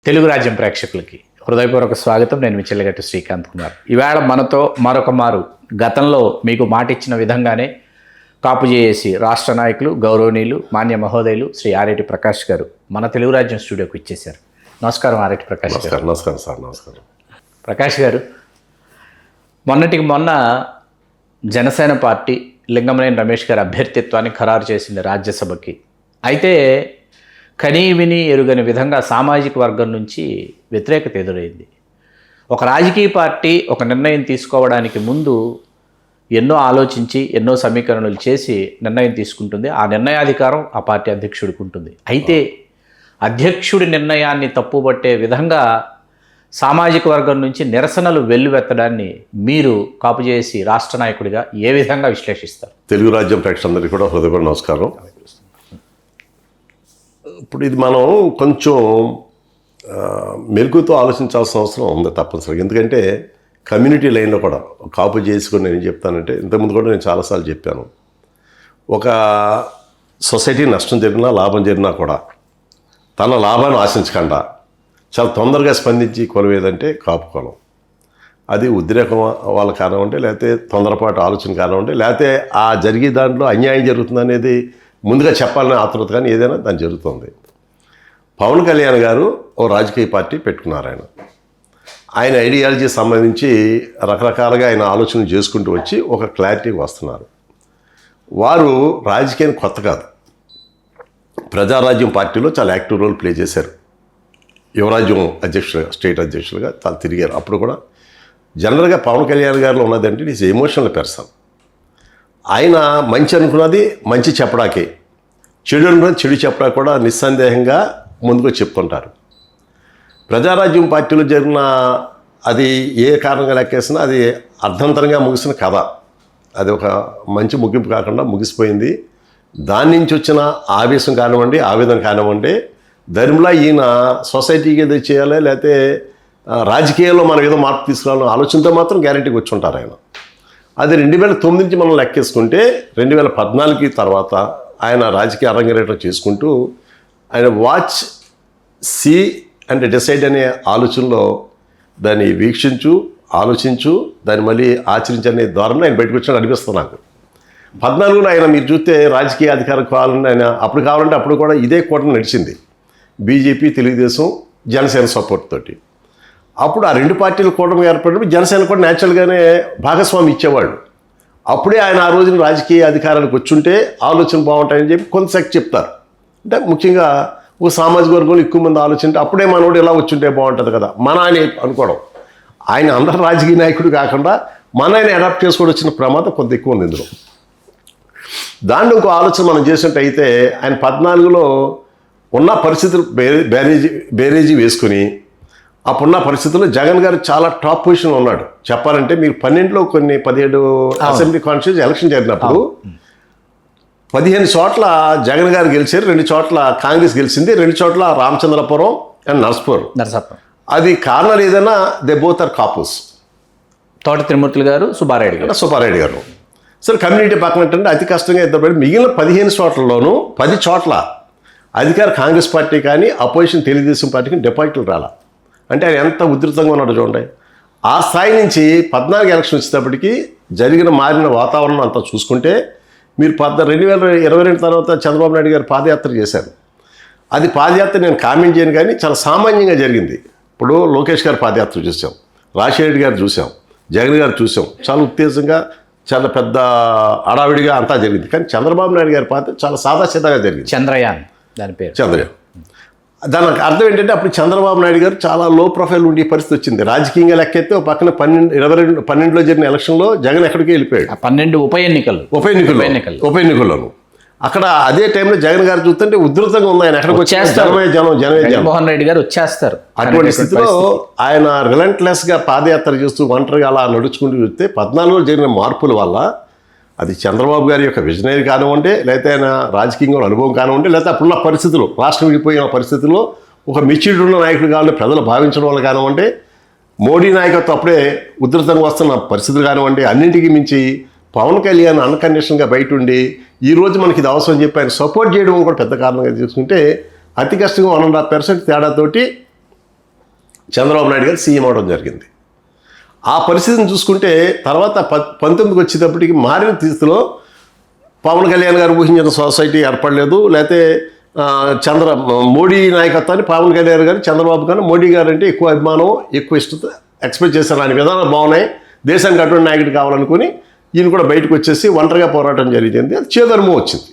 తెలుగు రాజ్యం ప్రేక్షకులకి హృదయపూర్వక స్వాగతం. నేను మీ చెల్లెగట్టు శ్రీకాంత్ కుమార్. ఈవేళ మనతో మరొక మారు గతంలో మీకు మాటిచ్చిన విధంగానే కాపు చేసి రాష్ట్ర నాయకులు గౌరవనీయులు మాన్య మహోదయులు శ్రీ ఆరేటి ప్రకాష్ గారు మన తెలుగు రాజ్యం స్టూడియోకి ఇచ్చేశారు. నమస్కారం ఆరేటి ప్రకాష్ గారు. నమస్కారం సార్. నమస్కారం ప్రకాష్ గారు. మొన్నటికి మొన్న జనసేన పార్టీ లింగమనేని రమేష్ గారి అభ్యర్థిత్వాన్ని ఖరారు చేసింది రాజ్యసభకి. అయితే కనీ విని ఎరుగని విధంగా సామాజిక వర్గం నుంచి వ్యతిరేకత ఎదురైంది. ఒక రాజకీయ పార్టీ ఒక నిర్ణయం తీసుకోవడానికి ముందు ఎన్నో ఆలోచించి ఎన్నో సమీకరణలు చేసి నిర్ణయం తీసుకుంటుంది. ఆ నిర్ణయాధికారం ఆ పార్టీ అధ్యక్షుడికి ఉంటుంది. అయితే అధ్యక్షుడి నిర్ణయాన్ని తప్పుబట్టే విధంగా సామాజిక వర్గం నుంచి నిరసనలు వెల్లువెత్తడాన్ని మీరు కాపు చేసి రాష్ట్ర నాయకుడిగా ఏ విధంగా విశ్లేషిస్తారు? తెలుగు రాజ్యం ప్రేక్షకులందరికీ కూడా హృదయపూర్వక నమస్కారం. ఇప్పుడు ఇది మనం కొంచెం మెరుగుతో ఆలోచించాల్సిన అవసరం ఉంది తప్పనిసరిగా. ఎందుకంటే కమ్యూనిటీ లైన్లో కూడా కాపు చేసుకుని నేను చెప్తానంటే, ఇంతకుముందు కూడా నేను చాలాసార్లు చెప్పాను, ఒక సొసైటీ నష్టం జరిగినా లాభం జరిగినా కూడా తన లాభాన్ని ఆశించకుండా చాలా తొందరగా స్పందించి కులం ఏదంటే కాపు కులం. అది ఉద్రేకం వాళ్ళ కానివ్వండి, లేకపోతే తొందరపాటు ఆలోచన కానివ్వండి, లేకపోతే ఆ జరిగే దాంట్లో అన్యాయం జరుగుతుంది అనేది ముందుగా చెప్పాలనే ఆతృత, కానీ ఏదైనా దాని జరుగుతుంది. పవన్ కళ్యాణ్ గారు ఓ రాజకీయ పార్టీ పెట్టుకున్నారు. ఆయన ఐడియాలజీ సంబంధించి రకరకాలుగా ఆయన ఆలోచనలు చేసుకుంటూ వచ్చి ఒక క్లారిటీకి వస్తున్నారు. వారు రాజకీయానికి కొత్త కాదు, ప్రజారాజ్యం పార్టీలో చాలా యాక్టివ్ రోల్ ప్లే చేశారు. యువరాజ్యం అధ్యక్షులుగా, స్టేట్ అధ్యక్షులుగా చాలా తిరిగారు. అప్పుడు కూడా జనరల్గా పవన్ కళ్యాణ్ గారిలో ఉన్నదంటే ఈజ్ ఎమోషనల్ పర్సన్. ఆయన మంచి అనుకున్నది మంచి చెప్పడాకే, చెడు అనుకున్నది చెడు చెప్పడా కూడా నిస్సందేహంగా ముందుకు చెప్తుంటారు. ప్రజారాజ్యం పార్టీలో జరిగిన అది ఏ కారణంగా లెక్కేసినా అది అర్థంతరంగా ముగిసిన కథ. అది ఒక మంచి ముగింపు కాకుండా ముగిసిపోయింది. దాని నుంచి వచ్చిన ఆవేశం కానివ్వండి, ఆవేదన కానివ్వండి, ధర్మలా ఈయన సొసైటీకి ఏదో చేయాలి, లేకపోతే రాజకీయాల్లో మనం ఏదో మార్పు తీసుకురావాలని ఆలోచనతో మాత్రం గ్యారెంటీకి వచ్చి ఉంటారు ఆయన. అది 2009 నుంచి మనం లెక్కేసుకుంటే 2014 తర్వాత ఆయన రాజకీయ అరంగేట్రం చేసుకుంటూ ఆయన వాచ్, సీ అండ్ డిసైడ్ అనే ఆలోచనలో దాన్ని వీక్షించు, ఆలోచించు, దాన్ని మళ్ళీ ఆచరించనే ధోరణి ఆయన బయటకు వచ్చినట్టు అనిపిస్తుంది నాకు. 14లో ఆయన మీరు చూస్తే రాజకీయ అధికారం కావాలని ఆయన అప్పుడు కావాలంటే అప్పుడు కూడా ఇదే కూటమి నడిచింది, బీజేపీ, తెలుగుదేశం, జనసేన సపోర్ట్ తోటి. అప్పుడు ఆ రెండు పార్టీలు కూటమి ఏర్పడినప్పుడు జనసేన కూడా న్యాచురల్గానే భాగస్వామి ఇచ్చేవాళ్ళు. అప్పుడే ఆయన ఆ రోజున రాజకీయ అధికారానికి వచ్చుంటే ఆలోచన బాగుంటాయని చెప్పి కొంతసేపు చెప్తారు. అంటే ముఖ్యంగా ఒక సామాజిక వర్గంలో ఎక్కువ మంది ఆలోచింటే అప్పుడే మనోడు ఇలా వచ్చుంటే బాగుంటుంది కదా మన ఆయన అనుకోవడం. ఆయన అందరూ రాజకీయ నాయకుడు కాకుండా మన ఆయన అడాప్ట్ చేసుకోవడం వచ్చిన ప్రమాదం కొంత ఎక్కువ ఉంది ఇందులో. దాంట్లో ఇంకో ఆలోచన మనం చేసినట్టు అయితే ఆయన 14లో ఉన్న పరిస్థితులు బేరేజీ వేసుకుని అప్పుడున్న పరిస్థితుల్లో జగన్ గారు చాలా టాప్ పొజిషన్లో ఉన్నాడు. చెప్పాలంటే మీరు 12లో కొన్ని 17 అసెంబ్లీ కాన్స్టిట్యూన్సీ ఎలక్షన్ జరిగినప్పుడు 15 చోట్ల జగన్ గారు గెలిచారు, 2 చోట్ల కాంగ్రెస్ గెలిచింది, 2 చోట్ల రామచంద్రపురం అండ్ నర్సాపురం. అది కారణాలు ఏదైనా దే బోత్ ఆర్ కాపుస్. తోట త్రిమూర్తులు గారు, సుబ్బారెడ్డి గారు. సరే, కమ్యూనిటీ పక్కన అంటే అతి కష్టంగా ఇద్దరు. మిగిలిన 15 చోట్లలోనూ 10 చోట్ల అధికార కాంగ్రెస్ పార్టీ కానీ అపోజిషన్ తెలుగుదేశం పార్టీకి డిపాజిట్లు రాలా. అంటే ఆయన ఎంత ఉధృతంగా ఉన్నాడో చూడండి. ఆ స్థాయి నుంచి 14 ఎలక్షన్ వచ్చేటప్పటికి మారిన వాతావరణం అంతా చూసుకుంటే మీరు 2022 తర్వాత చంద్రబాబు నాయుడు గారు పాదయాత్ర చేశారు. అది పాదయాత్ర నేను కామెంట్ చేయను, కానీ చాలా సామాన్యంగా జరిగింది. ఇప్పుడు లోకేష్ గారు పాదయాత్ర చూసాం, రాజశేఖర్ గారు చూసాం, జగన్ గారు చూసాం, చాలా ఉత్తేజంగా చాలా పెద్ద హడావిడిగా అంతా జరిగింది. కానీ చంద్రబాబు నాయుడు గారి పాత్ర చాలా సాదాసీదాగా జరిగింది. చంద్రయాన్, దాని పేరు చంద్రయాన్. దానికి అర్థం ఏంటంటే అప్పుడు చంద్రబాబు నాయుడు గారు చాలా లో ప్రొఫైల్ ఉండే పరిస్థితి వచ్చింది. రాజకీయంగా లెక్కెత్తే ఒక పక్కన 12లో జరిగిన ఎలక్షన్లో జగన్ ఎక్కడికి వెళ్ళిపోయాడు. 12 ఉప ఎన్నికల్లోను అక్కడ అదే టైంలో జగన్ గారు చూస్తుంటే ఉధృతంగా ఉంది. ఆయన ఎక్కడికి వచ్చేస్తారు, జగన్మోహన్ రెడ్డి గారు వచ్చేస్తారు. అటువంటి స్థితిలో ఆయన రిలెంట్లెస్గా పాదయాత్ర చేస్తూ ఒంటరిగా అలా నడుచుకుంటూ చూస్తే 14లో జరిగిన మార్పుల వల్ల అది చంద్రబాబు గారి యొక్క విజనరీ కానివ్వండి, లేకపోతే ఆయన రాజకీయంగా అనుభవం కానివ్వండి, లేకపోతే అప్పుడున్న పరిస్థితులు, రాష్ట్రం విడిపోయిన పరిస్థితుల్లో ఒక మెచ్యూరిటీ ఉన్న నాయకుడు కావాలని ప్రజలు భావించడం వల్ల కానివ్వండి, మోడీ నాయకత్వం అప్పుడే ఉధృతంగా వస్తున్న పరిస్థితులు కానివ్వండి, అన్నింటికీ మించి పవన్ కళ్యాణ్ అన్కండిషన్గా బయట ఉండి ఈరోజు మనకి ఇది అవసరం చెప్పి ఆయన సపోర్ట్ చేయడం కూడా పెద్ద కారణంగా తీసుకుంటే అతి కష్టంగా 1.5% తేడాతోటి చంద్రబాబు నాయుడు గారు సీఎం అవడం జరిగింది. ఆ పరిస్థితిని చూసుకుంటే తర్వాత 19కి వచ్చేటప్పటికి మారిన స్థితిలో పవన్ కళ్యాణ్ గారు ఊహించిన సొసైటీ ఏర్పడలేదు. లేకపోతే మోడీ నాయకత్వాన్ని పవన్ కళ్యాణ్ గారు చంద్రబాబు గారు మోడీ గారు అంటే ఎక్కువ అభిమానం, ఎక్కువ ఇష్టత ఎక్స్పెక్ట్ చేశారు. ఆయన విధానాలు బాగున్నాయి, దేశానికి అటువంటి నాయకుడు కావాలనుకుని ఈయన కూడా బయటకు వచ్చేసి ఒంటరిగా పోరాటం జరిగింది. అది చేదు అనుభవం వచ్చింది.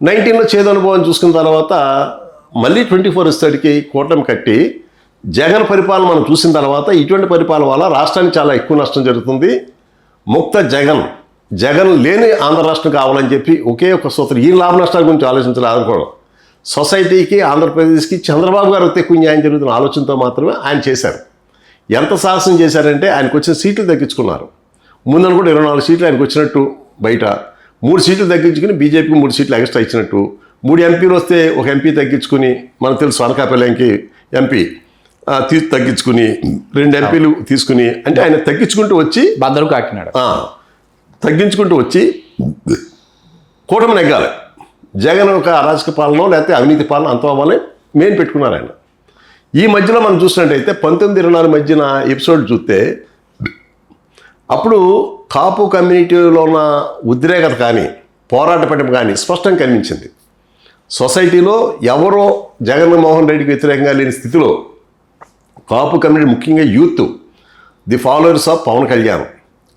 19లో చేదు అనుభవం చూసుకున్న తర్వాత మళ్ళీ 24 వచ్చేసరికి కూటమి కట్టి జగన్ పరిపాలన మనం చూసిన తర్వాత ఇటువంటి పరిపాలన వల్ల రాష్ట్రానికి చాలా ఎక్కువ నష్టం జరుగుతుంది. ముక్త జగన్ లేని ఆంధ్ర రాష్ట్రం కావాలని చెప్పి ఒకే ఒక సూత్రం, ఈ లాభ నష్టాల గురించి ఆలోచించాలి. అనుకోవడం సొసైటీకి, ఆంధ్రప్రదేశ్కి చంద్రబాబు గారు ఎక్కువ న్యాయం జరుగుతున్న ఆలోచనతో మాత్రమే ఆయన చేశారు. ఎంత సాహసం చేశారంటే ఆయనకు వచ్చిన సీట్లు తగ్గించుకున్నారు. ముందని కూడా 24 సీట్లు ఆయనకు వచ్చినట్టు, బయట 3 సీట్లు తగ్గించుకుని బీజేపీకి 3 సీట్లు ఎక్స్ట్రా ఇచ్చినట్టు, 3 ఎంపీలు వస్తే ఒక ఎంపీ తగ్గించుకుని, మనకు తెలుసు అనకాపల్లికి ఎంపీ తగ్గించుకుని 2 ఎంపీలు తీసుకుని, అంటే ఆయన తగ్గించుకుంటూ వచ్చి బద్దలు కాకినాడు తగ్గించుకుంటూ వచ్చి కూటమి నెగ్గాలి. జగన్ ఒక అరాజక పాలన లేకపోతే అవినీతి పాలన అంత అవ్వాలని మెయిన్ పెట్టుకున్నారు ఆయన. ఈ మధ్యలో మనం చూసినట్టయితే 19-24 మధ్యన ఎపిసోడ్ చూస్తే అప్పుడు కాపు కమ్యూనిటీలో ఉన్న ఉద్రేకత కానీ పోరాట పట్టం కానీ స్పష్టంగా కనిపించింది. సొసైటీలో ఎవరో జగన్మోహన్ రెడ్డికి వ్యతిరేకంగా లేని స్థితిలో కాపు కమ్యూనిటీ, ముఖ్యంగా youth, the followers of Pawan Kalyan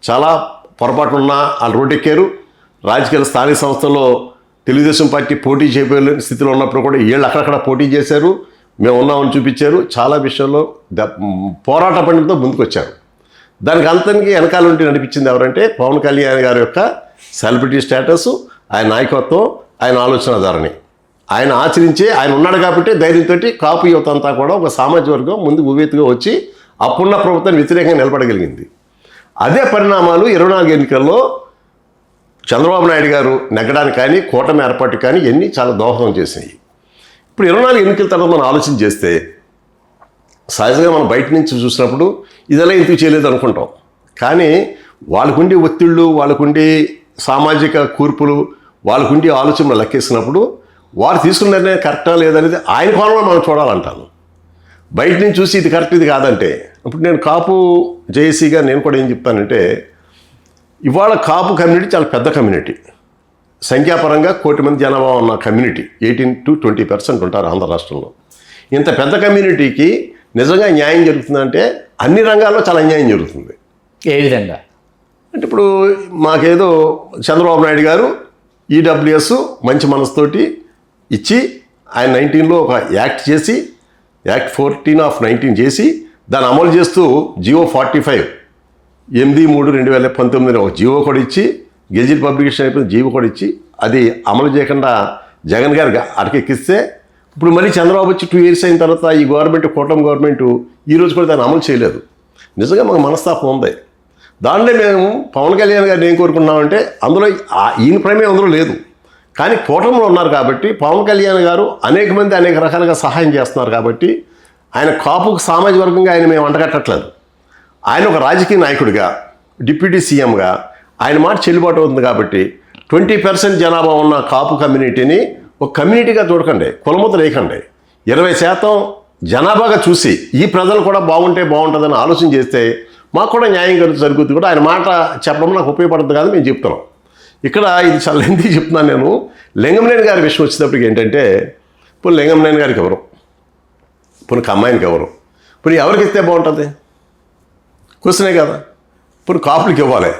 చాలా పొరపాటు ఉన్నా వాళ్ళు రోడ్డెక్కారు. రాజకీయ స్థానిక సంస్థల్లో తెలుగుదేశం పార్టీ పోటీ చేయలేని స్థితిలో ఉన్నప్పుడు కూడా వీళ్ళు అక్కడక్కడ పోటీ చేశారు, మేము ఉన్నామని చూపించారు. చాలా విషయాల్లో పోరాట పట్టంతో ముందుకొచ్చారు. దానికి అంతనికి వెనకాల ఉండి నడిపించింది ఎవరంటే పవన్ కళ్యాణ్ గారి యొక్క సెలబ్రిటీ స్టేటస్, ఆయన నాయకత్వం, ఆయన ఆలోచన ధోరణి, ఆయన ఆచరించే ఆయన ఉన్నాడు కాబట్టి ధైర్యంతో కాపు యువత అంతా కూడా ఒక సామాజిక వర్గం ముందు ఉవ్వెత్తుగా వచ్చి అప్పుడున్న ప్రభుత్వాన్ని వ్యతిరేకంగా నిలబడగలిగింది. అదే పరిణామాలు 24 ఎన్నికల్లో చంద్రబాబు నాయుడు గారు నెగ్గడానికి కానీ కూటమి ఏర్పాటు కానీ ఇవన్నీ చాలా దోహదం చేసినాయి. ఇప్పుడు 24 ఎన్నికల తర్వాత మనం ఆలోచన చేస్తే సహజంగా మనం బయట నుంచి చూసినప్పుడు ఇదెలా ఎందుకు చేయలేదు అనుకుంటాం. కానీ వాళ్ళకుండి ఒత్తిళ్ళు, వాళ్ళకుండి సామాజిక కూర్పులు, వాళ్ళకుండి ఆలోచనలు లెక్కేసినప్పుడు వారు తీసుకున్న నిర్ణయం కరెక్టా లేదనేది ఆయన కోణంలో మనం చూడాలంటాను. బయట నుంచి చూసి ఇది కరెక్ట్ ఇది కాదంటే, ఇప్పుడు నేను కాపు జేఏసీగా నేను కూడా ఏం చెప్తానంటే, ఇవాళ కాపు కమ్యూనిటీ చాలా పెద్ద కమ్యూనిటీ, సంఖ్యాపరంగా 1 కోటి మంది జనాభా ఉన్న కమ్యూనిటీ, 18 to 20% ఉంటారు ఆంధ్ర రాష్ట్రంలో. ఇంత పెద్ద కమ్యూనిటీకి నిజంగా న్యాయం జరుగుతుందంటే అన్ని రంగాల్లో చాలా అన్యాయం జరుగుతుంది. ఏ విధంగా అంటే ఇప్పుడు మాకేదో చంద్రబాబు నాయుడు గారు ఈడబ్ల్యూఎస్ మంచి మనసుతోటి ఇచ్చి ఆయన 19లో ఒక యాక్ట్ చేసి, యాక్ట్ 14/19 చేసి దాన్ని అమలు చేస్తూ జియో 45 8/3/2019 ఒక జియో కూడా ఇచ్చి, గెజిట్ పబ్లికేషన్ అయిపోయింది జియో కూడా ఇచ్చి, అది అమలు చేయకుండా జగన్ గారికి అటకెక్కిస్తే ఇప్పుడు మళ్ళీ చంద్రబాబు వచ్చి 2 years అయిన తర్వాత ఈ గవర్నమెంట్, కూటమి గవర్నమెంట్ ఈరోజు కూడా దాన్ని అమలు చేయలేదు. నిజంగా మాకు మనస్తాపం ఉంది. దాంట్లో మేము పవన్ కళ్యాణ్ గారిని ఏం కోరుకున్నామంటే, అందులో ఈయన ప్రమేయం అందులో లేదు, కానీ కూటమిలో ఉన్నారు కాబట్టి పవన్ కళ్యాణ్ గారు అనేక మంది అనేక రకాలుగా సహాయం చేస్తున్నారు కాబట్టి ఆయన కాపుకు సామాజిక వర్గంగా ఆయన మేము అంటగట్టట్లేదు. ఆయన ఒక రాజకీయ నాయకుడిగా, డిప్యూటీ సీఎంగా ఆయన మాట చెల్లుబాటు అవుతుంది కాబట్టి 20% జనాభా ఉన్న కాపు కమ్యూనిటీని ఒక కమ్యూనిటీగా చూడకండి, కులముద్ర వేయకండి. 20% జనాభాగా చూసి ఈ ప్రజలు కూడా బాగుంటే బాగుంటుందని ఆలోచన చేస్తే మాకు కూడా న్యాయం జరుగుతుంది. కూడా ఆయన మాట చెప్పడం నాకు ఉపయోగపడుతుంది కాదు మేము చెప్తున్నాం. ఇక్కడ ఇది చాలా ఎందుకు చెప్తున్నాను నేను, లింగంనేని గారి విషయం వచ్చేటప్పటికి ఏంటంటే, ఇప్పుడు లింగంనేని గారికి ఎవరు, ఇప్పుడు అమ్మాయినికి ఎవరు, ఇప్పుడు ఎవరికి ఇస్తే బాగుంటుంది క్వశ్చనే కదా. ఇప్పుడు కాపులకి ఇవ్వాలి,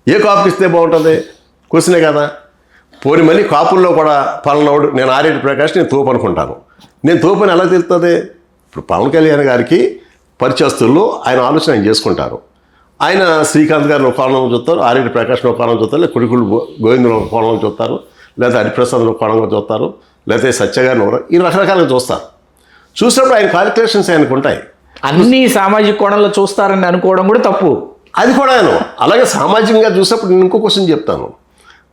ఏ కాపుకి ఇస్తే బాగుంటుంది క్వశ్చనే కదా. పోని మళ్ళీ కాపుల్లో కూడా పలానాడు నేను ఆర్ఎటి ప్రకాష్ నేను తోపు అనుకుంటాను, నేను తోపు అని ఎలా తెలుస్తుంది? ఇప్పుడు పవన్ కళ్యాణ్ గారికి పరిచయస్తుల్లో ఆయన ఆలోచన ఆయన చేసుకుంటారు. ఆయన శ్రీకాంత్ గారిని ఒక కోణంలో చూస్తారు, ఆర్ఎటి ప్రకాష్ని ఒక కోణంలో చూస్తారు, లేదా కొడుకులు గోవిందుని ఒక కోణంలో చూస్తారు, లేదా హరిప్రసాద్ని ఒక కోణంలో చూస్తారు, లేకపోతే సత్య గారిని ఈ రకరకాలుగా చూస్తారు. చూసినప్పుడు ఆయన క్యాలిక్యులేషన్స్ ఆయనకు ఉంటాయి. అన్ని సామాజిక కోణంలో చూస్తారని అనుకోవడం కూడా తప్పు. అది కూడా ఆయన అలాగే సామాజికంగా చూసినప్పుడు నేను ఇంకో క్వశ్చన్ చెప్తాను.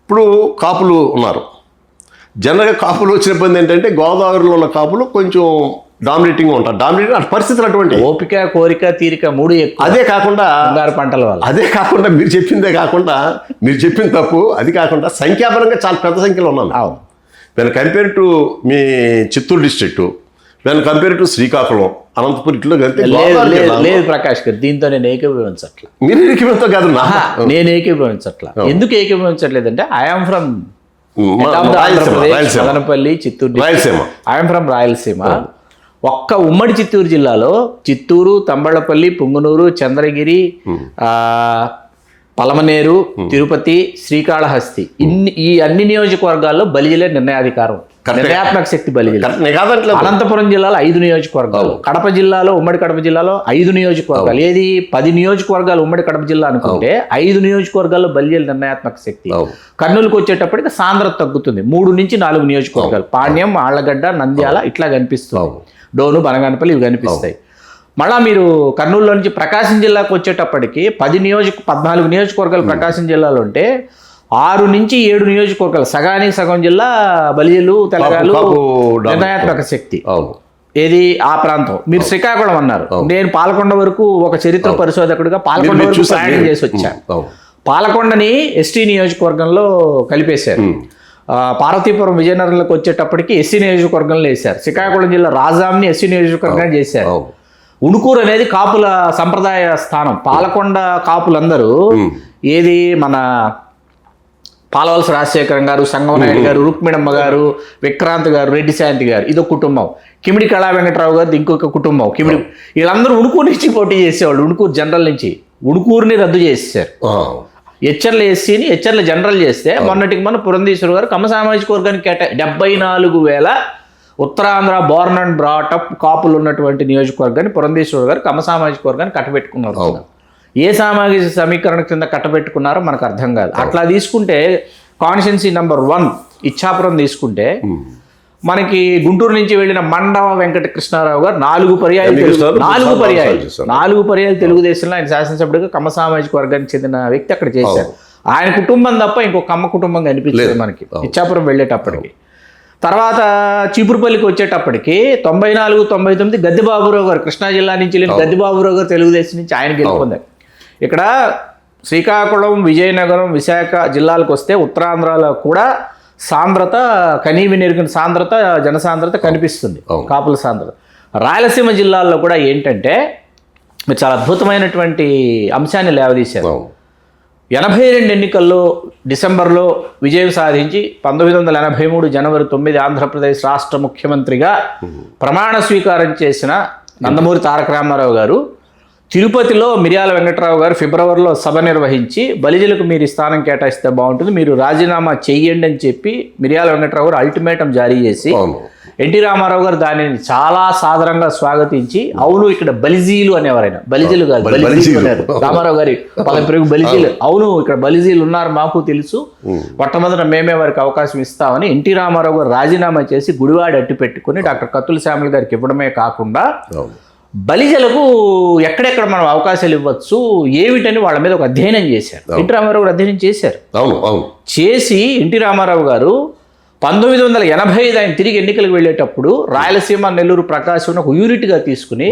ఇప్పుడు కాపులు ఉన్నారు, జనరల్గా కాపులు వచ్చిన ఇబ్బంది ఏంటంటే గోదావరిలో ఉన్న కాపులు కొంచెం డామినేటింగ్గా ఉంటారు. డామినేటింగ్ పరిస్థితులు అటువంటి ఓపిక, కోరిక, తీరిక 3 ఎక్కువ. అదే కాకుండా పంటల వల్ల, అదే కాకుండా మీరు చెప్పిందే కాకుండా, మీరు చెప్పిన తప్పు అది కాకుండా సంఖ్యాపరంగా చాలా పెద్ద సంఖ్యలో ఉన్నాను. అవును. నేను కంపేర్ టు మీ Chittoor district, when compare to Srikakulam, Anantapuram ఇట్లో కలిపి లేదు ప్రకాష్ గారు, దీంతో నేను ఏకీభవించట్లా. మీరు ఏకీభవించడం కాదు, నేను ఏకీభవించట్లా. ఎందుకు ఏకీభవించట్లేదంటే I'm from Madanapalle, Chittoor, Rayalaseema. I'm from Rayalaseema. ఒక్క ఉమ్మడి చిత్తూరు జిల్లాలో చిత్తూరు, తంబళ్లపల్లి, పుంగనూరు, చంద్రగిరి, పలమనేరు, తిరుపతి, శ్రీకాళహస్తి, ఈ అన్ని నియోజకవర్గాల్లో బలిజిలే నిర్ణయాధికారం, నిర్ణయాత్మక శక్తి బలిజిల. అనంతపురం జిల్లాలో 5 నియోజకవర్గాలు, కడప జిల్లాలో, ఉమ్మడి కడప జిల్లాలో 5 నియోజకవర్గాలు. ఏది 10 నియోజకవర్గాలు ఉమ్మడి కడప జిల్లా అనుకుంటే 5 నియోజకవర్గాల్లో బలిజిల నిర్ణయాత్మక శక్తి. కర్నూలుకు వచ్చేటప్పటికి సాంద్రత తగ్గుతుంది, 3 నుంచి 4 నియోజకవర్గాలు, పాణ్యం, ఆళ్లగడ్డ, నంద్యాల ఇట్లా కనిపిస్తుంది, డోను, బనగానపల్లి ఇవి కనిపిస్తాయి. మళ్ళా మీరు కర్నూలులో నుంచి ప్రకాశం జిల్లాకు వచ్చేటప్పటికి 14 నియోజకవర్గాలు ప్రకాశం జిల్లాలో ఉంటే 6 నుంచి 7 నియోజకవర్గాలు, సగానికి సగం జిల్లా బలిజలు, తెలంగాణలు నిర్ణయాత్మక శక్తి. ఏది ఆ ప్రాంతం. మీరు శ్రీకాకుళం అన్నారు, నేను పాలకొండ వరకు ఒక చరిత్ర పరిశోధకుడిగా పాలకొండ వరకు ప్రయాణం చేసి వచ్చాను. పాలకొండని ఎస్టీ నియోజకవర్గంలో కలిపేశారు. పార్వతీపురం, విజయనగరంలోకి వచ్చేటప్పటికి ఎస్సీ నియోజకవర్గంలో వేశారు. శ్రీకాకుళం జిల్లా రాజాంని ఎస్సీ నియోజకవర్గంగా చేశారు. ఉణుకూరు అనేది కాపుల సంప్రదాయ స్థానం. పాలకొండ కాపులందరూ ఏది మన పాలవలస రాజశేఖరం గారు, సంగమనాయుడు గారు, రుక్మిణమ్మ గారు, విక్రాంత్ గారు, రెడ్డి శాంతి గారు, ఇదొక కుటుంబం. కిమిడి కళా వెంకటరావు గారు ఇంకొక కుటుంబం. కిమిడి వీళ్ళందరూ ఉణుకూరు నుంచి పోటీ చేసేవాళ్ళు. ఉణుకూరు జనరల్ నుంచి ఉణుకూరుని రద్దు చేసేసారు. హెచ్చర్ల ఎస్సీని హెచ్చర్ల జనరల్ చేస్తే మొన్నటికి మన పురంధేశ్వర్ గారు కమ్మ సామాజిక వర్గానికి 74,000 ఉత్తరాంధ్ర బోర్న్ అండ్ బ్రాటప్ కాపులు ఉన్నటువంటి నియోజకవర్గాన్ని పురంధేశ్వర్ గారు కమ్మ సామాజిక వర్గాన్ని కట్టబెట్టుకున్నారు. ఏ సామాజిక సమీకరణ కింద కట్టబెట్టుకున్నారో మనకు అర్థం కాదు. అట్లా తీసుకుంటే కాన్స్టిట్యున్సీ నెంబర్ 1 ఇచ్చాపురం తీసుకుంటే మనకి గుంటూరు నుంచి వెళ్ళిన మండవ వెంకట కృష్ణారావు గారు 4 పర్యాయాలు తెలుగుదేశంలో ఆయన శాసనసభ్యుడిగా కమ్మ సామాజిక వర్గానికి చెందిన వ్యక్తి అక్కడ చేశారు. ఆయన కుటుంబం తప్ప ఇంకో కమ్మ కుటుంబం కనిపించలేదు మనకి ఇచ్చాపురం వెళ్ళేటప్పటికి. తర్వాత చీపురుపల్లికి వచ్చేటప్పటికి 94-99 గద్దిబాబురావు గారు కృష్ణా జిల్లా నుంచి వెళ్ళిన గద్దిబాబురావు గారు తెలుగుదేశం నుంచి ఆయన గెలుపొందారు. ఇక్కడ శ్రీకాకుళం, విజయనగరం, విశాఖ జిల్లాలకు వస్తే ఉత్తరాంధ్రలో కూడా సాంద్రత కనీవి నెరిగిన సాంద్రత, జనసాంద్రత కనిపిస్తుంది, కాపుల సాంద్రత. రాయలసీమ జిల్లాల్లో కూడా ఏంటంటే మీరు చాలా అద్భుతమైనటువంటి అంశాన్ని లేవదీశారు. 82 ఎన్నికల్లో డిసెంబర్లో విజయం సాధించి 1983 జనవరి 9 ఆంధ్రప్రదేశ్ రాష్ట్ర ముఖ్యమంత్రిగా ప్రమాణ స్వీకారం చేసిన నందమూరి తారక రామారావు గారు తిరుపతిలో మిర్యాల వెంకట్రావు గారు ఫిబ్రవరిలో సభ నిర్వహించి బలిజలకు మీరు ఈ స్థానం కేటాయిస్తే బాగుంటుంది, మీరు రాజీనామా చెయ్యండి అని చెప్పి మిర్యాల వెంకట్రావు గారు అల్టిమేటం జారీ చేసి ఎన్టీ రామారావు గారు దానిని చాలా సాదరంగా స్వాగతించి, అవును ఇక్కడ బలిజీలు అనేవారైనా, బలిజీలు కాదు బలిజీలు అన్నారు రామారావు గారి పదవి బలిజీలు, అవును ఇక్కడ బలిజీలు ఉన్నారు మాకు తెలుసు, మొట్టమొదట మేమే వారికి అవకాశం ఇస్తామని ఎన్టీ రామారావు గారు రాజీనామా చేసి గుడివాడ అట్టు పెట్టుకుని డాక్టర్ కత్తుల శ్యామల గారికి ఇవ్వడమే కాకుండా బలిజలకు ఎక్కడెక్కడ మనం అవకాశాలు ఇవ్వచ్చు ఏమిటని వాళ్ళ మీద ఒక అధ్యయనం చేశారు. ఎన్టీ రామారావు గారు అధ్యయనం చేశారు. చేసి ఎన్టీ రామారావు గారు 1985 ఆయన తిరిగి ఎన్నికలకు వెళ్ళేటప్పుడు రాయలసీమ, నెల్లూరు, ప్రకాశం ఒక యూనిట్గా తీసుకుని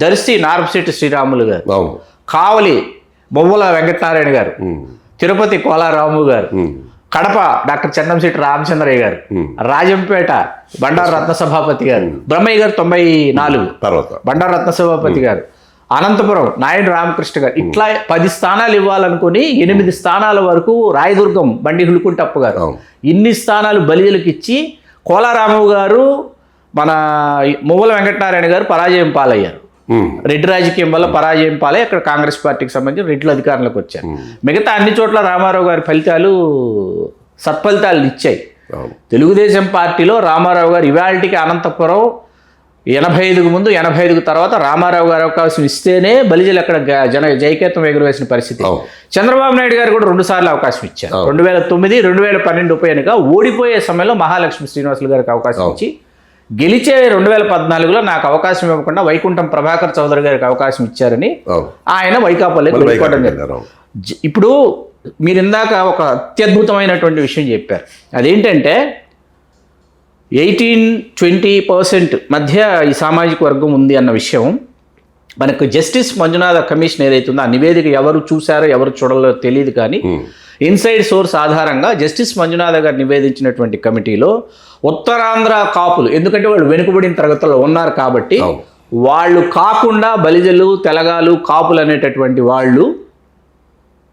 దర్శి నారపశెట్టి శ్రీరాములు గారు, కావలి బొవ్వల వెంకటనారాయణ గారు, తిరుపతి కోలారాము గారు, కడప డాక్టర్ చెన్నంశెట్టి రామచంద్రయ్య గారు, రాజంపేట బండారు రత్నసభాపతి గారు, బ్రహ్మయ్య గారు 94 బండారు రత్నసభాపతి గారు, అనంతపురం నాయుడు రామకృష్ణ గారు, ఇట్లా 10 స్థానాలు ఇవ్వాలనుకుని 8 స్థానాల వరకు రాయదుర్గం బండి హులుకుంటప్ప గారు ఇన్ని స్థానాలు బలిజలకు ఇచ్చి కోలారామవు గారు మన మువ్వల వెంకటనారాయణ గారు పరాజయం పాలయ్యారు. రెడ్డి రాజకీయం వల్ల పరాజయం పాలై అక్కడ కాంగ్రెస్ పార్టీకి సంబంధించి రెడ్లు అధికారంలోకి వచ్చారు. మిగతా అన్ని చోట్ల రామారావు గారి ఫలితాలు సత్ఫలితాలు ఇచ్చాయి. తెలుగుదేశం పార్టీలో రామారావు గారు ఇవాళకి అనంతపురం 85కు ముందు 85కు తర్వాత రామారావు గారు అవకాశం ఇస్తేనే బలిజలు అక్కడ జయకేతం ఎగురవేసిన పరిస్థితి. చంద్రబాబు నాయుడు గారు కూడా 2 సార్లు అవకాశం ఇచ్చారు. 2009, 2012 ఉప ఎన్నిక ఓడిపోయే సమయంలో మహాలక్ష్మి శ్రీనివాసులు గారికి అవకాశం ఇచ్చి గెలిచే 2014లో నాకు అవకాశం ఇవ్వకుండా వైకుంఠం ప్రభాకర్ చౌదరి గారికి అవకాశం ఇచ్చారని ఆయన వైకాపాలోకి వెళ్ళిపోవడం జరిగింది. ఇప్పుడు మీరు ఇందాక ఒక అత్యద్భుతమైనటువంటి విషయం చెప్పారు. అదేంటంటే 18-20% మధ్య ఈ సామాజిక వర్గం ఉంది అన్న విషయం మనకు జస్టిస్ మంజునాథ కమిషన్ ఏదైతుందో ఆ నివేదిక ఎవరు చూశారో ఎవరు చూడాలో తెలియదు, కానీ ఇన్సైడ్ సోర్స్ ఆధారంగా జస్టిస్ మంజునాథ గారు నివేదించినటువంటి కమిటీలో ఉత్తరాంధ్ర కాపులు, ఎందుకంటే వాళ్ళు వెనుకబడిన తరగతుల్లో ఉన్నారు కాబట్టి వాళ్ళు కాకుండా బలిజలు, తెలగాలు, కాపులు అనేటటువంటి వాళ్ళు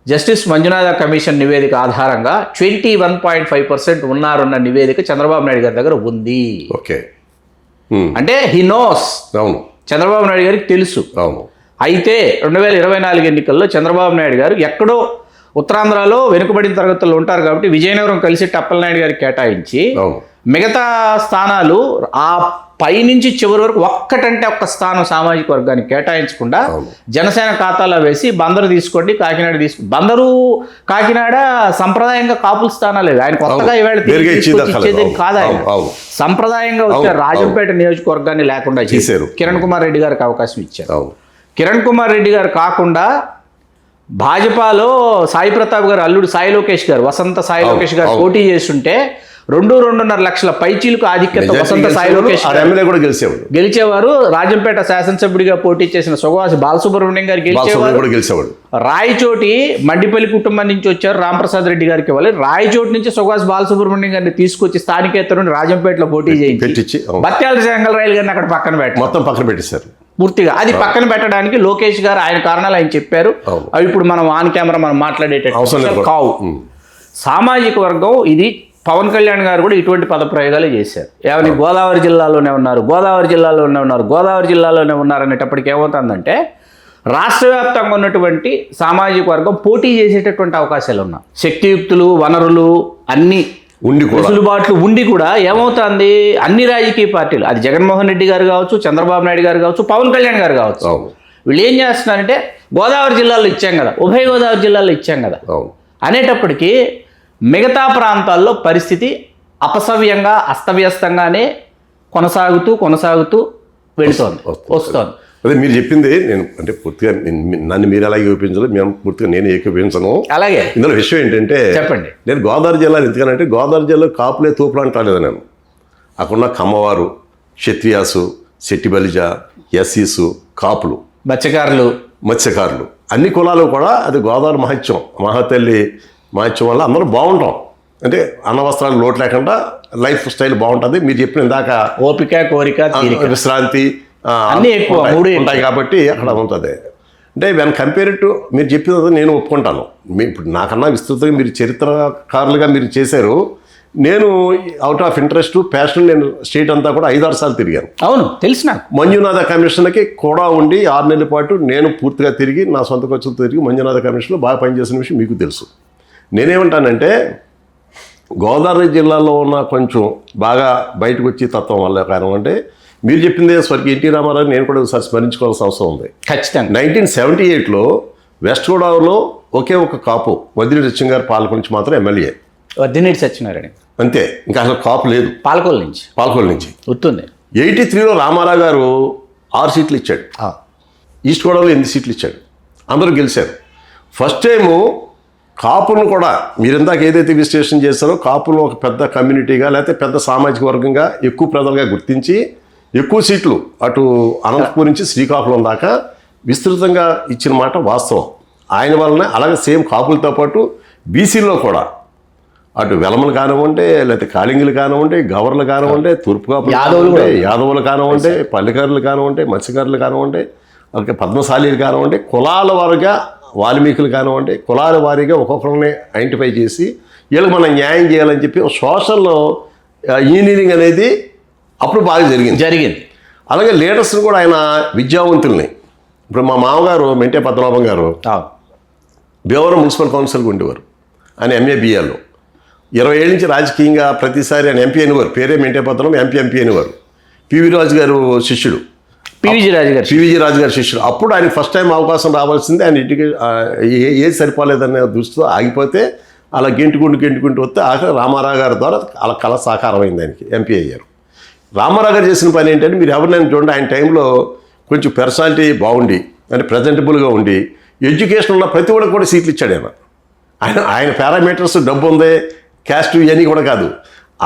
జస్టిస్ మంజునాథ కమిషన్ నివేదిక ఆధారంగా 21.5% ఉన్నారన్న నివేదిక చంద్రబాబు నాయుడు గారి దగ్గర ఉంది. ఓకే, అంటే హీ నోస్, అవును, చంద్రబాబు నాయుడు గారికి తెలుసు. అవును. అయితే 2024 ఎన్నికల్లో చంద్రబాబు నాయుడు గారు ఎక్కడో ఉత్తరాంధ్రలో వెనుకబడిన తరగతుల్లో ఉంటారు కాబట్టి విజయనగరం కలిసి అప్పలనాయుడు గారికి కేటాయించి మిగతా స్థానాలు ఆ పైనుంచి చివరి వరకు ఒక్కటంటే ఒక్క స్థానం సామాజిక వర్గానికి కేటాయించకుండా జనసేన ఖాతాలో వేసి బందరు తీసుకోండి, కాకినాడ తీసుకోండి. బందరు, కాకినాడ సంప్రదాయంగా కాపుల స్థానాలు ఆయన కొత్తగా ఇచ్చేది కాదు. ఆయన సంప్రదాయంగా వచ్చే రాజంపేట నియోజకవర్గాన్ని లేకుండా చేశారు. కిరణ్ కుమార్ రెడ్డి గారికి అవకాశం ఇచ్చారు. కిరణ్ కుమార్ రెడ్డి గారు కాకుండా భాజపాలో సాయి ప్రతాప్ గారు అల్లుడు సాయి లోకేష్ గారు, వసంత సాయి లోకేష్ గారు పోటీ చేస్తుంటే 2.5 లక్షల పైచీలకు ఆధిక్యత వసంత సాయి లోకేష్ కూడా గెలిచేవారు. రాజంపేట శాసనసభ్యుడిగా పోటీ చేసిన సుగవాసి బాలసుబ్రహ్మణ్యం గారు గెలిచేవారు. రాయచోటి మడ్డిపల్లి కుటుంబం నుంచి వచ్చారు, రాంప్రసాద్ రెడ్డి గారికి ఇవ్వాలి. రాయచోటి నుంచి సుగవాసి బాలసుబ్రహ్మణ్యం గారిని తీసుకొచ్చి స్థానికేతరుని రాజంపేటలో పోటీ చేయించి బత్యాల రంగరాయలు గారిని అక్కడ పక్కన పెట్టేశారు. పూర్తిగా అది పక్కన పెట్టడానికి లోకేష్ గారు ఆయన కారణాలు ఆయన చెప్పారు. అవి ఇప్పుడు మనం ఆన్ కెమెరా మనం మాట్లాడేటట్టు కావు. సామాజిక వర్గం ఇది. పవన్ కళ్యాణ్ గారు కూడా ఇటువంటి పదప్రయోగాలే చేశారు. ఏమని గోదావరి జిల్లాలోనే ఉన్నారు అనేటప్పటికి ఏమవుతుందంటే రాష్ట్ర వ్యాప్తంగా ఉన్నటువంటి సామాజిక వర్గం పోటీ చేసేటటువంటి అవకాశాలు ఉన్నాయి. శక్తియుక్తులు, వనరులు అన్నీ వెసులుబాట్లు ఉండి కూడా ఏమవుతుంది, అన్ని రాజకీయ పార్టీలు, అది జగన్మోహన్ రెడ్డి గారు కావచ్చు, చంద్రబాబు నాయుడు గారు కావచ్చు, పవన్ కళ్యాణ్ గారు కావచ్చు, వీళ్ళు ఏం చేస్తున్నారంటే గోదావరి జిల్లాలో ఇచ్చాం కదా, ఉభయ గోదావరి జిల్లాలో ఇచ్చాం కదా అనేటప్పటికీ మిగతా ప్రాంతాల్లో పరిస్థితి అపసవ్యంగా అస్తవ్యస్తంగానే కొనసాగుతూ వస్తోంది. అదే మీరు చెప్పింది. నేను అంటే పూర్తిగా నన్ను మీరు అలాగే చూపించలేదు, మేము పూర్తిగా నేను ఏకీభవించను. అలాగే ఇందులో విషయం ఏంటంటే, చెప్పండి, నేను గోదావరి జిల్లా ఎందుకనంటే గోదావరి జిల్లా కాపులే తూపులు అంటాలేదు. నేను అక్కడున్న కమ్మవారు, క్షత్రియాసు, శెట్టి బలిజ, ఎస్సీసు, కాపులు, మత్స్యకారులు అన్ని కులాలు కూడా అది గోదావరి మహత్యం, మహాతల్లి మహత్యం వల్ల అందరూ బాగుంటాం. అంటే అన్న వస్త్రాలు లోటు లేకుండా లైఫ్ స్టైల్ బాగుంటుంది. మీరు చెప్పిన ఇందాక ఓపిక, కోరిక, విశ్రాంతి అన్నీ ఎక్కువ ఉంటాయి కాబట్టి అక్కడ ఉంటుంది. అంటే వెన్ కంపేర్ టు మీరు చెప్పినది నేను ఒప్పుకుంటాను. ఇప్పుడు నాకన్నా విస్తృతంగా మీరు చరిత్రకారులుగా మీరు చేశారు. నేను అవుట్ ఆఫ్ ఇంట్రెస్ట్, ప్యాషన్ నేను స్టేట్ అంతా కూడా 5-6 సార్లు తిరిగాను. అవును, తెలిసిన మంజునాథ కమిషన్కి కూడా ఉండి 6 నెలల పాటు నేను పూర్తిగా తిరిగి నా సొంత ఖర్చులతో తిరిగి మంజునాథ కమిషన్లో బాగా పనిచేసిన విషయం మీకు తెలుసు. నేనేమంటానంటే గోదావరి జిల్లాలో ఉన్న కొంచెం బాగా బయటకు వచ్చి తత్వం వల్ల కారణం అంటే మీరు చెప్పిందే స్వర్గీయ ఎన్టీ రామారావు నేను కూడా ఒకసారి స్మరించుకోవాల్సిన అవసరం ఉంది. ఖచ్చితంగా 1978లో వెస్ట్ గోదావరిలో ఒకే ఒక కాపు వద్దినేటి సత్యం పాలకొల నుంచి మాత్రం ఎమ్మెల్యే. వద్దినేటి సత్యనారాయణ అంతే, ఇంకా అసలు కాపు లేదు. పాలకొల నుంచి వస్తుంది. 83లో రామారావు గారు 6 సీట్లు ఇచ్చాడు. ఈస్ట్ గోదావరిలో 8 సీట్లు ఇచ్చాడు. అందరూ గెలిచారు. ఫస్ట్ టైము కాపులను కూడా మీరు ఇందాక ఏదైతే విశ్లేషణ చేస్తారో కాపులను ఒక పెద్ద కమ్యూనిటీగా లేకపోతే పెద్ద సామాజిక వర్గంగా ఎక్కువ ప్రజలుగా గుర్తించి ఎక్కువ సీట్లు అటు అనంతపూర్ నుంచి శ్రీకాకుళం దాకా విస్తృతంగా ఇచ్చిన మాట వాస్తవం. ఆయన వలన అలాగే సేమ్ కాపులతో పాటు బీసీల్లో కూడా అటు వెలమలు కానివ్వండి, లేకపోతే కాళింగులు కానివ్వండి, గవర్లు కానివ్వండి, తూర్పు కాపులు యాదవులు కానివ్వండి, పల్లెకారులు కానివ్వండి, మత్స్యకారులు కానివ్వండి, అలాగే పద్మశాలీలు కానివ్వండి, కులాల వారుగా వాల్మీకులు కానివ్వండి, కులాల వారీగా ఒక్కొక్కరిని ఐడెంటిఫై చేసి వీళ్ళకి మనం న్యాయం చేయాలని చెప్పి సోషల్ ఇంజనీరింగ్ అనేది అప్పుడు బాగా జరిగింది. అలాగే లీడర్స్ని కూడా ఆయన విద్యావంతుల్ని, ఇప్పుడు మా మామగారు మెంటే పద్మనాభం గారు భీమవరం మున్సిపల్ కౌన్సిల్గా ఉండేవారు. ఆయన ఎంఏ బిఏలో 20 ఏళ్ళ నుంచి రాజకీయంగా ప్రతిసారి ఆయన ఎంపీ అనేవారు. పేరే మెంటే పద్మనాభం, ఎంపీ అనేవారు. పివి రాజు గారు శిష్యుడు, పివిజి రాజు గారి శిష్యుడు. అప్పుడు ఆయన ఫస్ట్ టైం అవకాశం రావాల్సింది. ఆయన ఏది సరిపోలేదనే దృష్టితో ఆగిపోతే అలా గెంటుకుంటూ వస్తే ఆఖరి రామారావు గారి ద్వారా అలా కళ సాకారం అయింది. ఆయనకి ఎంపీ అయ్యారు. రామారావు గారు చేసిన పని ఏంటంటే మీరు ఎవరినైనా చూడండి, ఆయన టైంలో కొంచెం పర్సనాలిటీ బాగుండి అంటే ప్రజెంటబుల్గా ఉండి ఎడ్యుకేషన్ ఉన్న ప్రతి ఒక్కరికి కూడా సీట్లు ఇచ్చాడు. ఆయన పారామీటర్స్ డబ్బు ఉంది, క్యాస్ట్ ఇవన్నీ కూడా కాదు.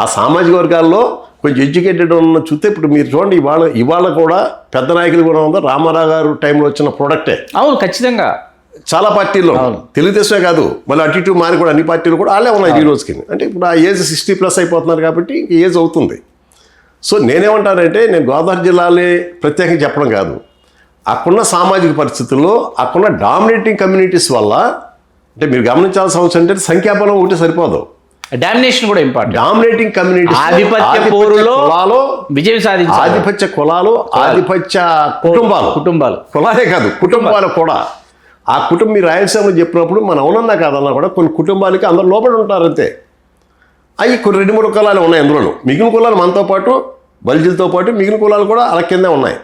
ఆ సామాజిక వర్గాల్లో కొంచెం ఎడ్యుకేటెడ్ ఉన్న చూస్తే ఇప్పుడు మీరు చూడండి ఇవాళ కూడా పెద్ద నాయకులు కూడా ఉందో రామారావు గారు టైంలో వచ్చిన ప్రోడక్టే. అవును, ఖచ్చితంగా. చాలా పార్టీల్లో తెలుగుదేశమే కాదు, మళ్ళీ అటు ఇటు మారి కూడా అన్ని పార్టీలు కూడా వాళ్ళే ఉన్నాయి ఈ రోజుకి. అంటే ఇప్పుడు ఆ ఏజ్ 60+ అయిపోతున్నారు కాబట్టి ఇంక ఏజ్ అవుతుంది. సో నేనేమంటానంటే, నేను గోదావరి జిల్లాలే ప్రత్యేకంగా చెప్పడం కాదు, అక్కడున్న సామాజిక పరిస్థితుల్లో అక్కడున్న డామినేటింగ్ కమ్యూనిటీస్ వల్ల, అంటే మీరు గమనించాల్సిన అవసరం అంటే సంఖ్యాబలం ఒకటి సరిపోదు, డామినేషన్ కూడా ఇంపార్టెంట్. డామినేటింగ్ కమ్యూనిటీ, ఆధిపత్య పోరులో విజయం సాధించారు. ఆధిపత్య కులాలు, ఆధిపత్య కుటుంబాలు కులాలే కాదు కుటుంబాలు కూడా. ఆ కుటుంబం మీరు రాయలసీమలో చెప్పినప్పుడు మనం అవునన్నా కాదన్నా కూడా కొన్ని కుటుంబాలకి అందరూ లోపల ఉంటారు అంతే. అవి కొన్ని 2-3 కులాలు ఉన్నాయి అందులోనూ. మిగిలిన కులాలు మనతో పాటు బలిజీలతో పాటు మిగిలిన కులాలు కూడా అలా కిందే ఉన్నాయి.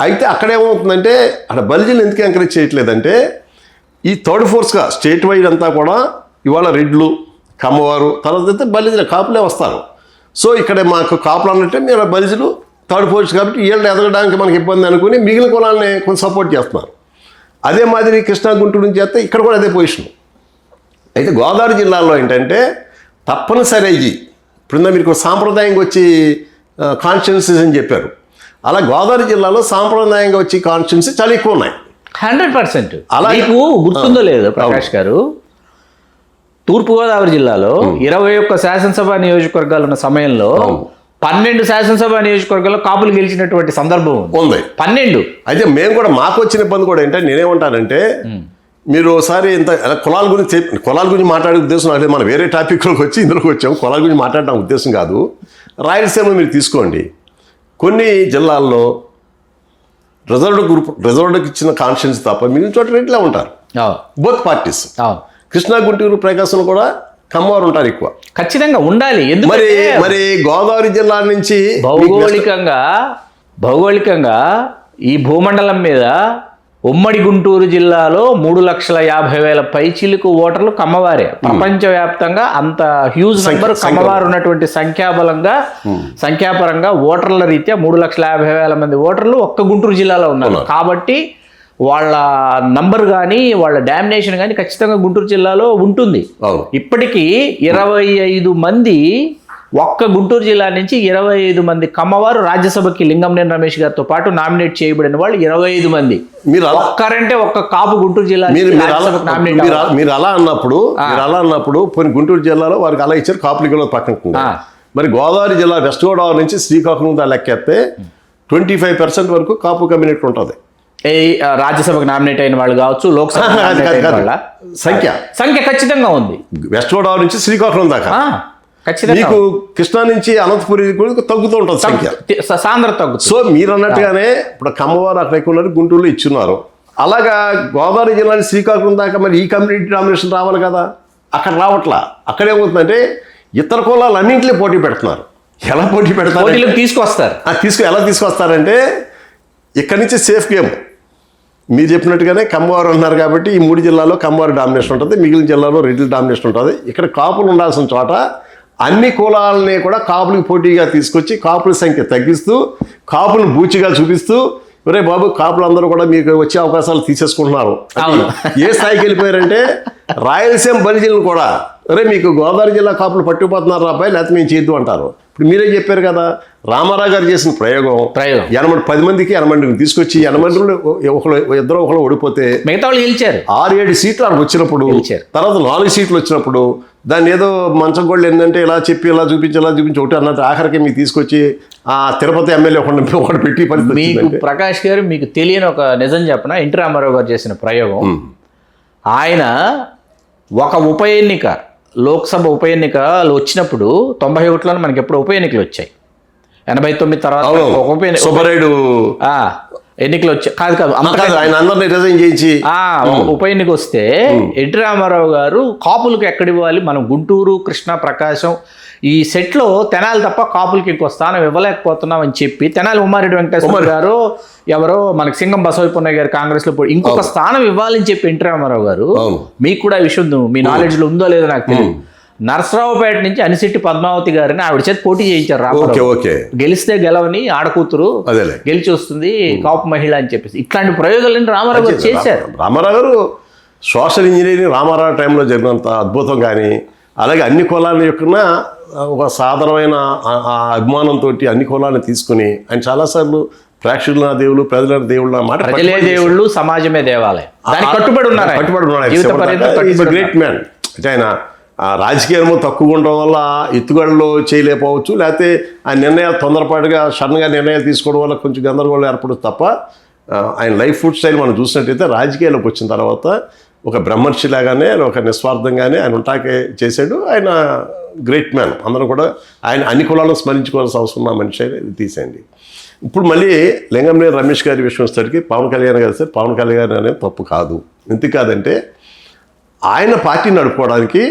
అయితే అక్కడేమవుతుందంటే, అక్కడ బలిజీలు ఎందుకు ఎంకరేజ్ చేయట్లేదంటే, ఈ థర్డ్ ఫోర్స్గా స్టేట్ వైడ్ అంతా కూడా ఇవాళ రెడ్లు, కమ్మవారు, తర్వాత అయితే బలిజీలు కాపులే వస్తారు. సో ఇక్కడ మాకు కాపులు అన్నట్టే మీరు బలిజీలు థర్డ్ ఫోర్స్ కాబట్టి వీళ్ళు ఎదగడానికి మనకి ఇబ్బంది అనుకుని మిగిలిన కులాలని కొంచెం సపోర్ట్ చేస్తున్నారు. అదే మాదిరి కృష్ణా గుంటూరు నుంచి చేస్తే ఇక్కడ కూడా అదే పొజిషన్. అయితే గోదావరి జిల్లాలో ఏంటంటే తప్పనిసరి అయ్యి ఇప్పుడు మీరు సాంప్రదాయంగా వచ్చి కాన్స్టిట్యున్సీస్ అని చెప్పారు, అలా గోదావరి జిల్లాలో సాంప్రదాయంగా వచ్చి కాన్స్టిట్యున్సీ చాలా ఎక్కువ ఉన్నాయి. 100%. అలా మీకు గుర్తుందో లేదో ప్రకాష్ గారు, తూర్పుగోదావరి జిల్లాలో 21 శాసనసభ నియోజకవర్గాలు ఉన్న సమయంలో 12 శాసనసభ నియోజకవర్గాల్లో కాపులు గెలిచినటువంటి సందర్భం ఉంది. 12. అయితే మేము కూడా మాకు వచ్చిన ఇబ్బంది కూడా ఏంటంటే, నేనేమంటానంటే, మీరు ఒకసారి ఇంత కులాల గురించి మాట్లాడే ఉద్దేశం అంటే మనం వేరే టాపిక్లోకి వచ్చి ఇందులోకి వచ్చాము. కులాల గురించి మాట్లాడడం ఉద్దేశం కాదు. రాయలసీమ మీరు తీసుకోండి, కొన్ని జిల్లాల్లో రిజర్వ్డ్కి ఇచ్చిన కాన్స్టిట్యున్సీ తప్ప మిగిలిన చోట రెడ్లే ఉంటారు, బోత్ పార్టీస్. కృష్ణా గుంటూరు ప్రకాశం కూడా కమ్మవారు ఉంటారు ఎక్కువ. ఖచ్చితంగా ఉండాలి. మరి గోదావరి జిల్లా నుంచి భౌగోళికంగా ఈ భూమండలం మీద ఉమ్మడి గుంటూరు జిల్లాలో 3,50,000 పైచిలుకు ఓటర్లు కమ్మవారే. ప్రపంచవ్యాప్తంగా అంత హ్యూజ్ నెంబర్ కమ్మవారు ఉన్నటువంటి సంఖ్యాపరంగా ఓటర్ల రీత్యా 3,50,000 మంది ఓటర్లు ఒక్క గుంటూరు జిల్లాలో ఉన్నారు. కాబట్టి వాళ్ళ నంబర్ కానీ వాళ్ళ డామినేషన్ కానీ ఖచ్చితంగా గుంటూరు జిల్లాలో ఉంటుంది. ఇప్పటికీ 25 మంది ఒక్క గుంటూరు జిల్లా నుంచి 25 మంది కమ్మవారు రాజ్యసభకి లింగంనేని రమేష్ గారితో పాటు నామినేట్ చేయబడిన వాళ్ళు 25 మంది. మీరు ఒక్కరంటే ఒక్క కాపు గుంటూరు జిల్లా మీరు అలా అన్నప్పుడు కొన్ని గుంటూరు జిల్లాలో వారికి అలా ఇచ్చారు, కాపులు పక్కన. మరి గోదావరి జిల్లా వెస్ట్ గోదావరి నుంచి శ్రీకాకుళం లెక్కేస్తే 25% వరకు కాపు కమ్యూనిటీ ఉంటుంది. రాజ్యసభకు నామినేట్ అయిన వాళ్ళు కావచ్చు, లోక్సభ సంఖ్య ఖచ్చితంగా ఉంది. వెస్ట్ గోదావరి నుంచి శ్రీకాకుళం దాకా మీకు కృష్ణా నుంచి అనంతపురి తగ్గుతూ ఉంటుంది సంఖ్య, సాంద్రత తగ్గుతుంది. సో మీరు అన్నట్టుగానే ఇప్పుడు కమ్మవారు అక్కడ ఎక్కువ ఉన్నారు, గుంటూరులో ఇచ్చున్నారు. అలాగా గోదావరి జిల్లా నుంచి శ్రీకాకుళం దాకా మరి ఈ కమ్యూనిటీ డామినేషన్ రావాలి కదా, అక్కడ రావట్లా. అక్కడేమవుతుందంటే ఇతర కులాలు అన్నింటిలో పోటీ పెడుతున్నారు. ఎలా పోటీ పెడతారు? ఎలా తీసుకొస్తారంటే ఇక్కడి నుంచి సేఫ్ గేమ్. మీరు చెప్పినట్టుగానే కమ్మవారు అన్నారు కాబట్టి ఈ 3 జిల్లాలో కమ్మవారు డామినేషన్ ఉంటుంది, మిగిలిన జిల్లాలో రెడ్డి డామినేషన్ ఉంటుంది. ఇక్కడ కాపులు ఉండాల్సిన చోట అన్ని కులాలని కూడా కాపులకు పోటీగా తీసుకొచ్చి కాపుల సంఖ్య తగ్గిస్తూ కాపులను బూచిగా చూపిస్తూ, ఒరే బాబు కాపులు అందరూ కూడా మీకు వచ్చే అవకాశాలు తీసేసుకుంటున్నారు. ఏ స్థాయికి వెళ్ళిపోయారంటే రాయలసీమ బలిజీలను కూడా, ఒరే మీకు గోదావరి జిల్లా కాపులు పట్టుకుపోతున్నారు అబ్బాయి, లేకపోతే మేము చేయొద్దు అంటారు. ఇప్పుడు మీరే చెప్పారు కదా, రామారావు గారు చేసిన ప్రయోగం 10 మందికి 80 మందిని తీసుకొచ్చి 80 మందిలో ఇద్దరు ఒకరు ఓడిపోతే మిగతా వాళ్ళు గెలిచారు. 6-7 సీట్లు అక్కడ వచ్చినప్పుడు, తర్వాత 4 సీట్లు వచ్చినప్పుడు దాన్ని ఏదో మంచం గోళ్ళు ఏంటంటే ఇలా చెప్పి ఇలా చూపించి ఒకటి అన్నట్టు ఆఖరికి మీకు తీసుకొచ్చి ఆ తిరుపతి ఎమ్మెల్యే ఒకటి పెట్టి పరిస్థితి. మీకు ప్రకాష్ గారు మీకు తెలియని ఒక నిజం చెప్పనా, ఎన్టీ రామారావు గారు చేసిన ప్రయోగం. ఆయన ఒక ఉప ఎన్నిక, లోక్సభ ఉప ఎన్నికలు వచ్చినప్పుడు 91లో మనకి ఎప్పుడు ఉప ఎన్నికలు వచ్చాయి, 89 తర్వాత ఎన్నికలు వచ్చాయి. ఆయన అందరినీ రిజైన్ చేయించి ఉప ఎన్నిక వస్తే ఎన్టీ రామారావు గారు కాపులకు ఎక్కడివ్వాలి, మనం గుంటూరు, కృష్ణా, ప్రకాశం ఈ సెట్లో తెనాలి తప్ప కాపులకి ఇంకో స్థానం ఇవ్వలేకపోతున్నాం అని చెప్పి తెనాలి ఉమ్మారెడ్డి వెంకటేశ్వర గారు ఎవరో మనకి సింగం బసవపున్నయ్య గారు కాంగ్రెస్ లో ఇంకొక స్థానం ఇవ్వాలని చెప్పి ఎన్టీ రామారావు గారు, మీకు కూడా ఈ విషయం మీ నాలెడ్జ్ లో ఉందో లేదో నాకు తెలియదు, నరసరావుపేట నుంచి అనిశెట్టి పద్మావతి గారిని ఆవిడ చేతి పోటీ చేయించారు రామారావు. గెలిస్తే గెలవని ఆడకూతురు గెలిచి వస్తుంది కాపు మహిళ అని చెప్పేసి ఇట్లాంటి ప్రయోగాలను రామారావు గారు చేశారు. రామారావు గారు సోషల్ ఇంజనీరింగ్ రామారావు టైంలో జరిగినంత అద్భుతం కానీ, అలాగే అన్ని కులాల యొక్క ఒక సాధారణమైన అభిమానంతో అన్ని కులాలను తీసుకుని ఆయన చాలాసార్లు ప్రేక్షకుల దేవుళ్ళు ప్రజల దేవుళ్ళు మాట ప్రజలే దేవుళ్ళు, సమాజమే దేవాలయం, దానికి కట్టుబడి ఉన్నారు ఆయన. కట్టుబడి ఉన్నాడు జీవిత పర్యంతం కట్టుబడి గ్రేట్ మ్యాన్. అంటే ఆయన రాజకీయము తక్కువ ఉండడం వల్ల ఎత్తుగడలు చేయలేకపోవచ్చు, లేకపోతే ఆ నిర్ణయాలు తొందరపాటుగా సడన్గా నిర్ణయాలు తీసుకోవడం వల్ల కొంచెం గందరగోళం ఏర్పడదు తప్ప ఆయన లైఫ్ ఫుడ్ స్టైల్ మనం చూసినట్టయితే రాజకీయాల్లోకి వచ్చిన తర్వాత ఒక బ్రహ్మర్షిలాగానే ఒక నిస్వార్థంగానే ఆయన ఉంటాకే చేశాడు. ఆయన గ్రేట్ మ్యాన్. అందరం కూడా ఆయన అన్ని కులాలను స్మరించుకోవాల్సిన అవసరం ఉన్న మనిషి ఇది తీసేయండి. ఇప్పుడు మళ్ళీ లింగంనేని రమేష్ గారి విషయం వచ్చేసరికి పవన్ కళ్యాణ్ గారు సార్, పవన్ కళ్యాణ్ అనేది తప్పు కాదు. ఎందుకు కాదంటే ఆయన పార్టీ నడుపుకోవడానికి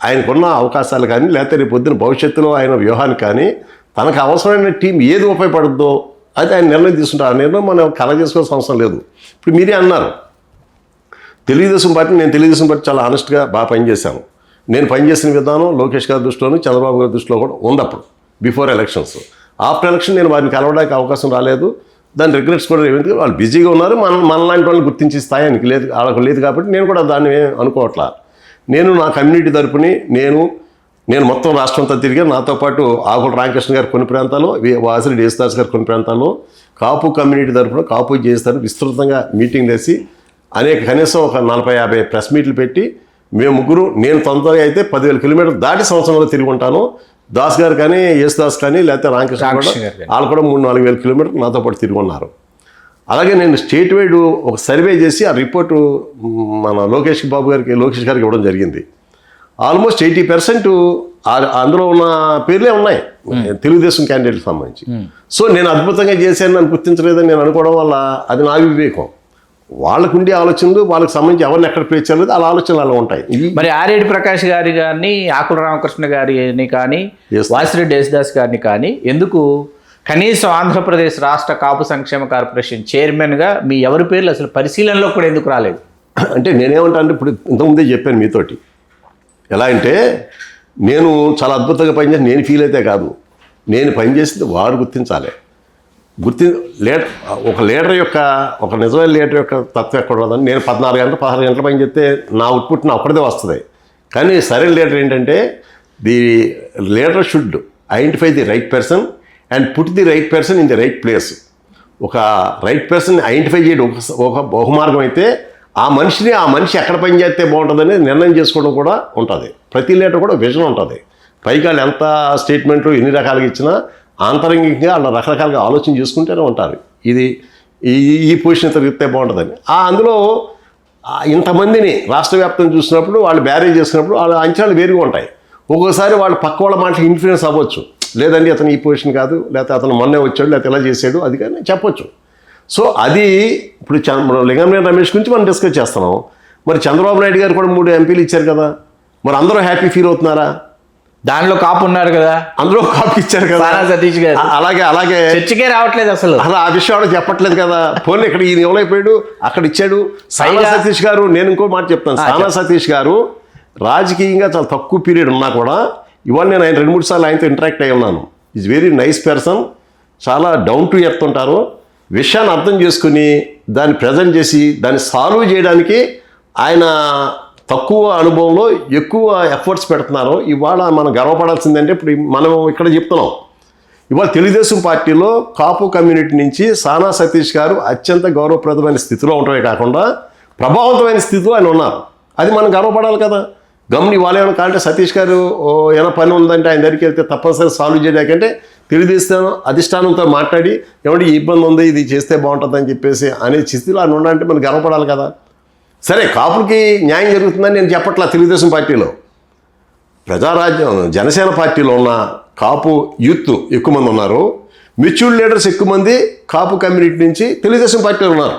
ఆయనకున్న అవకాశాలు కానీ, లేకపోతే రేపు పొద్దున భవిష్యత్తులో ఆయన వ్యూహానికి కానీ తనకు అవసరమైన టీం ఏది ఉపయోగపడుద్దో అది ఆయన నిర్ణయం తీసుకుంటారు. ఆ నిర్ణయం మనం కలెక్ట్ చేసుకోవాల్సిన అవసరం లేదు. ఇప్పుడు మీరే అన్నారు తెలుగుదేశం పార్టీ, నేను తెలుగుదేశం పార్టీ చాలా ఆనెస్ట్గా బాగా పనిచేశాను. నేను పనిచేసిన విధానం లోకేష్ గారి దృష్టిలోను చంద్రబాబు గారి దృష్టిలో కూడా ఉంది అప్పుడు బిఫోర్ ఎలక్షన్స్. ఆఫ్టర్ ఎలక్షన్ నేను వారిని కలవడానికి అవకాశం రాలేదు. దాని రిగ్రెట్స్ కూడా ఎందుకంటే వాళ్ళు బిజీగా ఉన్నారు. మనలాంటి వాళ్ళని గుర్తించే స్థాయి ఆయనకి లేదు, వాళ్ళకు లేదు. కాబట్టి నేను కూడా దాన్ని అనుకోవట్లా. నేను నా కమ్యూనిటీ తరపుని నేను మొత్తం రాష్ట్రం అంతా తిరిగాను. నాతో పాటు ఆకుల రామకృష్ణ గారు కొన్ని ప్రాంతాల్లో, వాసిరెడ్డి యేసుదాస్ గారు కొన్ని ప్రాంతాల్లో, కాపు కమ్యూనిటీ తరపున కాపు చేస్తారు విస్తృతంగా మీటింగ్ వేసి కనీసం ఒక 40-50 ప్రెస్ మీట్లు పెట్టి మేము ముగ్గురు, నేను తొందరగా అయితే 10,000 కిలోమీటర్లు దాటి సంవత్సరంలో తిరిగి ఉంటాను. దాస్ గారు కానీ, యేసుదాస్ కానీ, లేకపోతే రామకృష్ణ కూడా వాళ్ళు కూడా 3-4 వేల కిలోమీటర్లు నాతో పాటు తిరిగి ఉన్నారు. అలాగే నేను స్టేట్ వైడ్ ఒక సర్వే చేసి ఆ రిపోర్టు మన లోకేష్ గారికి ఇవ్వడం జరిగింది. ఆల్మోస్ట్ 80% అందులో ఉన్న పేర్లే ఉన్నాయి తెలుగుదేశం క్యాండిడేట్కి సంబంధించి. సో నేను అద్భుతంగా చేశాను, నన్ను గుర్తించలేదని నేను అనుకోవడం వల్ల అది నా వివేకం. వాళ్ళకు ఉండే ఆలోచనలు, వాళ్ళకి సంబంధించి ఎవరిని ఎక్కడ ప్లేస్ చేయలేదు, అలా ఆలోచనలు అలా ఉంటాయి. మరి ఆరేడి ప్రకాష్ గారి కానీ, ఆకుల రామకృష్ణ గారిని కానీ, వాసిరెడ్డి యేసుదాస్ గారిని కానీ ఎందుకు కనీసం ఆంధ్రప్రదేశ్ రాష్ట్ర కాపు సంక్షేమ కార్పొరేషన్ చైర్మన్గా మీ ఎవరి పేర్లు అసలు పరిశీలనలో కూడా ఎందుకు రాలేదు? అంటే నేనేమంటాను, ఇప్పుడు ఇంతకుముందే చెప్పాను మీతోటి. ఎలా అంటే నేను చాలా అద్భుతంగా పనిచేసి నేను ఫీల్ అయితే కాదు, నేను పనిచేసింది వారు గుర్తించాలి. ఒక లీడర్ యొక్క, ఒక నిజమైన లీడర్ యొక్క తత్వం ఎక్కడ ఉండదని. నేను 14 గంటలు 16 గంటల పని చేస్తే నా అవుట్పుట్ నా ఒక్కడిదే వస్తుంది. కానీ సరైన లీడర్ ఏంటంటే the leader should identify the right person and put the right person in the right place. ఒక రైట్ పర్సన్ ఐడెంటిఫై చేయడం ఒక మార్గం అయితే ఆ మనిషి ఎక్కడ పని చేస్తే బాగుంటుందని నిర్ణయం చేసుకోవడం కూడా ఉంటుంది. ప్రతి లీడర్ కూడా విజన్ ఉంటుంది. పైగా వాళ్ళు ఎంత స్టేట్మెంట్లు ఎన్ని రకాలుగా ఇచ్చినా ఆంతరంగికంగా వాళ్ళు రకరకాలుగా ఆలోచన చేసుకుంటూనే ఉంటారు. ఇది ఈ పొజిషన్ తిరిగితే బాగుంటుందని. అందులో ఇంతమందిని రాష్ట్ర వ్యాప్తంగా చూసినప్పుడు వాళ్ళు బ్యారేజ్ చేసినప్పుడు వాళ్ళ అంచనాలు వేరుగా ఉంటాయి. ఒక్కోసారి వాళ్ళు పక్క వాళ్ళ మాటలు ఇన్ఫ్లుయెన్స్ అవ్వచ్చు. లేదండి అతను ఈ పొజిషన్ కాదు, లేకపోతే అతను మొన్నే వచ్చాడు, లేకపోతే ఇలా చేసాడు, అది కానీ చెప్పొచ్చు. సో అది ఇప్పుడు లింగంనేని రమేష్ గురించి మనం డిస్కస్ చేస్తున్నాం. మరి చంద్రబాబు నాయుడు గారు కూడా 3 ఎంపీలు ఇచ్చారు కదా, మరి అందరూ హ్యాపీ ఫీల్ అవుతున్నారా? దానిలో కాపు ఉన్నారు కదా, అందులో కాపు ఇచ్చారు కదా సతీష్ గారు. అలాగే చర్చకే రావట్లేదు అసలు ఆ విషయం చెప్పట్లేదు కదా. పోనీ ఇక్కడ ఈయన ఎవరైపోయాడు, అక్కడ ఇచ్చాడు. సానా సతీష్ గారు, నేను ఇంకో మాట చెప్తాను. సానా సతీష్ గారు రాజకీయంగా చాలా తక్కువ పీరియడ్ ఉన్నా కూడా ఇవాళ నేను ఆయన 2-3 సార్లు ఆయనతో ఇంటరాక్ట్ అయి ఉన్నాను. ఈజ్ వెరీ నైస్ పర్సన్, చాలా డౌన్ టు ఎర్త్ ఉంటారు. విషయాన్ని అర్థం చేసుకుని దాన్ని ప్రజెంట్ చేసి దాన్ని సాల్వ్ చేయడానికి ఆయన తక్కువ అనుభవంలో ఎక్కువ ఎఫర్ట్స్ పెడుతున్నారు. ఇవాళ మనం గర్వపడాల్సిందంటే ఇప్పుడు మనం ఇక్కడ చెప్తున్నాం, ఇవాళ తెలుగుదేశం పార్టీలో కాపు కమ్యూనిటీ నుంచి సానా సతీష్ గారు అత్యంత గౌరవప్రదమైన స్థితిలో ఉండటమే కాకుండా ప్రభావవంతమైన స్థితిలో ఆయన ఉన్నారు. అది మనం గర్వపడాలి కదా. గమని వాళ్ళు ఏమైనా కాంటే సతీష్ గారు ఏమైనా పని ఉందంటే ఆయన దగ్గరికి వెళ్తే తప్పనిసరి సాల్వ్ చేయడానికంటే తెలుగుదేశం అధిష్టానంతో మాట్లాడి ఏమంటే ఈ ఇబ్బంది ఉంది, ఇది చేస్తే బాగుంటుందని చెప్పేసి అనే స్థితిలో ఆయన ఉండాలంటే మనం గర్వపడాలి కదా. సరే కాపులకి న్యాయం జరుగుతుందని నేను చెప్పట్లా. తెలుగుదేశం పార్టీలో ప్రజారాజ్యం జనసేన పార్టీలో ఉన్న కాపు యూత్ ఎక్కువ మంది ఉన్నారు. మెచ్యూర్డ్ లీడర్స్ ఎక్కువ మంది కాపు కమ్యూనిటీ నుంచి తెలుగుదేశం పార్టీలో ఉన్నారు.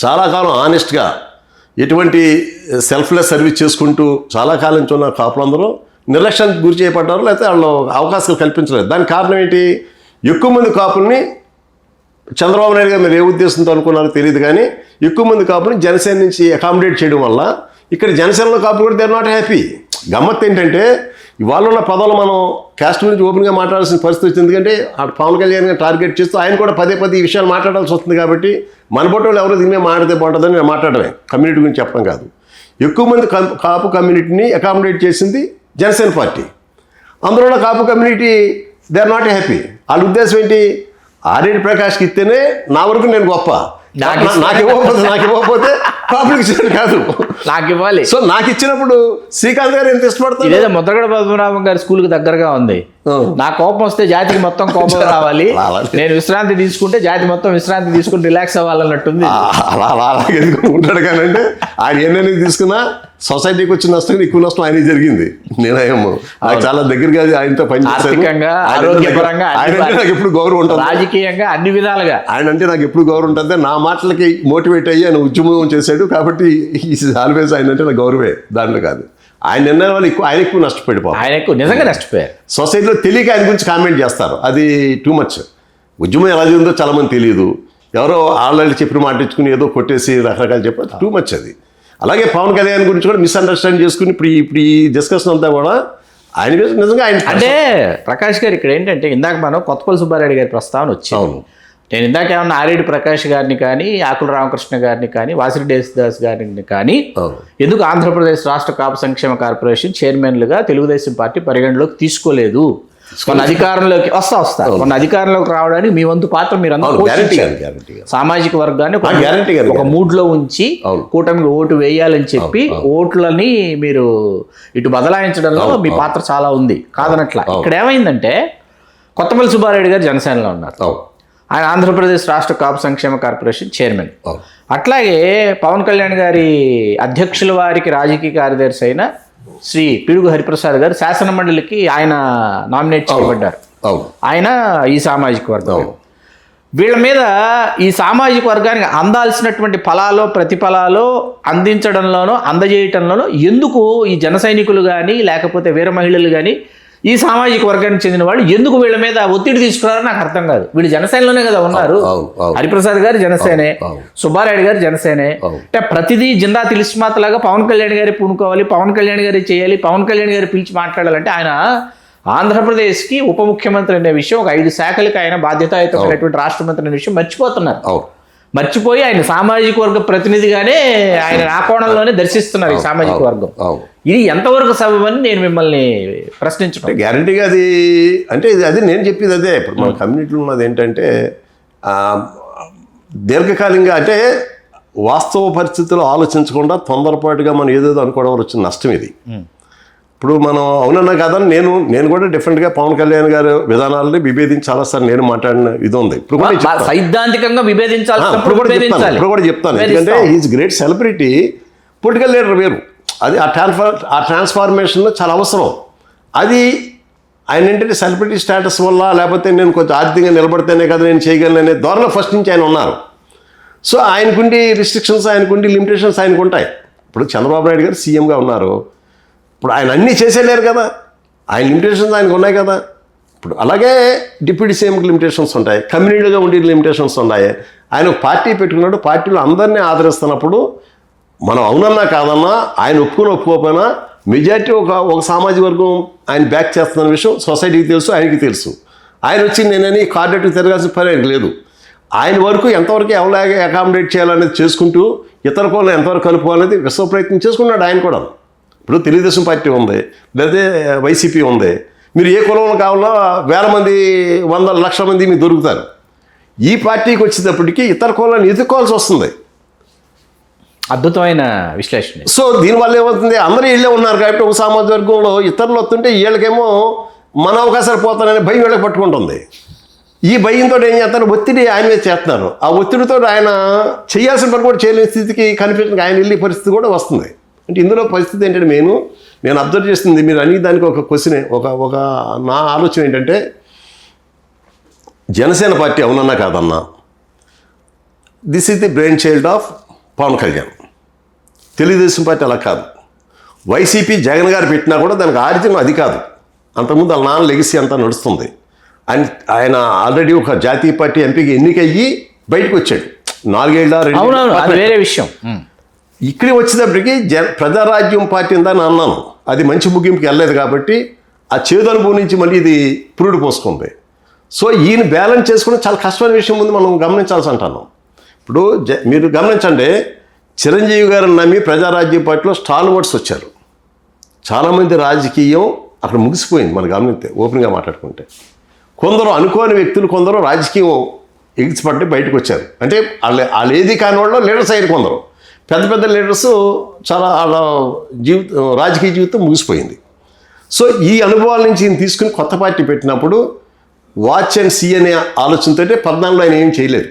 చాలా కాలం ఆనెస్ట్గా ఎటువంటి సెల్ఫ్లెస్ సర్వీస్ చేసుకుంటూ చాలా కాలం నుంచి ఉన్న కాపులందరూ నిర్లక్ష్యానికి గురి చేయబడ్డారు, లేకపోతే వాళ్ళు అవకాశాలు కల్పించలేదు. దానికి కారణం ఏంటి? ఎక్కువ మంది కాపుల్ని చంద్రబాబు నాయుడు గారు మీరు ఏ ఉద్దేశంతో అనుకున్నారో తెలియదు కానీ ఎక్కువ మంది కాపుని జనసేన నుంచి అకామిడేట్ చేయడం వల్ల ఇక్కడ జనసేనలో కాపులు కూడా దేర్ నాట్ హ్యాపీ. గమ్మత్ ఏంటంటే ఇవాళ ఉన్న పదాలు మనం క్యాస్ట్ గురించి ఓపెన్గా మాట్లాడాల్సిన పరిస్థితి వచ్చింది. ఎందుకంటే పవన్ కళ్యాణ్ గారిని టార్గెట్ చేస్తూ ఆయన కూడా పదే ఈ విషయాలు మాట్లాడాల్సి వస్తుంది. కాబట్టి మన బొట్టోళ్ళు ఎవరో దీని మీద మాట్లాడితే బాగుంటుందని నేను మాట్లాడమే, కమ్యూనిటీ గురించి చెప్పడం కాదు. ఎక్కువ మంది కాపు కమ్యూనిటీని అకామిడేట్ చేసింది జనసేన పార్టీ. అందులో Kapu community they are not happy. వాళ్ళ ఉద్దేశం ఏంటి? ఆర్ఎడి ప్రకాష్కి ఇస్తేనే నా వరకు నేను గొప్ప. నాకు ఇవ్వకపోతే పబ్లిక్ కాదు, నాకు ఇవ్వాలి. సో నాకు ఇచ్చినప్పుడు శ్రీకాంత్ గారు ఎంత ఇష్టపడతారు. ఇదేదో ముద్రగడ పద్మనాభం గారి స్కూల్కి దగ్గరగా ఉంది. నా కోపం వస్తే జాతికి మొత్తం కోపం రావాలి, నేను విశ్రాంతి తీసుకుంటే జాతి మొత్తం విశ్రాంతి తీసుకుని రిలాక్స్ అవ్వాలన్నట్టుంది. అలా ఎందుకుంటాడు కానీ అంటే ఆయన ఎన్నెన్ని తీసుకున్నా సొసైటీకి వచ్చిన నష్టం ఎక్కువ నష్టం ఆయన జరిగింది. నేనేమో నాకు చాలా దగ్గరగా ఆయనతో ఆర్థికంగా, ఆరోగ్యపరంగా, నాకు ఎప్పుడు గౌరవం ఉంటుంది, రాజకీయంగా అన్ని విధాలుగా ఆయన అంటే నాకు ఎప్పుడు గౌరవం ఉంటుంది. నా మాటలకి మోటివేట్ అయ్యి ఆయన ఉద్యమం చేశాడు కాబట్టి ఆల్వేస్ ఆయన అంటే నాకు గౌరవే, దాంట్లో కాదు. ఆయన నిర్ణయం వల్ల ఆయన ఎక్కువ నష్టపడిపోతారు, ఆయన ఎక్కువ నిజంగా నష్టపోయారు. సొసైటీలో తెలియక ఆయన గురించి కామెంట్ చేస్తారు, అది టూ మచ్. ఉద్యమం ఎలా జరిగిందో చాలా మంది తెలియదు, ఎవరో ఆల్రెడీ చెప్పిన మాట ఇచ్చుకుని ఏదో కొట్టేసి రకరకాలు చెప్పారు, టూ మచ్ అది. అలాగే పవన్ కళ్యాణ్ గురించి కూడా మిస్అండర్స్టాండ్ చేసుకుని ఇప్పుడు ఈ డిస్కషన్ అంతా కూడా ఆయన నిజంగా ఆయన అంటే ప్రకాష్ గారు ఇక్కడ ఏంటంటే ఇందాక మనం కొత్తపల్లి సుబ్బారెడ్డి గారి ప్రస్తావన వచ్చింది. అవును, నేను ఇందాక ఏమన్నా ఆరేడు ప్రకాష్ గారిని కానీ, ఆకుల రామకృష్ణ గారిని కానీ, వాసిరెడ్డి యేసుదాస్ గారిని కానీ ఎందుకు ఆంధ్రప్రదేశ్ రాష్ట్ర కాపు సంక్షేమ కార్పొరేషన్ చైర్మన్లుగా తెలుగుదేశం పార్టీ పరిగణలోకి తీసుకోలేదు? మన అధికారంలోకి వస్తా మన అధికారంలోకి రావడానికి మీ వంతు పాత్ర మీరు సామాజిక వర్గాన్ని ఒక మూడ్లో ఉంచి కూటమికి ఓటు వేయాలని చెప్పి ఓట్లని మీరు ఇటు బదలాయించడంలో మీ పాత్ర చాలా ఉంది, కాదనట్లా. ఇక్కడ ఏమైందంటే కొత్తపల్లి సుబ్బారెడ్డి గారు జనసేనలో ఉన్నారు, ఆయన ఆంధ్రప్రదేశ్ రాష్ట్ర కాపు సంక్షేమ కార్పొరేషన్ చైర్మన్. అట్లాగే పవన్ కళ్యాణ్ గారి అధ్యక్షుల వారికి రాజకీయ కార్యదర్శి అయిన శ్రీ పిడుగు హరిప్రసాద్ గారు శాసన మండలికి ఆయన నామినేట్ చేయబడ్డారు. ఆయన ఈ సామాజిక వర్గం. వీళ్ళ మీద ఈ సామాజిక వర్గానికి అందాల్సినటువంటి ఫలాలో ప్రతిఫలాలో అందించడంలోనో అందజేయటంలోనో ఎందుకు ఈ జన సైనికులు కానీ లేకపోతే వీర మహిళలు కానీ ఈ సామాజిక వర్గానికి చెందిన వాళ్ళు ఎందుకు వీళ్ళ మీద ఒత్తిడి తీసుకున్నారో నాకు అర్థం కాదు. వీళ్ళు జనసేనలోనే కదా ఉన్నారు, హరిప్రసాద్ గారు జనసేనే, సుబ్బారెడ్డి గారు జనసేనే. అంటే ప్రతిదీ జిందా తిలిస్మాతలాగా పవన్ కళ్యాణ్ గారి పూనుకోవాలి, పవన్ కళ్యాణ్ గారి చేయాలి, పవన్ కళ్యాణ్ గారి పిలిచి మాట్లాడాలంటే ఆయన ఆంధ్రప్రదేశ్కి ఉప ముఖ్యమంత్రి అనే విషయం, ఒక 5 శాఖలకి ఆయన బాధ్యతాయుతమైనటువంటి రాష్ట్ర మంత్రి అనే విషయం మర్చిపోతున్నారు. మర్చిపోయి ఆయన సామాజిక వర్గ ప్రతినిధిగానే ఆయన ఆ కోణంలోనే దర్శిస్తున్నారు ఈ సామాజిక వర్గం. ఇది ఎంతవరకు సబబని నేను మిమ్మల్ని ప్రశ్నించడం. గ్యారంటీగా అది అంటే అది నేను చెప్పేది అదే. ఇప్పుడు మన కమ్యూనిటీలో ఉన్నది ఏంటంటే దీర్ఘకాలికంగా అంటే వాస్తవ పరిస్థితుల్లో ఆలోచించకుండా తొందరపాటుగా మనం ఏదేదో అనుకోవడం వల్ల వచ్చిన నష్టం ఇది. ఇప్పుడు మనం అవునన్నా కాదని నేను కూడా డిఫరెంట్గా పవన్ కళ్యాణ్ గారి విధానాలని విభేదించి చాలాసార్లు నేను మాట్లాడిన ఇది ఉంది. ఇప్పుడు కూడా సైద్ధాంతికంగా విభేదించాలి, ఇప్పుడు కూడా చెప్తాను. ఎందుకంటే is great celebrity, political leader వేరు. అది ఆ ట్రాన్స్ఫార్మేషన్లో చాలా అవసరం. అది ఆయన ఏంటంటే సెలబ్రిటీ స్టేటస్ వల్ల లేకపోతే నేను కొంచెం ఆర్థికంగా నిలబడితేనే కదా నేను చేయగలను అనే ధోరణిలో ఫస్ట్ నుంచి ఆయన ఉన్నారు. సో ఆయనకుండి రిస్ట్రిక్షన్స్, ఆయనకుండి లిమిటేషన్స్ ఆయనకు ఉంటాయి. ఇప్పుడు చంద్రబాబు నాయుడు గారు సీఎంగా ఉన్నారు, ఇప్పుడు ఆయన అన్నీ చేసేలేరు కదా, ఆయన లిమిటేషన్స్ ఆయనకు ఉన్నాయి కదా. ఇప్పుడు అలాగే డిప్యూటీ సీఎంకి లిమిటేషన్స్ ఉంటాయి, కమ్యూనిటీగా ఉండే లిమిటేషన్స్ ఉన్నాయి. ఆయన ఒక పార్టీ పెట్టుకున్నాడు, పార్టీలో అందరినీ ఆదరిస్తున్నప్పుడు మనం అవునన్నా కాదన్నా ఆయన ఒప్పుకోకపోయినా మెజారిటీ ఒక సామాజిక వర్గం ఆయన బ్యాక్ చేస్తున్న విషయం సొసైటీకి తెలుసు, ఆయనకి తెలుసు. ఆయన వచ్చి నేనని కార్డెట్కి తిరగాల్సిన పని ఆయనకి లేదు. ఆయన వరకు ఎంతవరకు ఎవరిలాగే అకామిడేట్ చేయాలనేది చేసుకుంటూ ఇతర కోళ్ళని ఎంతవరకు కలుపుకోవాలనేది విశ్వ ప్రయత్నం చేసుకున్నాడు ఆయన కూడా. ఇప్పుడు తెలుగుదేశం పార్టీ ఉంది, లేదా వైసీపీ ఉంది, మీరు ఏ కులంలో కావాలో 1000 మంది 100 లక్షల మంది మీకు దొరుకుతారు. ఈ పార్టీకి వచ్చేటప్పటికి ఇతర కులాన్ని ఎదుర్కోవాల్సి వస్తుంది. అద్భుతమైన విశ్లేషణ. సో దీనివల్ల ఏమవుతుంది, అందరూ వీళ్ళే ఉన్నారు కాబట్టి ఒక సామాజిక వర్గంలో ఇతరులు వస్తుంటే వీళ్ళకేమో మన అవకాశాలు పోతానని భయం వీళ్ళకి పట్టుకుంటుంది. ఈ భయంతో ఏం చేస్తారు, ఒత్తిడి ఆయన మీద చేస్తున్నారు. ఆ ఒత్తిడితో ఆయన చేయాల్సిన పని కూడా చేయలేని స్థితికి కన్ఫ్యూజన్కి ఆయన వెళ్ళే పరిస్థితి కూడా వస్తుంది. అంటే ఇందులో పరిస్థితి ఏంటంటే నేను అబ్జర్వ్ చేస్తుంది, మీరు అన్ని దానికి ఒక క్వశ్చన్, ఒక నా ఆలోచన ఏంటంటే జనసేన పార్టీ అవునన్నా కాదన్నా this is the brain child of Pawan Kalyan. Telugu Desam party అలా కాదు. వైసీపీ జగన్ గారు పెట్టినా కూడా దానికి ఆరిజిన్ అది కాదు. అంతకుముందు వాళ్ళ నాన్న లెగసీ అంతా నడుస్తుంది. ఆయన ఆల్రెడీ ఒక జాతీయ పార్టీ ఎంపీకి ఎన్నికయ్యి బయటకు వచ్చాడు 4 ఏళ్ళ వేరే విషయం. ఇక్కడికి వచ్చేటప్పటికి ప్రజారాజ్యం పార్టీ ఉందని అన్నాను, అది మంచి ముగింపుకి వెళ్ళలేదు కాబట్టి ఆ చేదు అనుభవం నుంచి మళ్ళీ ఇది పురుడు పోసుకుంది. సో ఈయన బ్యాలెన్స్ చేసుకోవడం చాలా కష్టమైన విషయం ముందు మనం గమనించాల్సి అంటాను. ఇప్పుడు మీరు గమనించండి, చిరంజీవి గారిని నమ్మి ప్రజారాజ్యం పార్టీలో స్టాల్వర్డ్స్ వచ్చారు. చాలామంది రాజకీయం అక్కడ ముగిసిపోయింది మనం గమనిస్తే, ఓపెన్గా మాట్లాడుకుంటే. కొందరు అనుకోని వ్యక్తులు, కొందరు రాజకీయం ఎగిసిపట్టి బయటకు వచ్చారు. అంటే వాళ్ళు ఏది కాని వాళ్ళు లీడర్స్ అయ్యారు కొందరు. పెద్ద పెద్ద లీడర్స్ చాలా వాళ్ళ రాజకీయ జీవితం ముగిసిపోయింది. సో ఈ అనుభవాల నుంచి ఈయన తీసుకుని కొత్త పార్టీ పెట్టినప్పుడు వాచ్ అండ్ సీ అనే ఆలోచనతో 14లో ఆయన ఏం చేయలేదు.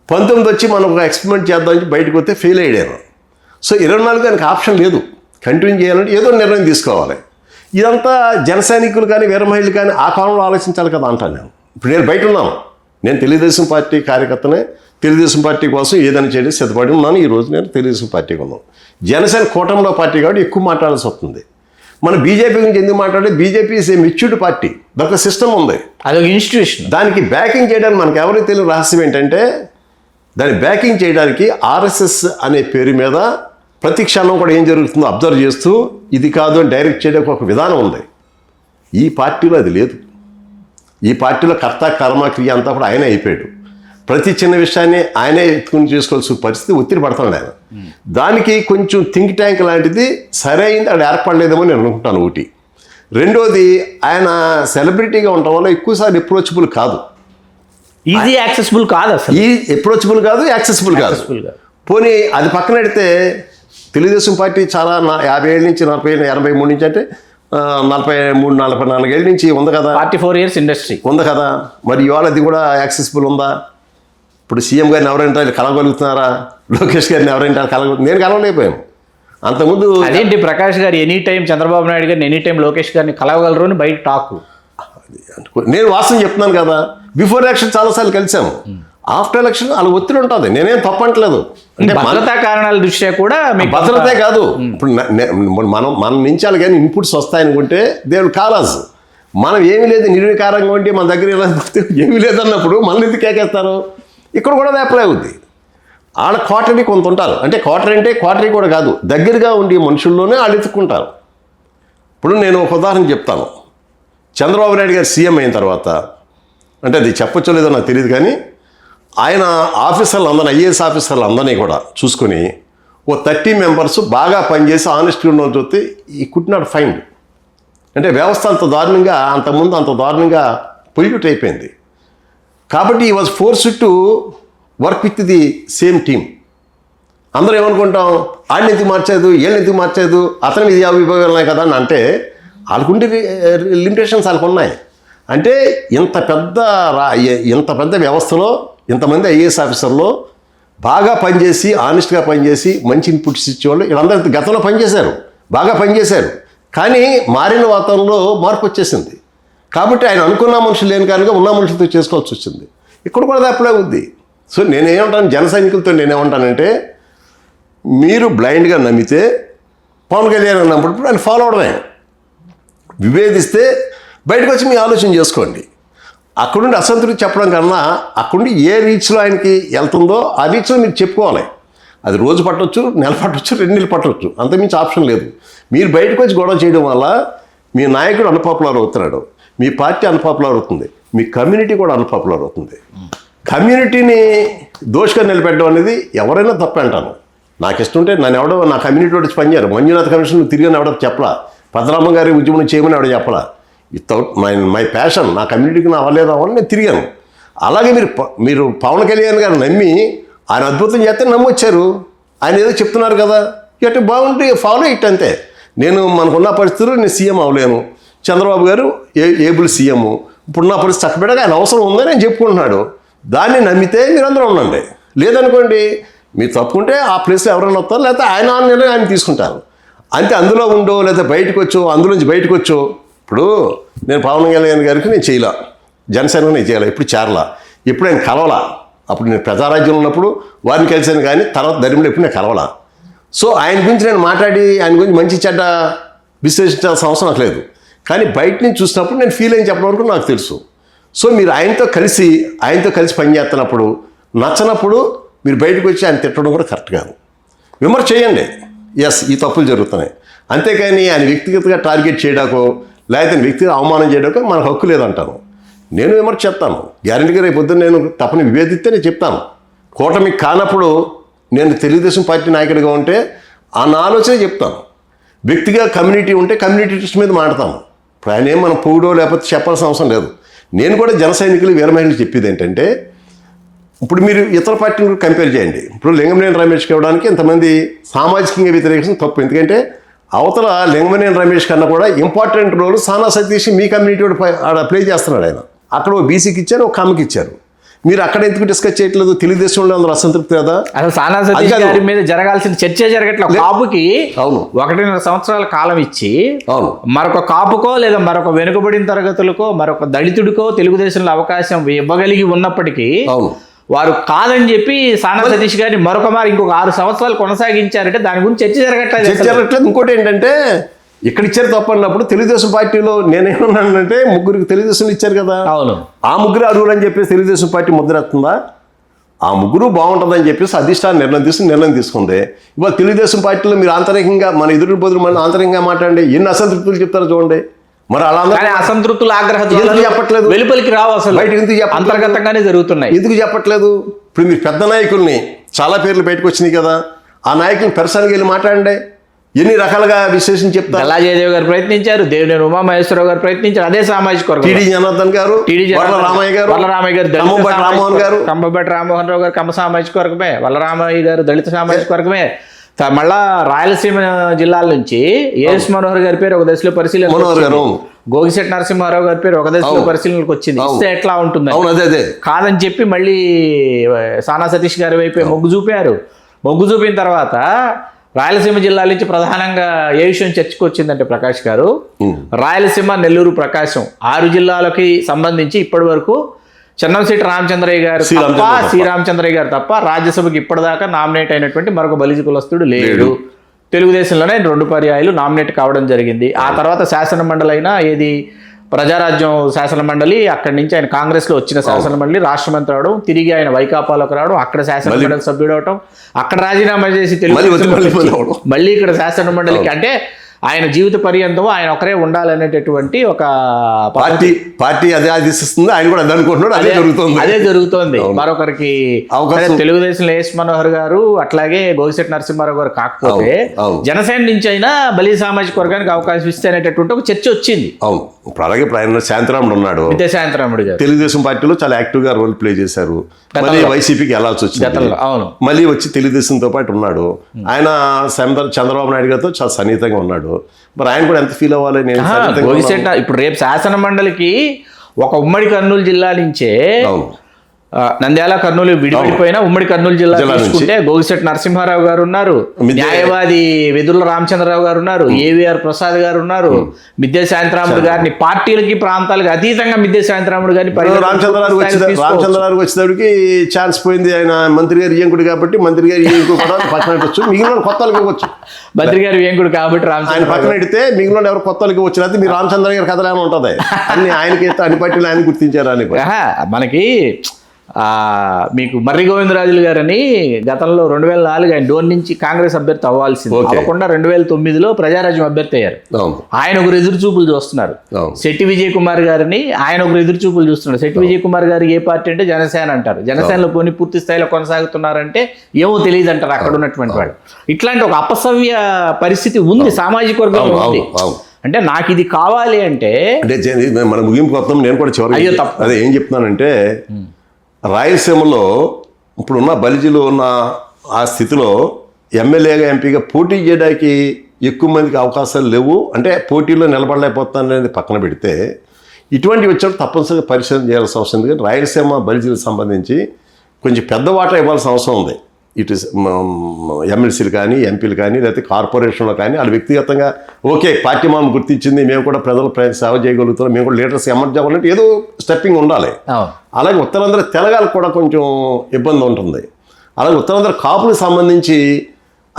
19 వచ్చి మనం ఒక ఎక్స్పెరిమెంట్ చేద్దామని బయటకు వస్తే ఫెయిల్ అయ్యాను. సో 24 దానికి ఆప్షన్ లేదు. కంటిన్యూ చేయాలంటే ఏదో నిర్ణయం తీసుకోవాలి. ఇదంతా జన సైనికులు కానీ వీర మహిళలు కానీ ఆ కాలంలో ఆలోచించాలి కదా అంటాను నేను. ఇప్పుడు నేను బయట ఉన్నాను, నేను తెలుగుదేశం పార్టీ కార్యకర్తనే, తెలుగుదేశం పార్టీ కోసం ఏదైనా చేయడం సిద్ధపడి ఉన్నాను. ఈరోజు నేను తెలుగుదేశం పార్టీకి ఉన్నాను. జనసేన కూటమిలో పార్టీ కాబట్టి ఎక్కువ మాట్లాడాల్సి వస్తుంది. మన బీజేపీ గురించి ఎందుకు మాట్లాడే, BJP is a matured party, దానికి సిస్టమ్ ఉంది, అదొక ఇన్స్టిట్యూషన్. దానికి బ్యాకింగ్ చేయడానికి మనకు ఎవరికి తెలియని రహస్యం ఏంటంటే, దాన్ని బ్యాకింగ్ చేయడానికి ఆర్ఎస్ఎస్ అనే పేరు మీద ప్రతి క్షణం కూడా ఏం జరుగుతుందో అబ్జర్వ్ చేస్తూ ఇది కాదు అని డైరెక్ట్ చేయడానికి ఒక విధానం ఉంది. ఈ పార్టీలో అది లేదు. ఈ పార్టీలో కర్త కర్మ క్రియ అంతా కూడా ఆయనే అయిపోయాడు. ప్రతి చిన్న విషయాన్ని ఆయనే ఎత్తుకుని చేసుకోవాల్సిన పరిస్థితి ఒత్తిడి పడుతున్నాడు ఆయన. దానికి కొంచెం థింక్ ట్యాంక్ లాంటిది సరైంది అది ఏర్పడలేదేమో నేను అనుకుంటాను ఒకటి. రెండోది, ఆయన సెలబ్రిటీగా ఉండటం వల్ల ఎక్కువసార్లు అప్రోచబుల్ కాదు, ఈజీ యాక్సెసిబుల్ కాదు, అసలు ఈ అప్రోచబుల్ కాదు, యాక్సెసిబుల్ కాదు. పోనీ అది పక్కన పెడితే తెలుగుదేశం పార్టీ చాలా 50 ఏళ్ళ నుంచి 83 నుంచి అంటే 44 ఏళ్ళ నుంచి ఉంది కదా, 44 years ఇండస్ట్రీ ఉంది కదా. మరి ఇవాళ అది కూడా యాక్సెసిబుల్ ఉందా? ఇప్పుడు సీఎం గారిని ఎవరైనా కలగలుగుతున్నారా? లోకేష్ గారిని ఎవరైనా నేను కలవలేకపోయాను. అంతకుముందు అదేంటి ప్రకాష్ గారు ఎనీ టైం చంద్రబాబు నాయుడు గారిని ఎనీ టైం లోకేష్ గారిని కలవగలరు అని బయట టాకు. నేను వాస్తవం చెప్తున్నాను కదా, బిఫోర్ ఎలక్షన్ చాలాసార్లు కలిసాము. ఆఫ్టర్ ఎలక్షన్ వాళ్ళ ఒత్తిడి ఉంటుంది, నేనేం తప్పంటలేదు. అంటే భద్రతా కారణాల దృష్ట్యా కూడా మీకు భద్రతే కాదు. ఇప్పుడు మన నుంచి వాళ్ళకి కానీ ఇన్పుట్స్ వస్తాయనుకుంటే దేవుడు కాలాజ్, మనం ఏమీ లేదు నిర్వికారంగా ఉంటే మన దగ్గర ఏమీ లేదన్నప్పుడు మనల్ని ఎందుకు కేకేస్తారు? ఇక్కడ కూడా అది అప్లై అవుద్ది. ఆడ క్వార్టరీ కొంత ఉంటారు, అంటే క్వార్టరీ కూడా కాదు, దగ్గరగా ఉండే మనుషుల్లోనే వాళ్ళు ఎత్తుక్కుంటారు. ఇప్పుడు నేను ఒక ఉదాహరణ చెప్తాను. చంద్రబాబు నాయుడు గారు సీఎం అయిన తర్వాత, అంటే అది చెప్పచ్చో లేదో నాకు తెలియదు కానీ, ఆయన ఆఫీసర్లు అందరినీ, ఐఏఎస్ ఆఫీసర్లు అందరినీ కూడా చూసుకొని ఓ 30 members బాగా పనిచేసి ఆనెస్ట్గా ఉన్న చూస్తే ఈ కుడ్ నాట్ ఫైండ్. అంటే వ్యవస్థ అంత దారుణంగా, అంతకుముందు అంత దారుణంగా పొల్యూట్ అయిపోయింది. కాబట్టి ఈ was forced to work with the same team. అందరూ ఏమనుకుంటాం, ఆడిని ఎందుకు మార్చేదు, వీళ్ళని ఎందుకు మార్చేదు, అతని మీద విభాగాలు ఉన్నాయి కదా అని అంటే, వాళ్ళకుండే లిమిటేషన్స్ వాళ్ళకు ఉన్నాయి. అంటే ఇంత పెద్ద వ్యవస్థలో ఇంతమంది ఐఏఎస్ ఆఫీసర్లో బాగా పనిచేసి, ఆనెస్ట్గా పనిచేసి, మంచి ఇన్పుట్స్ ఇచ్చేవాళ్ళు వీళ్ళందరూ గతంలో పనిచేశారు, బాగా పనిచేశారు. కానీ మారిన వాతావరణంలో మార్పు వచ్చేసింది. కాబట్టి ఆయన అనుకున్న మనుషులు లేని కారణంగా ఉన్న మనుషులతో చేసుకోవాల్సి వచ్చింది. ఇక్కడ కూడా అప్లై ఉంది. సో నేనేమంటాను, జన సైనికులతో నేనేమంటానంటే, మీరు బ్లైండ్గా నమ్మితే పవన్ కళ్యాణ్ అన్నప్పుడు ఆయన ఫాలో అవడమే. విభేదిస్తే బయటకు వచ్చి మీ ఆలోచన చేసుకోండి. అక్కడుండి అసంతృప్తి చెప్పడం కన్నా అక్కడుండి ఏ రీచ్లో ఆయనకి వెళ్తుందో ఆ రీచ్లో మీరు చెప్పుకోవాలి. అది రోజు పట్టవచ్చు, నెల పట్టవచ్చు, 2 నెలలు పట్టవచ్చు, అంతకుమించి ఆప్షన్ లేదు. మీరు బయటకు వచ్చి గొడవ చేయడం వల్ల మీ నాయకుడు అన్పాపులర్ అవుతున్నాడు, మీ పార్టీ అన్పాపులర్ అవుతుంది, మీ కమ్యూనిటీ కూడా అన్పాపులర్ అవుతుంది. కమ్యూనిటీని దోషంగా నిలబెట్టడం అనేది ఎవరైనా తప్పే అంటాను. నాకు ఇష్టం ఉంటే నన్ను ఎవడో నా కమ్యూనిటీ వచ్చి పనిచేయరు. మంజునాథ్ కమిషన్ తిరిగి ఎవడో చెప్పలా, పద్మనాభం గారి ఉద్యమం చేయమని ఎవడో చెప్పలా. వితౌట్ మై ప్యాషన్, నా కమ్యూనిటీకి నా అవ్వలేదా అని నేను తిరిగాను. అలాగే మీరు పవన్ కళ్యాణ్ గారు నమ్మి ఆయన అద్భుతం చేస్తే నమ్మొచ్చారు. ఆయన ఏదో చెప్తున్నారు కదా, ఇటు బాగుంటే ఫాలో ఇట్ అంతే. మనకున్న పరిస్థితుల్లో నేను సీఎం అవ్వలేను, చంద్రబాబు గారు ఏబుల్ సీఎం, ఇప్పుడున్న పరిస్థితి చక్కబెట్టగా ఆయన అవసరం ఉందని నేను చెప్పుకుంటున్నాడు. దాన్ని నమ్మితే మీరు అందరూ ఉండండి. లేదనుకోండి, మీరు తప్పుకుంటే ఆ ప్లేస్లో ఎవరైనా వస్తారు, లేకపోతే ఆయన తీసుకుంటారు అంతే. అందులో ఉండో లేదా బయటకు వచ్చో, అందులోంచి బయటకు వచ్చో. ఇప్పుడు నేను పవన్ కళ్యాణ్ గారికి నేను చేయలా, జనసేన నేను చేయాలి, ఇప్పుడు చేరలా, ఎప్పుడు ఆయన కలవలా. అప్పుడు నేను ప్రజారాజ్యంలో ఉన్నప్పుడు వారిని కలిసాను, కానీ తర్వాత ధర్మంలో ఎప్పుడు నేను కలవలా. సో ఆయన గురించి నేను మాట్లాడి ఆయన గురించి మంచి చెడ్డ విశ్లేషించాల్సిన అవసరం నాకు లేదు. కానీ బయట నుంచి చూసినప్పుడు నేను ఫీల్ అయ్యి చెప్పడం వరకు నాకు తెలుసు. సో మీరు ఆయనతో కలిసి పనిచేస్తున్నప్పుడు నచ్చనప్పుడు మీరు బయటకు వచ్చి ఆయన తిట్టడం కూడా కరెక్ట్ కాదు. విమర్శ చేయండి, ఎస్ ఈ తప్పులు జరుగుతున్నాయి, అంతేకాని ఆయన వ్యక్తిగతంగా టార్గెట్ చేయడాకో లేకపోతే వ్యక్తిగా అవమానం చేయడాకో మనకు హక్కు లేదంటాను. నేను విమర్శ చెప్తాను, గ్యారెంటీగా రేపు పొద్దున్న నేను తప్పని విభేదిస్తే నేను చెప్తాను. కూటమి కానప్పుడు నేను తెలుగుదేశం పార్టీ నాయకుడిగా ఉంటే ఆ నా ఆలోచనే చెప్తాను. వ్యక్తిగా కమ్యూనిటీ ఉంటే కమ్యూనిటీ ట్రస్ట్ మీద మాట్లాడతాను. ఇప్పుడు ఆయన ఏం మనం పొగుడో లేకపోతే చెప్పాల్సిన అవసరం లేదు. నేను కూడా జన సైనికులు వీర మహిళలు చెప్పేది ఏంటంటే, ఇప్పుడు మీరు ఇతర పార్టీలను కంపేర్ చేయండి. ఇప్పుడు లింగమనేని రమేష్కి ఇవ్వడానికి ఇంతమంది సామాజికంగా వ్యతిరేకించడం తప్పు. ఎందుకంటే అవతల లింగమనేని రమేష్ కన్నా కూడా ఇంపార్టెంట్ రోల్ సానా సతీష్ మీ కమ్యూనిటీ ఆడ ప్లే చేస్తున్నాడు. ఆయన అక్కడ ఓ బీసీకి ఇచ్చారు, ఒక కమ్మకి ఇచ్చారు. మీరు అక్కడ ఎందుకు డిస్కస్ చేయట్లేదు? తెలుగుదేశంలో అందరూ అసంతృప్తి కదా. అసలు సానా సతీష్ గారి మీద జరగాల్సిన చర్చ జరగట్లేదు. కాపుకి అవును 1.5 సంవత్సరాల కాలం ఇచ్చి అవును మరొక కాపుకో లేదా మరొక వెనుకబడిన తరగతులకో మరొక దళితుడికో తెలుగుదేశంలో అవకాశం ఇవ్వగలిగి ఉన్నప్పటికీ అవును వారు కాదని చెప్పి సానా సతీష్ గారిని మరొక మారు ఇంకొక 6 సంవత్సరాలు కొనసాగించారంటే దాని గురించి చర్చ జరగట్లేదు. చర్చ జరగట్లేదు. ఇంకోటి ఏంటంటే ఇక్కడ ఇచ్చారు తప్పు అన్నప్పుడు తెలుగుదేశం పార్టీలో నేనేమన్నానంటే ముగ్గురికి తెలుగుదేశం ఇచ్చారు కదా, అవును ఆ ముగ్గురు అర్హులు అని చెప్పేసి తెలుగుదేశం పార్టీ ముద్రేస్తుందా? ఆ ముగ్గురు బాగుంటుందని చెప్పేసి అధిష్టానం నిర్ణయం తీసుకుంది. ఇవాళ తెలుగుదేశం పార్టీలో మీరు ఆంతరికంగా మన ఎదురు బదులు మన ఆంతరికంగా మాట్లాడండి, ఎన్ని అసంతృప్తులు చెప్తారో చూడండి. మరి అలా అసంతృప్తుల ఆగ్రహ చెప్పట్లేదు, వెలుపలికి రావు, అసలు బయటకు ఎందుకు అంతర్గతంగానే జరుగుతున్నాయి. ఎందుకు చెప్పట్లేదు? ఇప్పుడు మీరు పెద్ద నాయకుల్ని చాలా పేర్లు బయటకు వచ్చినాయి కదా, ఆ నాయకుల్ని పెరసానికి వెళ్ళి మాట్లాడండి, ఎన్ని రకాలుగా విశ్లేషణ చెప్తారు. గల్లా జయదేవ్ గారు ప్రయత్నించారు, దేవినేని ఉమామహేశ్వరరావు గారు ప్రయత్నించారు, అదే సామాజిక వర్గం. టీడీ జనార్దన్ గారు, వరలరామయ్య గారు, రామ్మోహన్ గారు, కంబంపాటి రామ్మోహన్ రావు గారు కమ్మ సామాజిక వర్గమే, వల్లరామయ్య గారు దళిత సామాజిక వర్గమే. మళ్ళా రాయలసీమ జిల్లాల నుంచి ఏఎస్ మనోహర్ గారి పేరు ఒక దశలో పరిశీలన, గోగిశెట్టి నరసింహారావు గారి పేరు ఒక దశలో పరిశీలనకు వచ్చింది. ఇస్తే ఎట్లా ఉంటుంది కాదని చెప్పి మళ్ళీ సానా సతీష్ గారి వైపే మొగ్గు చూపారు. మొగ్గు చూపిన తర్వాత రాయలసీమ జిల్లాల నుంచి ప్రధానంగా ఏ విషయం చర్చకు వచ్చిందంటే ప్రకాష్ గారు, రాయలసీమ, నెల్లూరు, ప్రకాశం 6 జిల్లాలకి సంబంధించి ఇప్పటి వరకు చెన్నంశెట్టి రామచంద్రయ్య గారు తప్ప, సి రామచంద్రయ్య గారు తప్ప రాజ్యసభకి ఇప్పటిదాకా నామినేట్ అయినటువంటి మరొక బలిజ కులస్తుడు లేడు. తెలుగుదేశంలోనే 2 పర్యాయాలు నామినేట్ కావడం జరిగింది. ఆ తర్వాత శాసన మండలి అయినా ఏది ప్రజారాజ్యం శాసన మండలి, అక్కడి నుంచి ఆయన కాంగ్రెస్లో వచ్చిన శాసన మండలి రాష్ట్ర మంత్రి అవడం, తిరిగి ఆయన వైకాపాలోకి రావడం, అక్కడ శాసన మండలి సభ్యుడు అవడం, అక్కడ రాజీనామా చేసి తెలుగు మళ్ళీ ఇక్కడ శాసన మండలికి, అంటే ఆయన జీవిత పర్యంతం ఆయన ఒకరే ఉండాలనేటటువంటి ఒక పార్టీ అదే ఆదేశిస్తుంది. ఆయన కూడా అదే అనుకుంటున్నాడు, అదే జరుగుతుంది. మరొకరికి తెలుగుదేశంలో ఏఎస్ మనోహర్ గారు, అట్లాగే గోగిశెట్టి నరసింహారావు గారు కాకపోతే జనసేన నుంచి అయినా బలి సామాజిక వర్గానికి అవకాశం ఇస్తే అనేటటువంటి ఒక చర్చ వచ్చింది. అవును, ఇప్పుడు అలాగే ఆయన శాంతిరాముడు ఉన్నాడు, శాంతిరాముడు గారు తెలుగుదేశం పార్టీలో చాలా యాక్టివ్ గా రోల్ ప్లే చేశారు. మళ్ళీ వైసీపీకి వెళ్ళాల్సి వచ్చింది, మళ్ళీ వచ్చి తెలుగుదేశంతో పాటు ఉన్నాడు. ఆయన చంద్రబాబు నాయుడు గారితో చాలా సన్నిహితంగా ఉన్నాడు. మరి ఆయన కూడా ఎంత ఫీల్ అవ్వాలి? ఇప్పుడు రేపు శాసన మండలికి ఒక ఉమ్మడి కర్నూలు జిల్లా నుంచే, నంద్యాల కర్నూలు విడిపోయినా ఉమ్మడి కర్నూలు జిల్లా తీసుకుంటే గోగిశెట్టి నరసింహారావు గారు ఉన్నారు, న్యాయవాది వెదుర్ల రామచంద్రరావు గారు ఉన్నారు, ఏవిఆర్ ప్రసాద్ గారు ఉన్నారు, మిద్దె శాంతిరాముడు గారిని పార్టీలకి ప్రాంతాలకు అతీతంగా మిద్దె శాంతిరాముడు గారిని రామచంద్రరావు వచ్చేటప్పటికి ఛాన్స్ పోయింది. ఆయన మంత్రి గారి ఏంకుడు కాబట్టి మంత్రి గారి ఏంకుడు కూడా పక్కన పెట్టచ్చు, మిగిలిన కొత్త వాళ్ళకి ఇవ్వచ్చు. మంత్రి గారి ఏంకుడు కాబట్టి ఆయన పక్కన పెడితే మిగిలిన ఎవరు కొత్త వాళ్ళకి ఇవ్వచ్చు. అయితే మీరు రామచంద్ర గారి కథలు ఏమైనా ఉంటుంది, అన్ని ఆయనకి అన్ని పార్టీలు ఆయన గుర్తించారు అని. మనకి మీకు మర్రి గోవిందరాజులు గారని గతంలో 2004 ఆయన డోన్ నుంచి కాంగ్రెస్ అభ్యర్థి అవ్వాల్సింది, అవ్వకుండా 2009లో ప్రజారాజ్యం అభ్యర్థి అయ్యారు. ఆయన ఒకరు ఎదురు చూపులు చూస్తున్నారు. శెట్టి విజయ్ కుమార్ గారిని ఆయన ఒకరు ఎదురు చూపులు చూస్తున్నారు. శెట్టి విజయ్ కుమార్ గారు ఏ పార్టీ అంటే జనసేన అంటారు. జనసేనలో పోనీ పూర్తి స్థాయిలో కొనసాగుతున్నారంటే ఏమో తెలియదు అంటారు అక్కడ ఉన్నటువంటి వాళ్ళు. ఇట్లాంటి ఒక అపసవ్య పరిస్థితి ఉంది సామాజిక వర్గం ఉంది. అంటే నాకు ఇది కావాలి అంటే మన ముగింపు కొత్త నేను కూడా చివరి అదే ఏం చెప్తున్నానంటే, రాయలసీమలో ఇప్పుడున్న బలిజీలు ఉన్న ఆ స్థితిలో ఎమ్మెల్యేగా ఎంపీగా పోటీ చేయడానికి ఎక్కువ మందికి అవకాశాలు లేవు. అంటే పోటీలో నిలబడలేకపోతాను అనేది పక్కన పెడితే ఇటువంటివి వచ్చినప్పుడు తప్పనిసరిగా పరిశీలన చేయాల్సిన అవసరం ఉంది. కానీ రాయలసీమ బలిజీలకు సంబంధించి కొంచెం పెద్ద వాటా ఇవ్వాల్సిన అవసరం ఉంది. ఇటు ఎమ్మెల్సీలు కానీ ఎంపీలు కానీ లేకపోతే కార్పొరేషన్లో కానీ వాళ్ళు వ్యక్తిగతంగా ఓకే పార్టీ మనం గుర్తించింది, మేము కూడా ప్రజలు సేవ చేయగలుగుతున్నాం, మేము కూడా లీడర్స్ ఎమర్జ్ అవ్వాలంటే ఏదో స్టెప్పింగ్ ఉండాలి. అలాగే ఉత్తరాంధ్ర తెలంగాణకు కూడా కొంచెం ఇబ్బంది ఉంటుంది. అలాగే ఉత్తరాంధ్ర కాపులకు సంబంధించి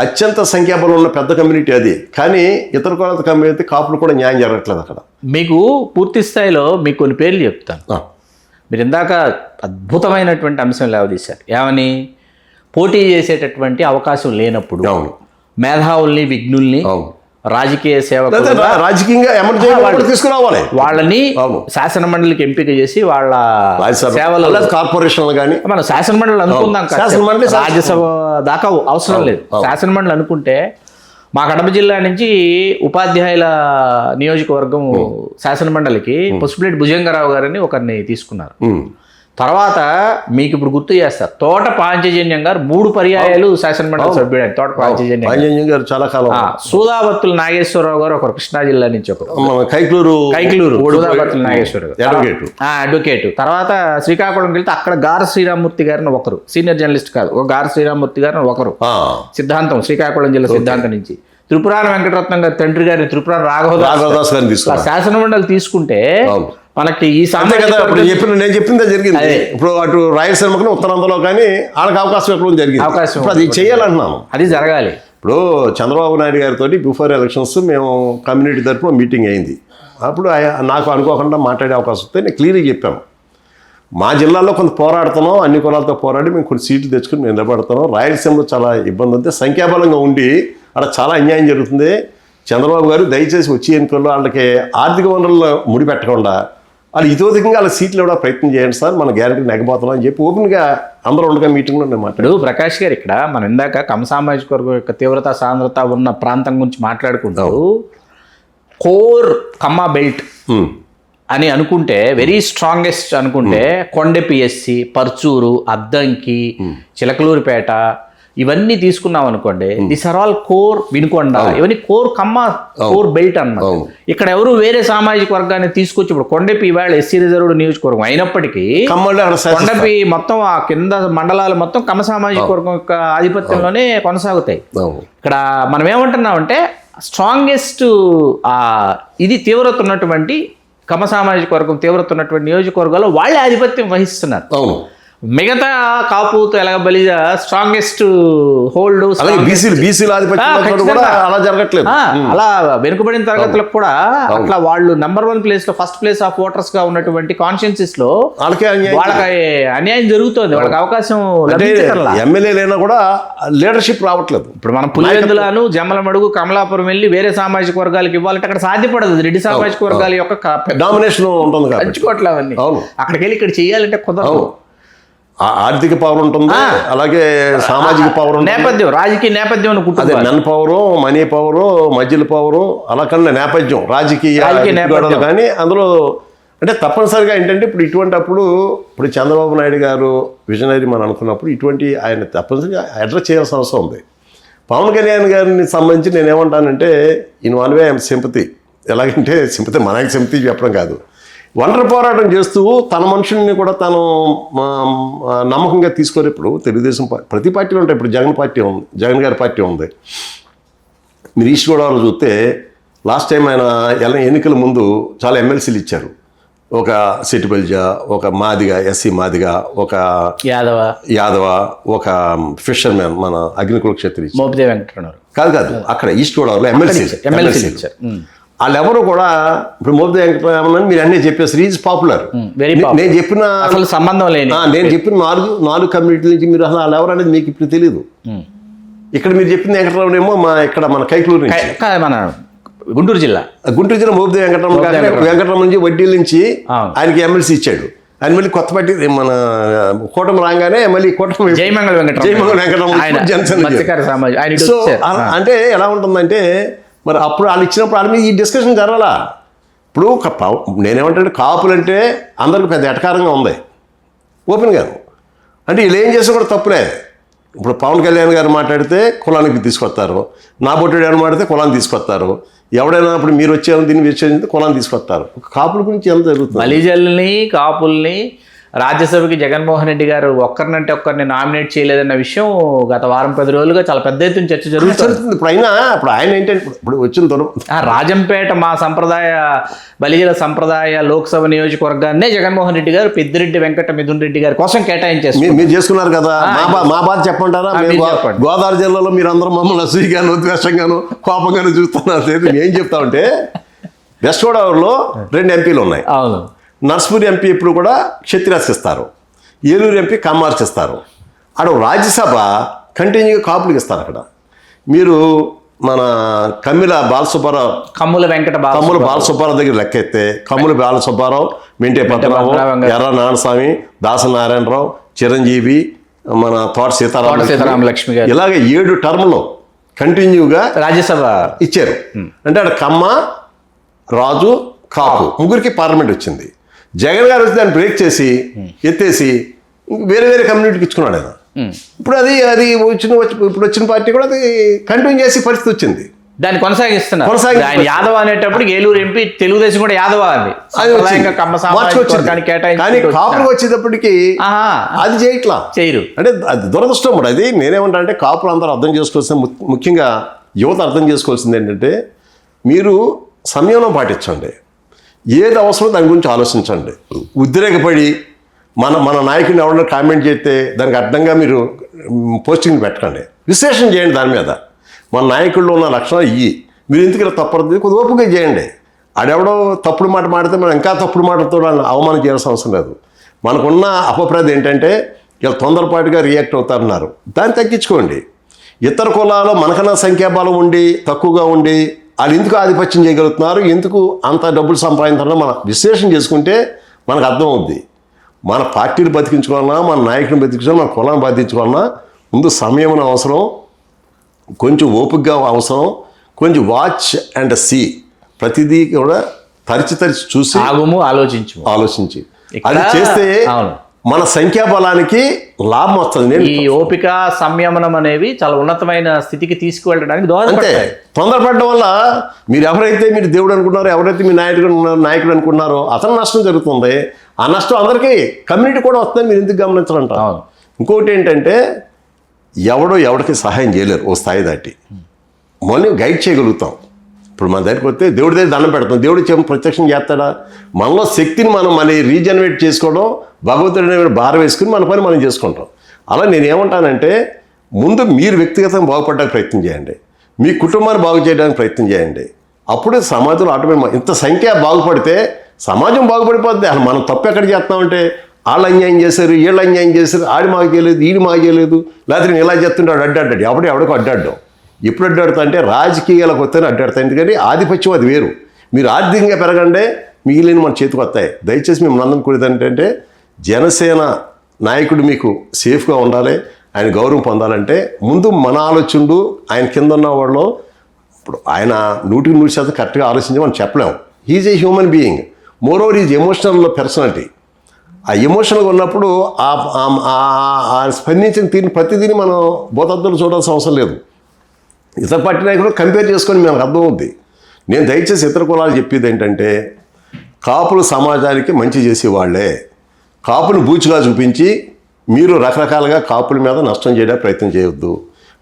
అత్యంత సంఖ్యాబలం ఉన్న పెద్ద కమ్యూనిటీ అది, కానీ ఇతర కొలత కమ్యూనిటీ కాపులు కూడా న్యాయం జరగట్లేదు అక్కడ. మీకు పూర్తి స్థాయిలో మీకు కొన్ని పేర్లు చెప్తాను. మీరు ఇందాక అద్భుతమైనటువంటి అంశం లేవదీశారు. ఏమని? పోటీ చేసేటటువంటి అవకాశం లేనప్పుడు మేధావుల్ని, విఘ్నుల్ని, రాజకీయ సేవకులు రాజకీయంగా తీసుకురావాలి, వాళ్ళని శాసన మండలికి ఎంపిక చేసి వాళ్ళ సేవలు కార్పొరేషన్లు కానీ మనం శాసన మండలి అనుకుందాం, రాజ్యసభ దాకా అవసరం లేదు. శాసన మండలి అనుకుంటే మా కడప జిల్లా నుంచి ఉపాధ్యాయుల నియోజకవర్గం శాసన మండలికి పసుపులేటి భుజంగరావు గారని ఒకరిని తీసుకున్నారు. తర్వాత మీకు ఇప్పుడు గుర్తు చేస్తారు, తోట పాంచజన్యం గారు 3 పర్యాయాలు శాసనమండలి సభ్యుడు. తోట పాంచజన్యం పాంజన్యం గారు చాలా కాలం. సూదాబత్తుల నాగేశ్వరరావు గారు ఒకరు, కృష్ణా జిల్లా నుంచి ఒకరు, మన కైక్లూరు సూదాబత్తుల నాగేశ్వరరావు అడ్వకేట్. తర్వాత శ్రీకాకుళంకి వెళ్తే అక్కడ గార శ్రీరామూర్తి గారిని ఒకరు, సీనియర్ జర్నలిస్ట్ కాదు, ఒక గార శ్రీరామూర్తి గారిని ఒకరు, సిద్ధాంతం శ్రీకాకుళం జిల్లా సిద్ధాంతం నుంచి. త్రిపురాల వెంకటరత్నం గారి తండ్రి గారి త్రిపురాల రాఘవదాస్ గారిని శాసనమండలి తీసుకుంటే మనకి ఈ నేను చెప్పిందే జరిగింది. ఇప్పుడు అటు రాయలసీమకు ఉత్తరాంధ్రలో కానీ వాళ్ళకి అవకాశం ఎక్కడ జరిగింది, అవకాశం అది చేయాలంటున్నాను, అది జరగాలి. ఇప్పుడు చంద్రబాబు నాయుడు గారితో బిఫోర్ ఎలక్షన్స్ మేము కమ్యూనిటీ తరఫున మీటింగ్ అయింది. అప్పుడు నాకు అనుకోకుండా మాట్లాడే అవకాశం వస్తే నేను క్లియర్గా చెప్పాను, మా జిల్లాలో కొంత పోరాడుతున్నాం, అన్ని కులాలతో పోరాడి మేము కొన్ని సీట్లు తెచ్చుకుని మేము నిలబడుతున్నాం. రాయలసీమలో చాలా ఇబ్బంది ఉంది, సంఖ్యాబలంగా ఉండి అక్కడ చాలా అన్యాయం జరుగుతుంది. చంద్రబాబు గారు దయచేసి వచ్చే ఎన్నికల్లో వాళ్ళకి ఆర్థిక వనరులను ముడిపెట్టకుండా వాళ్ళు ఇతోధికంగా వాళ్ళ సీట్లు ఇవ్వడం ప్రయత్నం చేయండి సార్, మన గ్యారెంటీ నెగ్గబోతున్నాం అని చెప్పి ఓపెన్గా అందరూ ఉండగా మీటింగ్లో నేను మాట్లాడు. ప్రకాష్ గారు ఇక్కడ మనం ఇందాక కమ్మ సామాజిక వర్గం యొక్క తీవ్రత సాంద్రత ఉన్న ప్రాంతం గురించి మాట్లాడుకుంటూ కోర్ కమ్మ బెల్ట్ అని అనుకుంటే, వెరీ స్ట్రాంగెస్ట్ అనుకుంటే కొండ పిఎస్సి, పర్చూరు, అద్దంకి, చిలకలూరిపేట ఇవన్నీ తీసుకున్నాం అనుకోండి, this are all core. Vinukonda ఇవన్నీ కోర్ కమ్మ, కోర్ బెల్ట్ అన్నమాట. ఇక్కడ ఎవరు వేరే సామాజిక వర్గాన్ని తీసుకొచ్చి, ఇప్పుడు కొండపి ఇవాళ ఎస్సీ రిజర్వ్డ్ నియోజకవర్గం అయినప్పటికీ కొండపి మొత్తం ఆ కింద మండలాలు మొత్తం కమ్మ సామాజిక వర్గం యొక్క ఆధిపత్యంలోనే కొనసాగుతాయి. ఇక్కడ మనం ఏమంటున్నామంటే స్ట్రాంగెస్ట్ ఇది తీవ్రత ఉన్నటువంటి కమ్మ సామాజిక వర్గం తీవ్రత ఉన్నటువంటి నియోజకవర్గాల్లో వాళ్ళే ఆధిపత్యం వహిస్తున్నారు. మిగతా కాపు తెలగ బలిజ స్ట్రాంగెస్ట్ హోల్డ్ అలా వెనుకబడిన తరగతులకు కూడా అట్లా వాళ్ళు నెంబర్ 1 ప్లేస్ లో, ఫస్ట్ ప్లేస్ ఆఫ్ ఓటర్స్ గా ఉన్నటువంటి కాన్స్టిట్యున్సీస్ లో వాళ్ళకి అన్యాయం జరుగుతుంది, వాళ్ళకి అవకాశం లభించట్లా. ఎమ్మెల్యేలైనా కూడా లీడర్షిప్ రావట్లేదు. ఇప్పుడు మనం పులివెందులను, జమ్మలమడుగు, కమలాపురం వెళ్ళి వేరే సామాజిక వర్గాలకు ఇవ్వాలంటే అక్కడ సాధ్యపడదు. రెడ్డి సామాజిక వర్గాల యొక్క డామినేషన్ ఉంటుంది, పంచుకోవట్లే అవన్నీ. అక్కడికి వెళ్ళి ఇక్కడ చెయ్యాలంటే కుదరదు. ఆర్థిక పవర్ ఉంటుంది, అలాగే సామాజిక పవర్ నేపథ్యం, రాజకీయ నేపథ్యం, అదే మెన్ పవరు, మనీ పవరు, మధ్యల పవరు, అలా కన్నా నేపథ్యం రాజకీయ కానీ అందులో అంటే తప్పనిసరిగా ఏంటంటే ఇప్పుడు ఇటువంటి అప్పుడు ఇప్పుడు చంద్రబాబు నాయుడు గారు విజనరీ మనం అనుకున్నప్పుడు ఇటువంటి ఆయన తప్పనిసరిగా అడ్రస్ చేయాల్సిన అవసరం ఉంది. పవన్ కళ్యాణ్ గారిని సంబంధించి నేనేమంటానంటే in one way I'm sympathy. ఎలాగంటే సింపతి మనకి సింపతి చెప్పడం కాదు, ఒంటరి పోరాటం చేస్తూ తన మనుషుల్ని కూడా తను నమ్మకంగా తీసుకోలేప్పుడు తెలుగుదేశం ప్రతి పార్టీలో ఉంటాయి. ఇప్పుడు జగన్ పార్టీ ఉంది, జగన్ గారి పార్టీ ఉంది. మీరు ఈస్ట్ గోదావరిలో చూస్తే లాస్ట్ టైం ఆయన ఎన్నికల ముందు చాలా ఎమ్మెల్సీలు ఇచ్చారు. ఒక సిటిబల్జ, ఒక మాదిగ, ఎస్సీ మాదిగ, ఒక యాదవ, ఒక ఫిషర్ మ్యాన్ మన అగ్నికుల క్షత్రియ కాదు అక్కడ ఈస్ట్ గోదావరిలో ఎమ్మెల్సీ ఇచ్చారు. వాళ్ళెవరు కూడా ఇప్పుడు మోపిదేవి వెంకటరామన్ మీరు అన్నీ చెప్పేసి ఈజ్ పాపులర్. నేను చెప్పిన సంబంధం లేదు, నేను చెప్పిన నాలుగు కమ్యూనిటీల నుంచి మీరు అసలు వాళ్ళు ఎవరు అనేది మీకు ఇప్పుడు తెలియదు. ఇక్కడ మీరు చెప్పిన వెంకటరామన్ ఏమో ఇక్కడ మన కైక్లూరు నుంచి, మన గుంటూరు జిల్లా మోపిదేవి వెంకటరామన్ నుంచి వడ్డీల నుంచి ఆయనకి ఎమ్మెల్సీ ఇచ్చాడు. ఆయన మళ్ళీ కొత్త పార్టీ మన కూటమి రాగానే మళ్ళీ కూటమి జయమంగళ వెంకటరామన్ జనసేన. సో అంటే ఎలా ఉంటుందంటే మరి అప్పుడు వాళ్ళు ఇచ్చినప్పుడు వాళ్ళ మీద ఈ డిస్కషన్ జరగాలా. ఇప్పుడు నేనేమంటే కాపులంటే అందరికి పెద్ద ఎటకారంగా ఉంది ఓపెన్గా. అంటే వీళ్ళు ఏం చేస్తే కూడా తప్పులే. ఇప్పుడు పవన్ కళ్యాణ్ గారు మాట్లాడితే కులానికి తీసుకొస్తారు, నా బొట్టుడు అని మాట్లాడితే కులాన్ని తీసుకొస్తారు, ఎవడైనా ఇప్పుడు మీరు వచ్చే దీన్ని వచ్చేది కులాన్ని తీసుకొస్తారు. కాపుల గురించి ఎంత జరుగుతుంది? బలిజల్ని, కాపుల్ని రాజ్యసభకి జగన్మోహన్ రెడ్డి గారు ఒక్కరినంటే ఒక్కరిని నామినేట్ చేయలేదన్న విషయం గత వారం 10 రోజులుగా చాలా పెద్ద ఎత్తున చర్చ జరుగుతుంది. ఇప్పుడు ఆయన ఏంటంటే ఇప్పుడు వచ్చిన దూరం రాజంపేట మా సంప్రదాయ బలిజల సంప్రదాయ లోక్సభ నియోజకవర్గాన్నే జగన్మోహన్ రెడ్డి గారు పెద్దిరెడ్డి వెంకట మిథున్ రెడ్డి గారి కోసం కేటాయించేసి మీరు చేసుకున్నారు కదా. మా బాధ చెప్పంటారా? గోదావరి జిల్లాలో మీరు అందరూ మమ్మల్ని అసూయగాను, ఉద్వేషంగాను, కోపంగాను చూస్తున్నారు. ఏం చెప్తా ఉంటే వెస్ట్ గోదావరిలో 2 ఎంపీలు ఉన్నాయి. అవును, నర్సపూర్ ఎంపీ ఇప్పుడు కూడా క్షత్రియాస్కి ఇస్తారు, ఏలూరు ఎంపీ కమ్మార్కి ఇస్తారు. అక్కడ రాజ్యసభ కంటిన్యూగా కాపులకు ఇస్తారు. అక్కడ మీరు మన కమ్ముల బాలసుబ్బారావు దగ్గర లెక్క ఎత్తే కమ్ముల బాలసుబ్బారావు, మెంటే పద్మనాభం, ఎర్ర నారాయణస్వామి, దాస నారాయణరావు, చిరంజీవి, మన తోట సీతారామ లక్ష్మి, ఇలాగే 7 టర్మ్లో కంటిన్యూగా రాజ్యసభ ఇచ్చారు. అంటే అక్కడ కమ్మ, రాజు, కాపు ముగ్గురికి పార్లమెంట్ వచ్చింది. జగన్ గారు వచ్చి దాన్ని బ్రేక్ చేసి ఎత్తేసి వేరే వేరే కమ్యూనిటీకి ఇచ్చుకున్నాడు ఆయన. ఇప్పుడు అది ఇప్పుడు వచ్చిన పార్టీ కూడా అది కంటిన్యూ చేసే పరిస్థితి వచ్చింది. దాన్ని కొనసాగిస్తున్నారు. ఆయన యాదవ్ అనేటప్పుడు ఏలూరు ఎంపీ తెలుగుదేశం కూడా యాదవ్ అంది. కానీ కాపులకు వచ్చేటప్పటికి అది చేయట్లా, చేయరు. అంటే అది దురదృష్టం కూడా. అది నేనేమంటా అంటే కాపులు అందరూ అర్థం చేసుకోవాల్సిన, ముఖ్యంగా యువత అర్థం చేసుకోవాల్సింది ఏంటంటే మీరు సంయమనం పాటించండి, ఏది అవసరం దాని గురించి ఆలోచించండి. ఉద్రేకపడి మన నాయకుడిని ఎవరైనా కామెంట్ చేస్తే దానికి అడ్డంగా మీరు పోస్టింగ్ పెట్టకండి, విశ్లేషణ చేయండి దాని మీద. మన నాయకుల్లో ఉన్న లక్షణాలు ఇవి, మీరు ఎందుకు ఇలా తప్పదు కొద్దిగా ఓపిక చేయండి. ఆడెవడో తప్పుడు మాట మాడితే మనం ఇంకా తప్పుడు మాటలతో అవమానం చేయాల్సిన అవసరం లేదు. మనకున్న అపప్రద ఏంటంటే ఇలా తొందరపాటుగా రియాక్ట్ అవుతారన్నారు, దాన్ని తగ్గించుకోండి. ఇతర కులాల్లో మనకన్నా సంఖ్యాబలం ఉండి తక్కువగా ఉండి వాళ్ళు ఎందుకు ఆధిపత్యం చేయగలుగుతున్నారు, ఎందుకు అంత డబ్బులు సంపాదించాలో మనం విశ్లేషణ చేసుకుంటే మనకు అర్థం అవుద్ది. మన పార్టీని బతికించుకోవాలన్నా, మన నాయకుడిని బతికించుకోవాలన్నా, మన కులాన్ని బతికించుకోవాలన్నా ముందు సమయం అవసరం, కొంచెం ఓపికగా అవసరం, కొంచెం వాచ్ అండ్ సీ, ప్రతిదీ కూడా తరిచి చూసి ఆలోచించి అది చేస్తే మన సంఖ్యాబలానికి లాభం వస్తుంది. ఈ ఓపిక సంయమనం అనేవి చాలా ఉన్నతమైన స్థితికి తీసుకువెళ్ళడానికి దోహదపడతాయి. తొందరపడడం వల్ల మీరు ఎవరైతే మీరు దేవుడు అనుకున్నారో, ఎవరైతే మీ నాయకుడు అనుకున్నారో అతను నష్టం జరుగుతుంది. ఆ నష్టం అందరికీ కమ్యూనిటీ కూడా వస్తుందని మీరు ఎందుకు గమనించాలంట. ఇంకొకటి ఏంటంటే ఎవడికి సహాయం చేయలేరు ఓ స్థాయి దాటి. మనం గైడ్ చేయగలుగుతాం. ఇప్పుడు మన దగ్గరికి వస్తే దేవుడి దగ్గర దండం పెడతాం, దేవుడు ప్రత్యక్షం చేస్తాడా? మనలో శక్తిని మనం మళ్ళీ రీజనరేట్ చేసుకోవడం, భగవంతుడి భారం వేసుకుని మన పని మనం చేసుకుంటాం. అలా నేను ఏమంటానంటే ముందు మీరు వ్యక్తిగతంగా బాగుపడడానికి ప్రయత్నం చేయండి, మీ కుటుంబాన్ని బాగు చేయడానికి ప్రయత్నం చేయండి. అప్పుడే సమాజంలో ఆటోమేటిక్ ఇంత సంఖ్య బాగుపడితే సమాజం బాగుపడిపోద్ది. అసలు మనం తప్పు ఎక్కడ చేస్తామంటే వాళ్ళు అన్యాయం చేశారు, వీళ్ళు అన్యాయం చేశారు, ఆడి మాకు చేయలేదు, ఈడి మాకు చేయలేదు, లేకపోతే నేను ఇలా చెప్తుంటాడు అడ్డాడు, ఎవడికి అడ్డాడు. ఎప్పుడు అడ్డాడుతా అంటే రాజకీయాలకు వస్తేనే అడ్డాడుతాయి. ఎందుకంటే ఆధిపత్యం అది వేరు. మీరు ఆర్థికంగా పెరగండే, మిగిలిన మన చేతికి వస్తాయి. దయచేసి మేము నందం కోరేది ఏంటంటే జనసేన నాయకుడు మీకు సేఫ్గా ఉండాలి, ఆయన గౌరవం పొందాలంటే ముందు మన ఆలోచనలు ఆయన కింద ఉన్న వాళ్ళు. ఇప్పుడు ఆయన 100% కరెక్ట్గా ఆలోచించి మనం చెప్పలేము. He's a human being, moreover is emotional personality. ఆ ఎమోషనల్గా ఉన్నప్పుడు స్పందించిన తీరిన ప్రతిదీని మనం బోధద్దులు చూడాల్సిన అవసరం లేదు. ఇతర పార్టీ నాయకులు కంపేర్ చేసుకొని మనకు అర్థమవుద్ది. నేను దయచేసి ఇతర కులాలు చెప్పేది ఏంటంటే కాపులు సమాజానికి మంచి చేసేవాళ్లే. కాపులు బూచిగా చూపించి మీరు రకరకాలుగా కాపుల మీద నష్టం చేయడానికి ప్రయత్నం చేయొద్దు.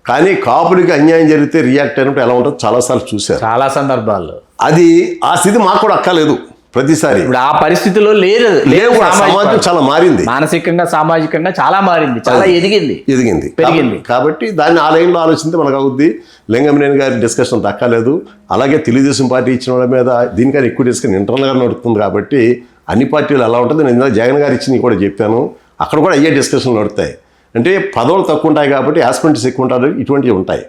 కానీ కాపులకి అన్యాయం జరిగితే రియాక్ట్ అయినప్పుడు ఎలా ఉంటుందో చాలాసార్లు చూశారు, చాలా సందర్భాల్లో. అది ఆ స్థితి మాకు కూడా అక్కలేదు ప్రతిసారి. ఇప్పుడు ఆ పరిస్థితిలో లేవు. సమాజం చాలా మారింది, మానసికంగా సామాజికంగా చాలా మారింది, చాలా ఎదిగింది పెరిగింది. కాబట్టి దాన్ని ఆ లైన్లో ఆలోచిస్తే మనకు అవుద్ది. లింగమనేని గారి డిస్కషన్ దక్కలేదు. అలాగే తెలుగుదేశం పార్టీ ఇచ్చిన వాళ్ళ మీద దీనికన్నా ఎక్కువ డిస్కషన్ ఇంటర్నల్గా నడుస్తుంది. కాబట్టి అన్ని పార్టీలు ఎలా ఉంటుంది. నేను జగన్ గారు ఇచ్చింది కూడా చెప్పాను, అక్కడ కూడా అయ్యే డిస్కషన్లు నడుస్తాయి. అంటే పదవులు తక్కువ ఉంటాయి కాబట్టి ఆస్పెంట్స్ ఎక్కువ ఉంటారు, ఇటువంటివి ఉంటాయి.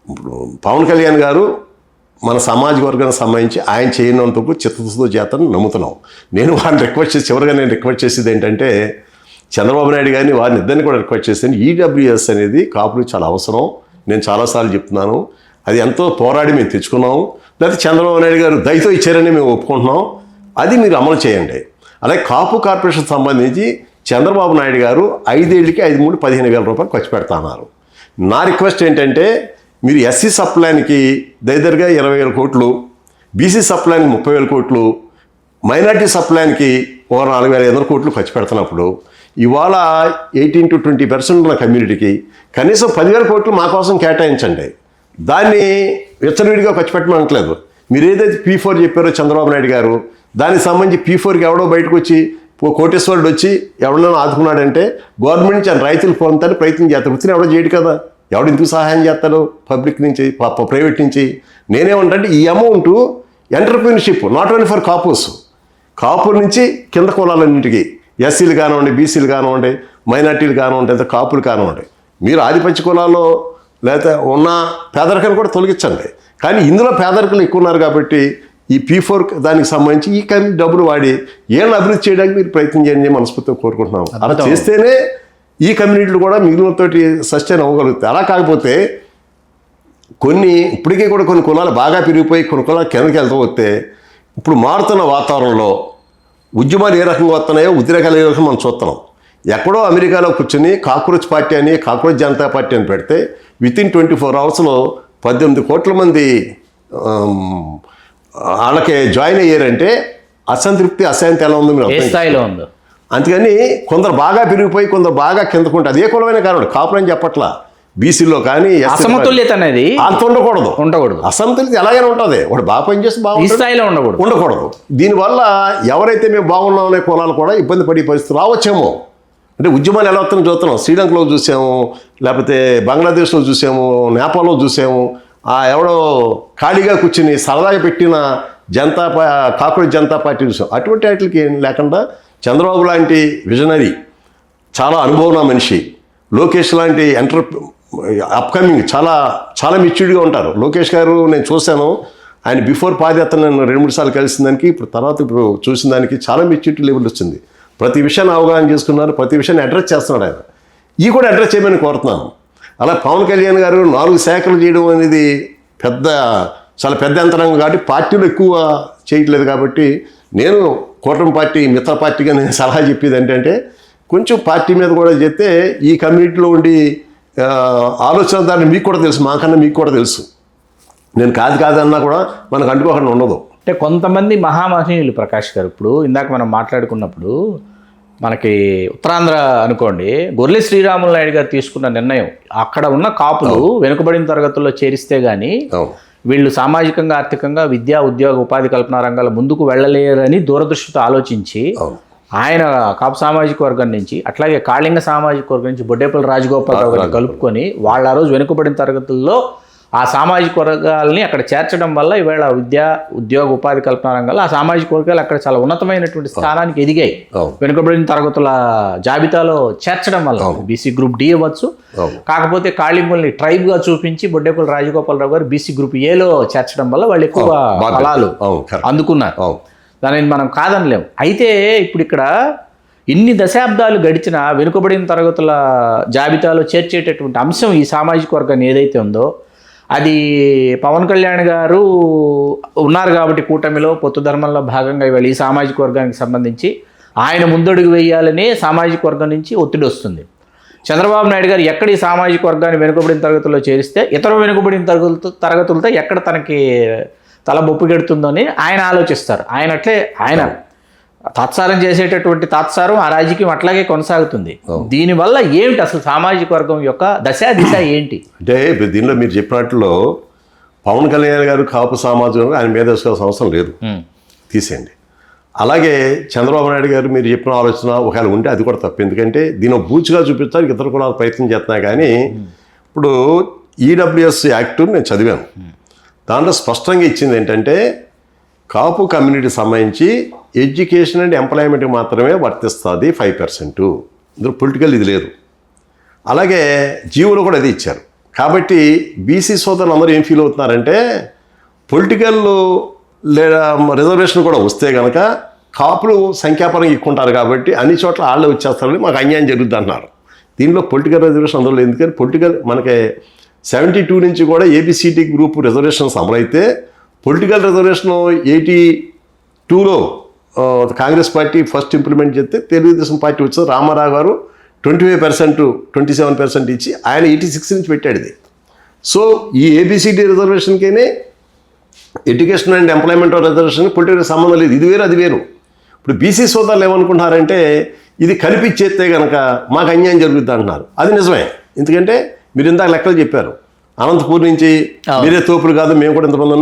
ఇప్పుడు పవన్ కళ్యాణ్ గారు మన సామాజిక వర్గానికి సంబంధించి ఆయన చేయనందుకు చిత్తశుద్ధితో చేతను నమ్ముతున్నాం. నేను వారిని రిక్వెస్ట్ చేసేది ఏంటంటే చంద్రబాబు నాయుడు గారిని వారిని ఇద్దరిని కూడా రిక్వెస్ట్ చేస్తాను. ఈడబ్ల్యూఎస్ అనేది కాపులకు చాలా అవసరం. నేను చాలాసార్లు చెప్తున్నాను, అది ఎంతో పోరాడి మేము తెచ్చుకున్నాము. లేకపోతే చంద్రబాబు నాయుడు గారు దయతో ఇచ్చారని మేము ఒప్పుకుంటున్నాం, అది మీరు అమలు చేయండి. అలాగే కాపు కార్పొరేషన్ సంబంధించి చంద్రబాబు నాయుడు గారు 5 ఏళ్ళకి 15,000 రూపాయలు ఖర్చు పెడతాన్నారు. నా రిక్వెస్ట్ ఏంటంటే మీరు ఎస్సీ సప్లాన్కి దగ్గరగా 20,000 కోట్లు, బీసీ సప్లాన్కి 30,000 కోట్లు, మైనార్టీ సప్లాన్కి 4,500 కోట్లు ఖర్చు పెడుతున్నప్పుడు ఇవాళ 18 to 20% ఉన్న కమ్యూనిటీకి కనీసం 10,000 కోట్లు మా కోసం కేటాయించండి. దాన్ని విచ్చలవిడిగా ఖర్చు పెట్టమనట్లేదు. మీరు ఏదైతే P4 చెప్పారో చంద్రబాబు నాయుడు గారు, దానికి సంబంధించి P4కి ఎవడో బయటకు వచ్చి కోటేశ్వరుడు వచ్చి ఎవరినైనా ఆదుకున్నాడంటే గవర్నమెంట్ నుంచి రైతులు పొందుతానికి ప్రయత్నం చేస్తారు. వృత్తిని ఎవడో చేయడు కదా, ఎవడు ఎందుకు సహాయం చేస్తాడు పబ్లిక్ నుంచి ప్రైవేట్ నుంచి. నేనేమంటే ఈ amount entrepreneurship not only for Kapus, కాపుల నుంచి కింద కులాలన్నింటికి, ఎస్సీలు కానివ్వండి, బీసీలు కానివ్వండి, మైనార్టీలు కానివ్వండి, లేదా కాపులు కానివ్వండి, మీరు ఆధిపత్య కులాల్లో లేకపోతే ఉన్న పేదరికాన్ని కూడా తొలగించండి. కానీ ఇందులో పేదరికలు ఎక్కువ ఉన్నారు కాబట్టి ఈ P4 దానికి సంబంధించి ఈ డబ్బులు వాడి ఏళ్ళని అభివృద్ధి చేయడానికి మీరు ప్రయత్నం చేయండి మనస్ఫూర్తిగా కోరుకుంటున్నాము. అలా చేస్తేనే ఈ కమ్యూనిటీలు కూడా మిగిలినతోటి సస్టైన్ అవ్వగలుగుతాయి. అలా కాకపోతే ఇప్పటికీ కూడా కొన్ని కులాలు బాగా పెరిగిపోయి కొన్ని కులాలు కిందకి వెళ్తూ వస్తే ఇప్పుడు మారుతున్న వాతావరణంలో ఉద్యమాలు ఏ రకంగా వస్తున్నాయో ఉద్రేకాలు ఏ రకంగా మనం చూస్తున్నాం. ఎక్కడో అమెరికాలో కూర్చొని కాక్రోచ్ పార్టీ అని కాక్రోచ్ జనతా పార్టీ అని పెడితే వితిన్ 24 అవర్స్లో 18 కోట్ల మంది వాళ్ళకి జాయిన్ అయ్యారంటే అసంతృప్తి అశాంతి ఎలా ఉంది మీరు ఏ స్థాయిలో ఉందో. అందుకని కొందరు బాగా పెరిగిపోయి కొందరు బాగా కిందకుంటే అదే కులమైన కారణం కాపురం చెప్పట్లా. బీసీలో కానీ అసమతుల్యత అనేది అంత ఉండకూడదు. అసమతుల్యత ఎలాగైనా ఉంటుంది. వాడు బాగా పనిచేస్తే ఈ స్థాయిలో ఉండకూడదు. దీనివల్ల ఎవరైతే మేము బాగున్నాం అనే కులాలు కూడా ఇబ్బంది పడే పరిస్థితి రావచ్చేమో. అంటే ఉద్యమాలు ఎలా వస్తుందో చూస్తున్నాం. శ్రీలంకలో చూసాము, లేకపోతే బంగ్లాదేశ్లో చూసాము, నేపాల్లో చూసాము. ఎవడో ఖాళీగా కూర్చుని సరదాగా పెట్టిన కాక్రోచ్ జనతా పార్టీ చూసాం. అటువంటి వాటికి ఏం లేకుండా చంద్రబాబు లాంటి విజనరీ, చాలా అనుభవం మనిషి, లోకేష్ లాంటి అప్కమింగ్ చాలా చాలా మెచ్యూర్డ్గా ఉంటారు. లోకేష్ గారు నేను చూశాను, ఆయన బిఫోర్ పాదయాత్ర నేను 2-3 సార్లు కలిసిన దానికి ఇప్పుడు చూసిన దానికి చాలా మెచ్యూరిటీ లెవెల్ వచ్చింది. ప్రతి విషయాన్ని అవగాహన చేసుకున్నారు, ప్రతి విషయాన్ని అడ్రస్ చేస్తున్నాడు ఆయన. ఈ కూడా అడ్రస్ చేయమని కోరుతున్నాను. అలా పవన్ కళ్యాణ్ గారు 4 శాఖలు చేయడం అనేది చాలా పెద్ద యంత్రాంగం కాబట్టి పార్టీలు ఎక్కువ చేయట్లేదు. కాబట్టి నేను కూటమి పార్టీ మిత్ర పార్టీగా నేను సలహా చెప్పేది ఏంటంటే కొంచెం పార్టీ మీద కూడా చెప్తే ఈ కమ్యూనిటీలో ఉండి ఆలోచన దాన్ని మీకు కూడా తెలుసు, మాకన్నా మీకు కూడా తెలుసు. నేను కాదన్నా కూడా మనకు అంటుకోకుండా ఉండదు. అంటే కొంతమంది మహామహనీయులు ప్రకాష్ గారు, ఇప్పుడు ఇందాక మనం మాట్లాడుకున్నప్పుడు మనకి ఉత్తరాంధ్ర అనుకోండి, గొర్రె శ్రీరాములు నాయుడు గారు తీసుకున్న నిర్ణయం, అక్కడ ఉన్న కాపులు వెనుకబడిన తరగతుల్లో చేరిస్తే గానీ వీళ్ళు సామాజికంగా ఆర్థికంగా విద్యా ఉద్యోగ ఉపాధి కల్పన రంగాల ముందుకు వెళ్ళలేరని దూరదృష్టితో ఆలోచించి ఆయన కాపు సామాజిక వర్గం నుంచి అట్లాగే కాళింగ సామాజిక వర్గం నుంచి బొడ్డేపల్లి రాజగోపాలరావు గారిని కలుపుకొని వాళ్ళ రోజు వెనుకబడిన తరగతుల్లో ఆ సామాజిక వర్గాలని అక్కడ చేర్చడం వల్ల ఈవేళ విద్యా ఉద్యోగ ఉపాధి కల్పన రంగాల్లో ఆ సామాజిక వర్గాలు అక్కడ చాలా ఉన్నతమైనటువంటి స్థానానికి ఎదిగాయి. వెనుకబడిన తరగతుల జాబితాలో చేర్చడం వల్ల బీసీ గ్రూప్ డి అవ్వచ్చు, కాకపోతే కాళింగుల్ని ట్రైబ్గా చూపించి బొడ్డేపల్లి రాజగోపాలరావు గారు బీసీ గ్రూప్ ఏలో చేర్చడం వల్ల వాళ్ళు ఎక్కువ ఫలాలు అందుకున్నారు. దానిని మనం కాదనలేం. అయితే ఇప్పుడు ఇక్కడ ఇన్ని దశాబ్దాలు గడిచిన వెనుకబడిన తరగతుల జాబితాలో చేర్చేటటువంటి అంశం ఈ సామాజిక వర్గాన్ని ఏదైతే ఉందో అది పవన్ కళ్యాణ్ గారు ఉన్నారు కాబట్టి కూటమిలో పొత్తు ధర్మంలో భాగంగా ఇవాళ ఈ సామాజిక వర్గానికి సంబంధించి ఆయన ముందడుగు వేయాలనే సామాజిక వర్గం నుంచి ఒత్తిడి వస్తుంది. చంద్రబాబు నాయుడు గారు ఎక్కడ ఈ సామాజిక వర్గాన్ని వెనుకబడిన తరగతుల్లో చేరిస్తే ఇతర వెనుకబడిన తరగతులతో ఎక్కడ తనకి తల బొప్పిగెడుతుందో అని ఆయన ఆలోచిస్తారు. ఆయన తాత్సారం చేసేటటువంటి తాత్సారం ఆ రాజకీయం అట్లాగే కొనసాగుతుంది. దీనివల్ల ఏమిటి అసలు సామాజిక వర్గం యొక్క దిశ ఏంటి అంటే దీనిలో మీరు చెప్పినట్లో పవన్ కళ్యాణ్ గారు కాపు సామాజిక ఆయన మీద వేసుకోవాల్సిన అవసరం లేదు, తీసేయండి. అలాగే చంద్రబాబు నాయుడు గారు మీరు చెప్పిన ఆలోచన ఒకవేళ ఉంటే అది కూడా తప్పు. ఎందుకంటే దీని బూచిగా చూపించడానికి ఇతర కూడా ప్రయత్నం చేస్తున్నా. కానీ ఇప్పుడు ఈడబ్ల్యూఎస్ యాక్ట్ నేను చదివాను, దాంట్లో స్పష్టంగా ఇచ్చింది ఏంటంటే కాపు కమ్యూనిటీ సంబంధించి ఎడ్యుకేషన్ అండ్ ఎంప్లాయ్మెంట్కి మాత్రమే వర్తిస్తుంది 5%. ఇందులో పొలిటికల్ ఇది లేదు. అలాగే జీవోలో కూడా అది ఇచ్చారు. కాబట్టి బీసీ సోదరులు అందరూ ఏం ఫీల్ అవుతున్నారంటే పొలిటికల్ లేదా రిజర్వేషన్ కూడా వస్తే కనుక కాపులు సంఖ్యాపరంగా ఎక్కుంటారు కాబట్టి అన్ని చోట్ల వాళ్ళే వచ్చేస్తారని మాకు అన్యాయం జరుగుద్ది అంటున్నారు. దీనిలో పొలిటికల్ రిజర్వేషన్ అందులో ఎందుకని పొలిటికల్ మనకి 72 నుంచి కూడా ఏబిసిడి గ్రూప్ రిజర్వేషన్స్ అమలైతే పొలిటికల్ రిజర్వేషన్ 82లో కాంగ్రెస్ పార్టీ ఫస్ట్ ఇంప్లిమెంట్ చేస్తే తెలుగుదేశం పార్టీ వచ్చింది. రామారావు గారు 25%, 27% ఇచ్చి ఆయన 86 నుంచి పెట్టాడు ఇది. సో ఈ ఏబిసిడి రిజర్వేషన్కేనే education and employment reservation political సంబంధం లేదు. ఇది వేరు అది వేరు. ఇప్పుడు బీసీ సోదరులు ఏమనుకుంటున్నారంటే ఇది కల్పించేస్తే కనుక మాకు అన్యాయం జరుగుద్ది అంటున్నారు. అది నిజమే. ఎందుకంటే మీరు ఇందాక లెక్కలు చెప్పారు, అనంతపూర్ నుంచి మీరే తోపులు కాదు మేము కూడా ఇంతమంది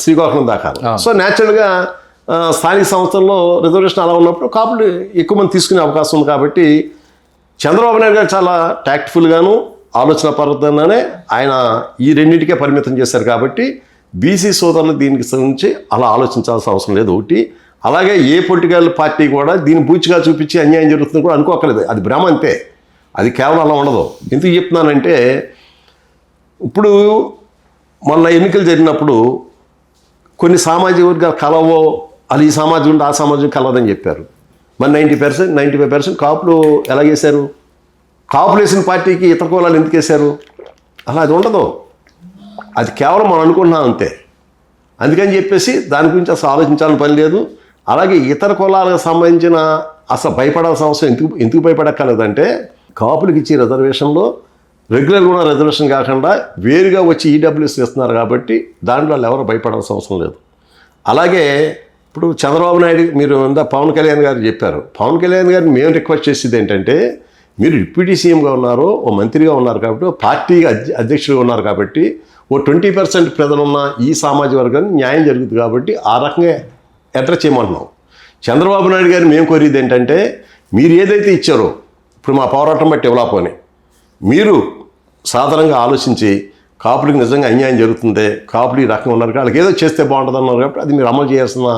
శ్రీకాకుళం దాకా. సో న్యాచురల్గా స్థానిక సంస్థల్లో రిజర్వేషన్ అలా ఉన్నప్పుడు కాపులు ఎక్కువ మంది తీసుకునే అవకాశం ఉంది. కాబట్టి చంద్రబాబు నాయుడు గారు చాలా టాక్ట్ఫుల్గాను ఆలోచన పరంగానే ఆయన ఈ రెండింటికే పరిమితం చేశారు. కాబట్టి బీసీ సోదరులు దీనికి సంబంధించి అలా ఆలోచించాల్సిన అవసరం లేదు. ఒకటి అలాగే ఏ పొలిటికల్ పార్టీ కూడా దీన్ని బూచిగా చూపించి అన్యాయం జరుగుతుంది కూడా అనుకోకలేదు. అది భ్రమ అంతే, అది కేవలం అలా ఉండదు. ఎందుకు చెప్తున్నానంటే ఇప్పుడు మొన్న ఎన్నికలు జరిగినప్పుడు కొన్ని సామాజిక వర్గాలు కలవో, అది ఈ సామాజిక ఆ సామాజిక కలవదని చెప్పారు. మరి 95% కాపులు ఎలా చేశారు? కాపులు వేసిన పార్టీకి ఇతర కులాలు ఎందుకు వేశారు? అలా అది ఉండదు. అది కేవలం మనం అనుకుంటున్నాం అంతే. అందుకని చెప్పేసి దాని గురించి అసలు ఆలోచించాలని పని లేదు. అలాగే ఇతర కులాలకు సంబంధించిన అసలు భయపడాల్సిన అవసరం ఎందుకు భయపడక్కర్లేదంటే కాపులకు ఇచ్చే రిజర్వేషన్లో రెగ్యులర్గా ఉన్న రిజర్వేషన్ కాకుండా వేరుగా వచ్చి ఈడబ్ల్యూఎస్ ఇస్తున్నారు కాబట్టి దాంట్లో వాళ్ళు ఎవరు భయపడాల్సిన అవసరం లేదు. అలాగే ఇప్పుడు చంద్రబాబు నాయుడు మీరు పవన్ కళ్యాణ్ గారు చెప్పారు. పవన్ కళ్యాణ్ గారిని మేము రిక్వెస్ట్ చేసేది ఏంటంటే మీరు డిప్యూటీ సీఎంగా ఉన్నారు, ఓ మంత్రిగా ఉన్నారు కాబట్టి, ఓ పార్టీ అధ్యక్షుడిగా ఉన్నారు కాబట్టి, ఓ 20% ప్రజలున్న ఈ సామాజిక వర్గానికి న్యాయం జరుగుతుంది కాబట్టి ఆ రకంగా అడ్రస్ చేయమంటున్నాం. చంద్రబాబు నాయుడు గారిని మేము కోరేది ఏంటంటే మీరు ఏదైతే ఇచ్చారో ఇప్పుడు మా పోరాటం బట్టి ఇవ్వలేకపోని మీరు సాధారణంగా ఆలోచించి కాపులకు నిజంగా అన్యాయం జరుగుతుంది, కాపులు ఈ రకంగా ఉన్నారు, వాళ్ళకి ఏదో చేస్తే బాగుంటుంది అన్నారు కాబట్టి అది మీరు అమలు చేయాల్సిన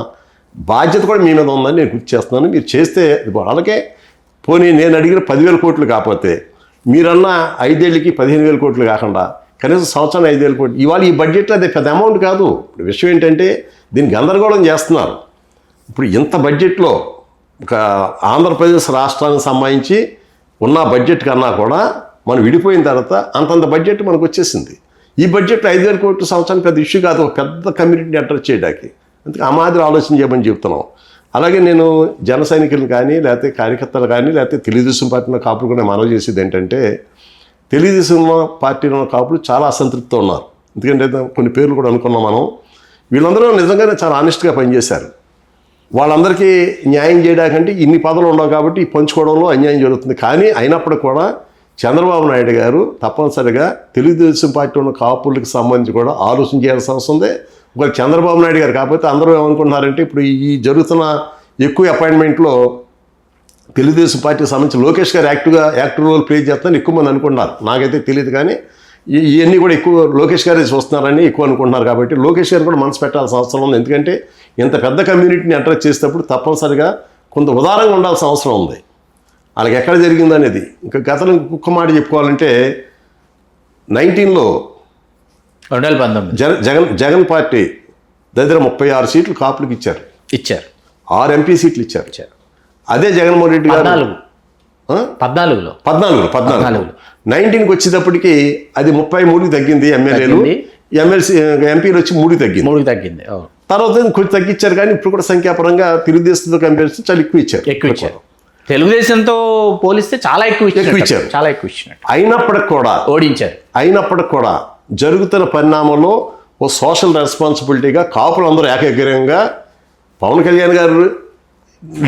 బాధ్యత కూడా మీ మీద ఉందని నేను గుర్తు చేస్తున్నాను. మీరు చేస్తే వాళ్ళకే పోనీ నేను అడిగిన 10,000 కోట్లు కాకపోతే మీరన్న 5 ఏళ్ళకి 15,000 కోట్లు కాకుండా కనీసం సంవత్సరం 5,000 కోట్లు ఇవాళ ఈ బడ్జెట్లో అదే పెద్ద అమౌంట్ కాదు. ఇప్పుడు విషయం ఏంటంటే దీన్ని గందరగోళం చేస్తున్నారు. ఇప్పుడు ఇంత బడ్జెట్లో ఒక ఆంధ్రప్రదేశ్ రాష్ట్రానికి సంబంధించి ఉన్న బడ్జెట్ కన్నా కూడా మనం విడిపోయిన తర్వాత అంతంత బడ్జెట్ మనకు వచ్చేసింది. ఈ బడ్జెట్లో 5,000 కోట్లు సంవత్సరానికి పెద్ద ఇష్యూ కాదు, ఒక పెద్ద కమ్యూనిటీని అడ్రస్ చేయడానికి. అందుకే ఆ మాదిరి ఆలోచన చేయమని చెప్తున్నాం. అలాగే నేను జన సైనికులు కానీ లేకపోతే కార్యకర్తలు కానీ లేకపోతే తెలుగుదేశం పార్టీలో కాపులు కూడా మనవి చేసేది ఏంటంటే తెలుగుదేశం పార్టీలో ఉన్న కాపులు చాలా అసంతృప్తితో ఉన్నారు. ఎందుకంటే కొన్ని పేర్లు కూడా అనుకున్నాం మనం. వీళ్ళందరూ నిజంగానే చాలా ఆనెస్ట్గా పనిచేశారు. వాళ్ళందరికీ న్యాయం చేయడానికంటే ఇన్ని పదవులు ఉండవు కాబట్టి పంచుకోవడంలో అన్యాయం జరుగుతుంది. కానీ అయినప్పటికీ కూడా చంద్రబాబు నాయుడు గారు తప్పనిసరిగా తెలుగుదేశం పార్టీ ఉన్న కాపులకు సంబంధించి కూడా ఆలోచన చేయాల్సిన అవసరం ఉంది. ఒకవేళ చంద్రబాబు నాయుడు గారు కాకపోతే అందరూ ఏమనుకుంటున్నారంటే ఇప్పుడు ఈ జరుగుతున్న ఎక్కువ అపాయింట్మెంట్లో తెలుగుదేశం పార్టీకి సంబంధించి లోకేష్ గారు యాక్టివ్ రోల్ ప్లే చేస్తారని ఎక్కువ మంది అనుకుంటున్నారు. నాకైతే తెలియదు కానీ ఇవన్నీ కూడా ఎక్కువ లోకేష్ గారే చూస్తున్నారని ఎక్కువ అనుకుంటున్నారు. కాబట్టి లోకేష్ గారు కూడా మనసు పెట్టాల్సిన అవసరం ఉంది. ఎందుకంటే ఇంత పెద్ద కమ్యూనిటీని అడ్రస్ చేసేటప్పుడు తప్పనిసరిగా కొంత ఉదారంగా ఉండాల్సిన అవసరం ఉంది. వాళ్ళకి ఎక్కడ జరిగింది అనేది. ఇంకా గతంలో ఇంకొక మాట చెప్పుకోవాలంటే 2019లో 2019 జగన్ పార్టీ దగ్గర 36 సీట్లు కాపులకు ఇచ్చారు. 6 ఎంపీ సీట్లు ఇచ్చారు. అదే జగన్మోహన్ రెడ్డి గారు 14లో 19కి వచ్చేటప్పటికి అది 33కి తగ్గింది. ఎమ్మెల్యేలు ఎంపీలు వచ్చి 3కి తగ్గింది. తర్వాత కొంచెం తగ్గించారు కానీ ఇప్పుడు కూడా సంఖ్యాపరంగా తెలుగుదేశంతో కంపేర్ చేస్తే చాలా ఎక్కువ ఇచ్చారు. తెలుగుదేశంతో పోలిస్తే చాలా ఎక్కువ ఇచ్చారు. అయినప్పటికి కూడా ఓడించారు. అయినప్పటికి కూడా జరుగుతున్న పరిణామంలో ఓ సోషల్ రెస్పాన్సిబిలిటీగా కాపులందరూ ఏకగ్రీవంగా పవన్ కళ్యాణ్ గారు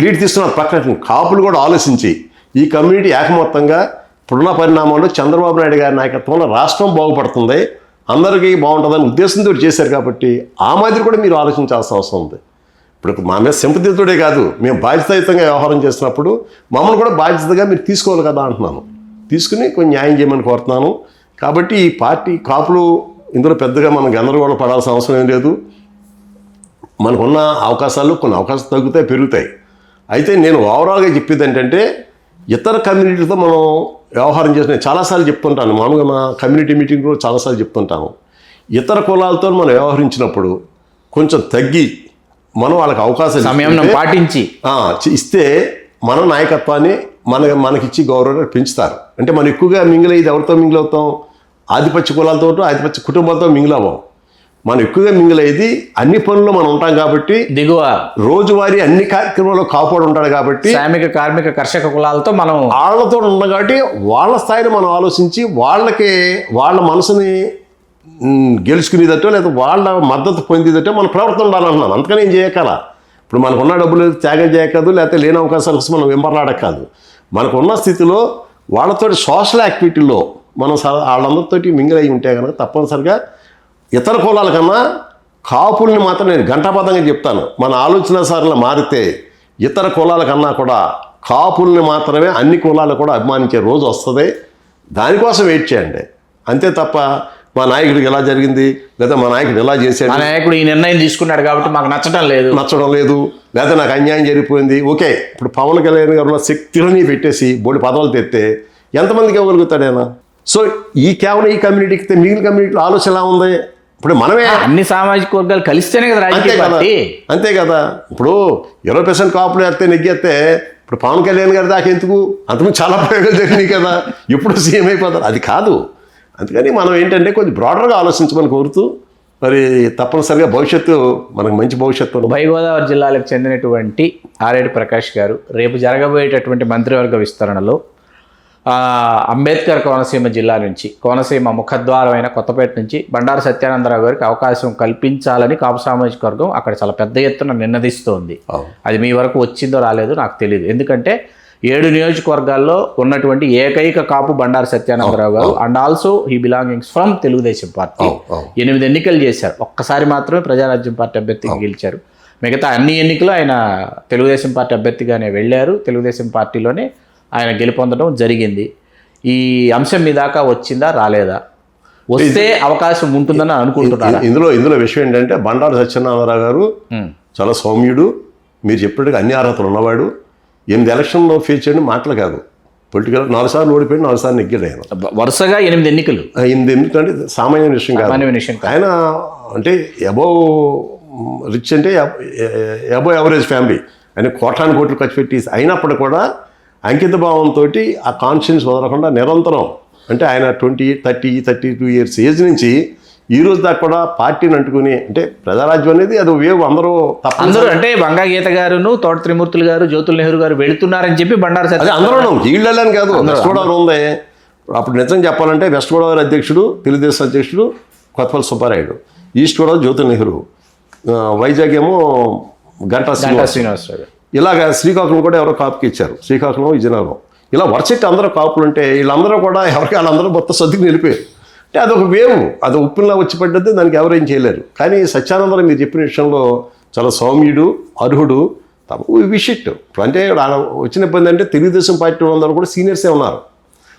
లీడ్ తీస్తున్నారు. పక్కన కాపులు కూడా ఆలోచించి ఈ కమ్యూనిటీ ఏకమొత్తంగా ఇప్పుడున్న పరిణామంలో చంద్రబాబు నాయుడు గారి నాయకత్వంలో రాష్ట్రం బాగుపడుతుంది, అందరికీ బాగుంటుందని ఉద్దేశంతో చేశారు. కాబట్టి ఆ మాదిరి కూడా మీరు ఆలోచించాల్సిన అవసరం ఉంది. ఇప్పుడు మా మీద సింపతితోడే కాదు, మేము బాధ్యతాయుతంగా వ్యవహారం చేసినప్పుడు మమ్మల్ని కూడా బాధ్యతగా మీరు తీసుకోవాలి కదా అంటున్నాను. తీసుకుని కొంచెం న్యాయం చేయమని కోరుతున్నాను. కాబట్టి ఈ పార్టీ కాపులు ఇందులో పెద్దగా మనం గందరగోళం పడాల్సిన అవసరం ఏం లేదు. మనకున్న అవకాశాలు కొన్ని అవకాశాలు తగ్గుతాయి, పెరుగుతాయి. అయితే నేను ఓవరాల్గా చెప్పేది ఏంటంటే ఇతర కమ్యూనిటీతో మనం వ్యవహారం చేసిన చాలాసార్లు చెప్తుంటాను. మామూలుగా మా కమ్యూనిటీ మీటింగ్లో చాలాసార్లు చెప్తుంటాను. ఇతర కులాలతో మనం వ్యవహరించినప్పుడు కొంచెం తగ్గి మనం వాళ్ళకి అవకాశం సమయం పాటించి ఇస్తే మన నాయకత్వాన్ని మనకిచ్చి గౌరవాన్ని పెంచుతారు. అంటే మనం ఎక్కువగా మింగిల్ అయ్యేది ఎవరితో మింగిల్ అవుతాం? ఆధిపత్య కులాలతో, ఆధిపత్య కుటుంబాలతో మింగిల్ అవ్వం. మనం ఎక్కువగా మింగిల్ అయ్యేది అన్ని పనుల్లో మనం ఉంటాం కాబట్టి, దిగువ రోజువారీ అన్ని కార్యక్రమాల్లో కాపాడు ఉంటాడు కాబట్టి, శ్రామిక కార్మిక కర్షక కులాలతో మనం వాళ్ళతో ఉన్నాం కాబట్టి వాళ్ళ స్థాయిలో మనం ఆలోచించి వాళ్ళ మనసుని గెలుచుకునేదట్టో లేదా వాళ్ళ మద్దతు పొందేదట్టో మన ప్రవర్తన ఉండాలంటున్నాను. అందుకని ఏం చేయగల ఇప్పుడు మనకున్న డబ్బులు త్యాగం చేయకూడదు, లేకపోతే లేని అవకాశాల కోసం మనం వెంబర్లాడక్కదు. మనకున్న స్థితిలో వాళ్ళతో సోషల్ యాక్టివిటీలో మనం వాళ్ళందరితోటి మింగిల్ అయి ఉంటే కనుక తప్పనిసరిగా ఇతర కులాల కన్నా కాపుల్ని మాత్రం నేను ఘంటాపథంగా చెప్తాను. మన ఆలోచన సార్లు మారితే ఇతర కులాల కన్నా కూడా కాపుల్ని మాత్రమే అన్ని కులాలు కూడా అభిమానించే రోజు వస్తుంది. దానికోసం వెయిట్ చేయండి అంతే తప్ప మా నాయకుడికి ఎలా జరిగింది లేదా మా నాయకుడు ఎలా చేశాడు, మా నాయకుడు ఈ నిర్ణయం తీసుకున్నాడు కాబట్టి మాకు నచ్చడం లేదు లేదా నాకు అన్యాయం జరిగిపోయింది. ఓకే, ఇప్పుడు పవన్ కళ్యాణ్ గారు ఉన్న శక్తులని పెట్టేసి బోడి పదవులు తెస్తే ఎంతమందికి ఇవ్వగలుగుతాడైనా? సో కేవలం ఈ కమ్యూనిటీకి మిగిలిన కమ్యూనిటీలో ఆలోచన ఎలా ఉంది? ఇప్పుడు మనమే అన్ని సామాజిక వర్గాలు కలిస్తేనే కదా రాజకీయ పార్టీ. అంతే కదా. ఇప్పుడు 20% కాపులు వేస్తే నెగ్గేస్తే ఇప్పుడు పవన్ కళ్యాణ్ గారి దాకా ఎందుకు? అంతకుముందు చాలా ప్రయోగాలు జరిగినాయి కదా, ఎప్పుడు సీఎం అయిపోతారు. అది కాదు. అందుకని మనం ఏంటంటే కొంచెం బ్రాడర్గా ఆలోచించమని కోరుతూ మరి తప్పనిసరిగా భవిష్యత్తు మనకు మంచి భవిష్యత్తు ఉంది. ఉభయ గోదావరి జిల్లాలకు చెందినటువంటి ఆరేడు ప్రకాష్ గారు రేపు జరగబోయేటటువంటి మంత్రివర్గ విస్తరణలో అంబేద్కర్ కోనసీమ జిల్లా నుంచి, కోనసీమ ముఖద్వారమైన కొత్తపేట నుంచి బండారు సత్యానందరావు గారికి అవకాశం కల్పించాలని కాపు సామాజిక వర్గం అక్కడ చాలా పెద్ద ఎత్తున నిన్నదిస్తోంది. అది మీ వరకు వచ్చిందో రాలేదో నాకు తెలియదు. ఎందుకంటే 7 నియోజకవర్గాల్లో ఉన్నటువంటి ఏకైక కాపు బండారు సత్యానందరావు గారు, and also he belongings from Telugu Desam party. 8 ఎన్నికలు చేశారు, ఒక్కసారి మాత్రమే ప్రజారాజ్యం పార్టీ అభ్యర్థిగా గెలిచారు. మిగతా అన్ని ఎన్నికలు ఆయన తెలుగుదేశం పార్టీ అభ్యర్థిగానే వెళ్ళారు. తెలుగుదేశం పార్టీలోనే ఆయన గెలుపొందడం జరిగింది. ఈ అంశం మీ దాకా వచ్చిందా రాలేదా? వస్తే అవకాశం ఉంటుందని అనుకుంటున్నారా? ఇందులో విషయం ఏంటంటే బండారు సత్యనారాయణ గారు చాలా సౌమ్యుడు, మీరు చెప్పినట్టుగా అన్ని అర్హతలు ఉన్నవాడు. 8 ఎలక్షన్లో ఫేస్ చేయడం మాటలు కాదు. పొలిటికల్ 4 సార్లు ఓడిపోయి 4 సార్లు నెగ్గాడు ఆయన. వరుసగా 8 ఎన్నికలు. 8 ఎన్నికలు అంటే సామాన్య విషయం కాదు. ఆయన అంటే అబోవ్ రిచ్, అంటే అబోవ్ యావరేజ్ ఫ్యామిలీ. ఆయన కోటాను కోట్లు ఖర్చు పెట్టి అయినప్పుడు కూడా అంకిత భావంతో ఆ కాన్షియన్స్ వదలకుండా నిరంతరం, అంటే ఆయన 32 ఇయర్స్ ఏజ్ నుంచి ఈ రోజు దాకా కూడా పార్టీని అంటుకుని, అంటే ప్రజారాజ్యం అనేది అది వేవ్ అందరూ అంటే వంగా గీత గారును, తోట త్రిమూర్తులు గారు, జ్యోతుల నెహ్రూ గారు వెళుతున్నారని చెప్పి బండారు సత్యానందరావు అందరూ వీళ్ళని కాదు. వెస్ట్ గోదావరి ఉంది అప్పుడు. నిజం చెప్పాలంటే వెస్ట్ గోదావరి అధ్యక్షుడు, తెలుగుదేశం అధ్యక్షుడు కొత్తపల్లి సుబ్బారాయుడు, ఈస్ట్ గోదావరి జ్యోతుల నెహ్రూ, వైజాగ్ ఏమో గంటా శ్రీనివాసరావు. ఇలాగ శ్రీకాకుళం కూడా ఎవరో కాపుకి ఇచ్చారు, శ్రీకాకుళం, విజయనగరం. ఇలా వరుసెట్టి అందరూ కాపులు ఉంటే వీళ్ళందరూ కూడా ఎవరికి వాళ్ళందరూ మొత్తం సర్దుకు నిలిపారు. అంటే అదొక వేవ్, అది ఉప్పులా వచ్చి పడ్డది, దానికి ఎవరేం చేయలేరు. కానీ సత్యానందరావు మీరు చెప్పిన విషయంలో చాలా సౌమ్యుడు, అర్హుడు. విషిట్ అంటే వచ్చిన ఇబ్బంది అంటే తెలుగుదేశం పార్టీ అందరూ కూడా సీనియర్సే ఉన్నారు.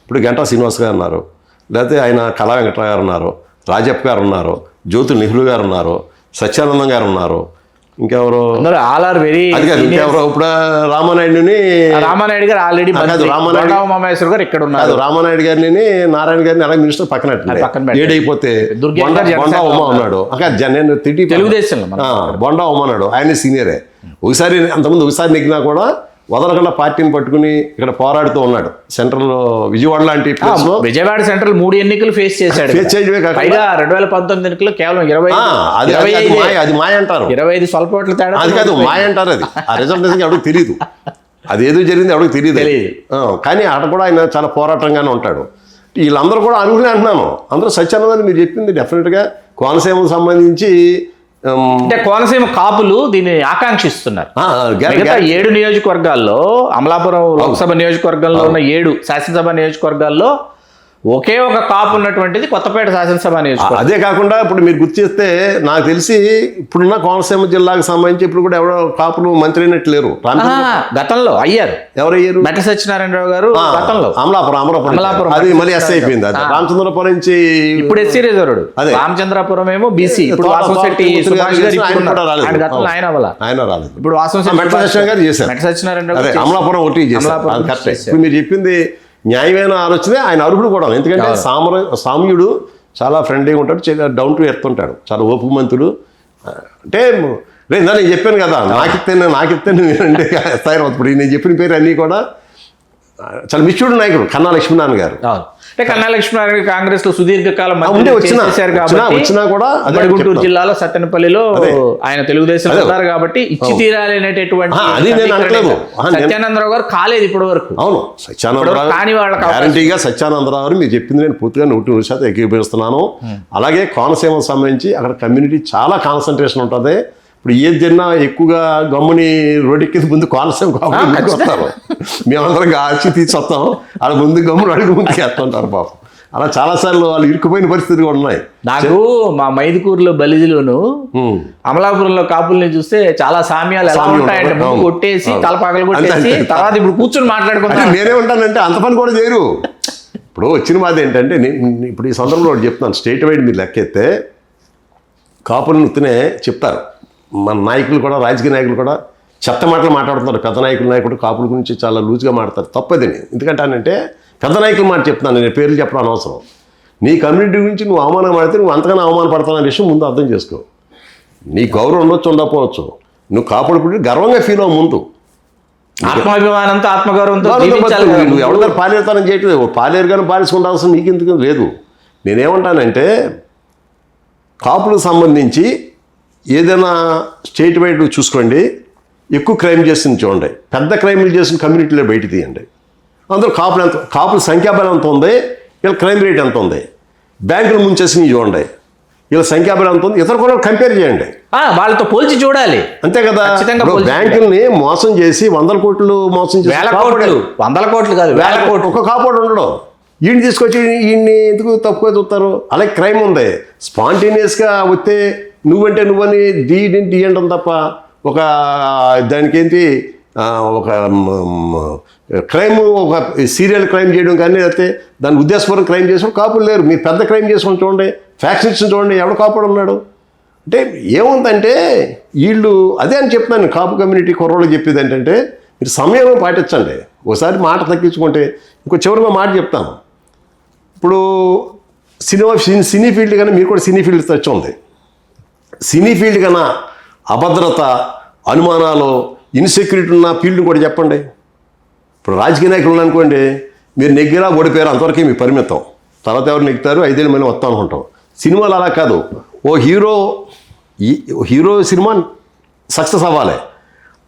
ఇప్పుడు గంటా శ్రీనివాస్ గారు ఉన్నారు, లేకపోతే ఆయన కళా వెంకటరావు గారు ఉన్నారు, రాజప్ప గారు ఉన్నారు, జ్యోతుల నెహ్రూ గారు ఉన్నారు, సత్యానందం గారు ఉన్నారు, ఇంకెవరు ఆల్ ఆర్ వెరీ. ఇంకెవరో ఇప్పుడు రామానాయుడు గారు ఆల్రెడీ రామానాయుడు గారు ఇక్కడ ఉన్నారు. రామానాయుడు గారిని, నారాయణ గారిని అలాగే మినిస్టర్ పక్కన ఏడైపోతే బొండా ఉమా ఉన్నాడు. నేను తెలుగుదేశం బొండా ఉమా ఉన్నాడు, ఆయన సీనియరే. ఒకసారి అంతకుముందు ఒకసారి నెగ్గినా కూడా వదలకుండా పార్టీని పట్టుకుని ఇక్కడ పోరాడుతూ ఉన్నాడు. సెంట్రల్ విజయవాడ లాంటి ప్లేస్ లో, విజయవాడ సెంట్రల్ 3 ఎన్నికలు ఫేస్ చేశాడు. 2019 ఎన్నికల్లో కేవలం 25 అది మాయ అంటారు, 25 స్వల్పోట్ల తేడా. అది కాదు, మాయ అంటారు. అది ఆ రిజల్ట్ ఎవరికి తెలియదు, అది ఏదో జరిగింది ఎవరికి తెలియదు. కానీ అక్కడ కూడా ఆయన చాలా పోరాటంగానే ఉంటాడు. వీళ్ళందరూ కూడా అనుకునే అంటున్నాను, అందరూ సత్యానందాన్ని మీరు చెప్పింది డెఫినెట్గా కోనసీమకు సంబంధించి. అంటే కోనసీమ కాపులు దీన్ని ఆకాంక్షిస్తున్నారు. 7 నియోజకవర్గాల్లో, అమలాపురం లోక్సభ నియోజకవర్గంలో ఉన్న 7 శాసనసభ నియోజకవర్గాల్లో ఒకే ఒక కాపు ఉన్నటువంటిది కొత్తపేట శాసనసభ నియోజకవర్గం. అదే కాకుండా ఇప్పుడు మీరు గుర్తు చేస్తే నాకు తెలిసి ఇప్పుడున్న కోనసీమ జిల్లాకు సంబంధించి ఇప్పుడు కూడా ఎవరో కాపులు మంత్రి అయినట్టు లేరు. గతంలో అయ్యారు. ఎవరయ్యారు? మెట్ట సత్యనారాయణరావు గారు గతంలో అమలాపురం అది మళ్ళీ ఎస్సీ అయిపోయింది. అది రామచంద్రపురం నుంచి ఇప్పుడు ఎస్సీ రిజర్వ్డ్. రామచంద్రపురం ఏమో బీసీ. ఇప్పుడు వాసంశెట్టి సుభాష్ గారు గతంలో ఆయన రాలేదు. ఇప్పుడు వాసంశెట్టి మెట్ట సత్యనారాయణ గారు చేశారు. మెట్ట సత్యనారాయణరావు అమలాపురం ఒకటి చేశారు. మీరు చెప్పింది న్యాయమైన ఆలోచనే. ఆయన అర్హుడు కూడా, ఎందుకంటే సామ్యుడు, చాలా ఫ్రెండ్లీగా ఉంటాడు, చాలా డౌన్ టు ఎర్త్ ఉంటాడు, చాలా ఓపుమంతుడు. అంటే నేను చెప్పాను కదా, నాకిస్తే అంటే స్థాయి. ఇప్పుడు నేను చెప్పిన పేరు అన్నీ కూడా చాలా మిచ్యూర్డ్ నాయకుడు కన్నా లక్ష్మీనారాయణ గారు. అంటే కన్నా లక్ష్మీనారాయణ కాంగ్రెస్ లో సుదీర్ఘకాలం వచ్చినా కూడా గుంటూరు జిల్లాలో సత్తెనపల్లిలో ఆయన తెలుగుదేశం ఉన్నారు కాబట్టి ఇచ్చి తీరాలి అనేటటువంటి సత్యానందరావు గారు కాలేదు ఇప్పటి వరకు. అవును, సత్యానందరావు కానీ వాళ్ళ గ్యారంటీగా సత్యానందరావు గారు మీరు చెప్పింది నేను పూర్తిగా 100% ఏకీభవిస్తున్నాను. అలాగే కోనసీమకు సంబంధించి అక్కడ కమ్యూనిటీ చాలా కాన్సన్ట్రేషన్ ఉంటుంది. ఇప్పుడు ఏది తిన్నా ఎక్కువగా గమ్ముని రోడ్డెక్కి ముందు కోనసీమ వస్తారు. మేమందరం ఆచి తీసి వస్తాం, అలా ముందు గమ్మును అడుగు ముందుకు వేస్తుంటారు పాపం. అలా చాలాసార్లు వాళ్ళు ఇరుక్కుపోయిన పరిస్థితులు కూడా ఉన్నాయి. నాకు మా మైదుకూరులో బలిజిలోను అమలాపురంలో కాపుల్ని చూస్తే చాలా సామ్యాలు ఎలా ఉంటాయంటే ముందు కొట్టేసి తలపాకలు కొట్టేసి తర్వాత ఇప్పుడు కూర్చొని మాట్లాడుకుంటా. నేనే ఉంటానంటే అంత పని కూడా చేయరు. ఇప్పుడు వచ్చిన మాది ఏంటంటే ఇప్పుడు ఈ సందర్భంలో ఒకటి చెప్తున్నాను. స్టేట్ వైడ్ మీరు లెక్కెత్తే కాపులు నృత్యనే చెప్తారు. మన నాయకులు కూడా, రాజకీయ నాయకులు కూడా చెత్త మాటలు మాట్లాడుతున్నారు. పెద్ద నాయకుడు కాపుల గురించి చాలా లూజ్గా మాట్లాడతారు. తప్పది. ఎందుకంటే పెద్ద నాయకులు మాట చెప్తున్నాను, నేను పేర్లు చెప్పడం అనవసరం. నీ కమ్యూనిటీ గురించి నువ్వు అవమానం పడితే నువ్వు అంతగానో అవమానపడతావు విషయం ముందు అర్థం చేసుకో. నీ గౌరవం ఉండొచ్చు, ఉండకపోవచ్చు. నువ్వు కాపాడుకుంటే గర్వంగా ఫీల్ అవ్వ. ముందు ఆత్మాభిమానంతో, ఆత్మగౌరవంతో నువ్వు ఎవరిదారు పాలేరుతానని చేయట్లేదు. పాలేరు కానీ పాలించుకుంటాల్సిన నీకు ఎందుకు లేదు. నేనేమంటానంటే కాపులకు సంబంధించి ఏదైనా స్టేట్ వైడ్ చూసుకోండి, ఎక్కువ క్రైమ్ చేసింది చూడండి, పెద్ద క్రైమ్లు చేసిన కమ్యూనిటీలో బయట తీయండి. అందులో కాపుల సంఖ్యాబలం ఎంత ఉంది, వీళ్ళ క్రైమ్ రేట్ ఎంత ఉంది, బ్యాంకులు ముంచేసినవి చూడండి, వీళ్ళ సంఖ్యాబలం ఎంత ఉంది, ఇతర కూడా కంపేర్ చేయండి. వాళ్ళతో పోల్చి చూడాలి. అంతే కదా. బ్యాంకుల్ని మోసం చేసి 100 కోట్లు మోసం చేసి 100 కోట్లు కాదు 1000 కోట్లు ఒక కాపాడు ఉండడం, ఈయన తీసుకొచ్చి ఈయన్ని ఎందుకు తప్పుగా చూస్తారు. అలాగే క్రైమ్ ఉంది, స్పాంటేనియస్గా వస్తే నువ్వని డీ అంటాం తప్ప ఒక దానికి ఏంటి ఒక క్రైమ్, ఒక సీరియల్ క్రైమ్ చేయడం కానీ అయితే దాని ఉద్దేశపూర్వక క్రైమ్ చేసిన కాపులు లేరు. మీరు పెద్ద క్రైమ్ చేసుకొని చూడండి, ఫ్యాక్షన్స్ చూడండి, ఎవడు కాపాడు ఉన్నాడు. అంటే ఏముందంటే వీళ్ళు అదే అని చెప్తున్నాను, కాపు కమ్యూనిటీ కుర్రోళ్ళు చెప్పేది ఏంటంటే మీరు సమయం పాటించండి. ఒకసారి మాట తగ్గించుకుంటే ఇంకో చివరిగా మాట చెప్తాను. ఇప్పుడు సినీ ఫీల్డ్ కన్నా మీరు కూడా సినీ ఫీల్డ్ తెచ్చి ఉంది. సినీ ఫీల్డ్ కన్నా అభద్రత, అనుమానాలు, ఇన్సెక్యూరిటీ ఉన్న ఫీల్డ్ కూడా చెప్పండి. ఇప్పుడు రాజకీయ నాయకులు అనుకోండి, మీరు నెగ్గిరా ఓడిపోయారు అంతవరకే మీ పరిమితం, తర్వాత ఎవరు నెగ్గుతారు 5 ఏళ్ళు మళ్ళీ వస్తాం అనుకుంటాం. సినిమాలు అలా కాదు, ఓ హీరో సినిమా సక్సెస్ అవ్వాలి,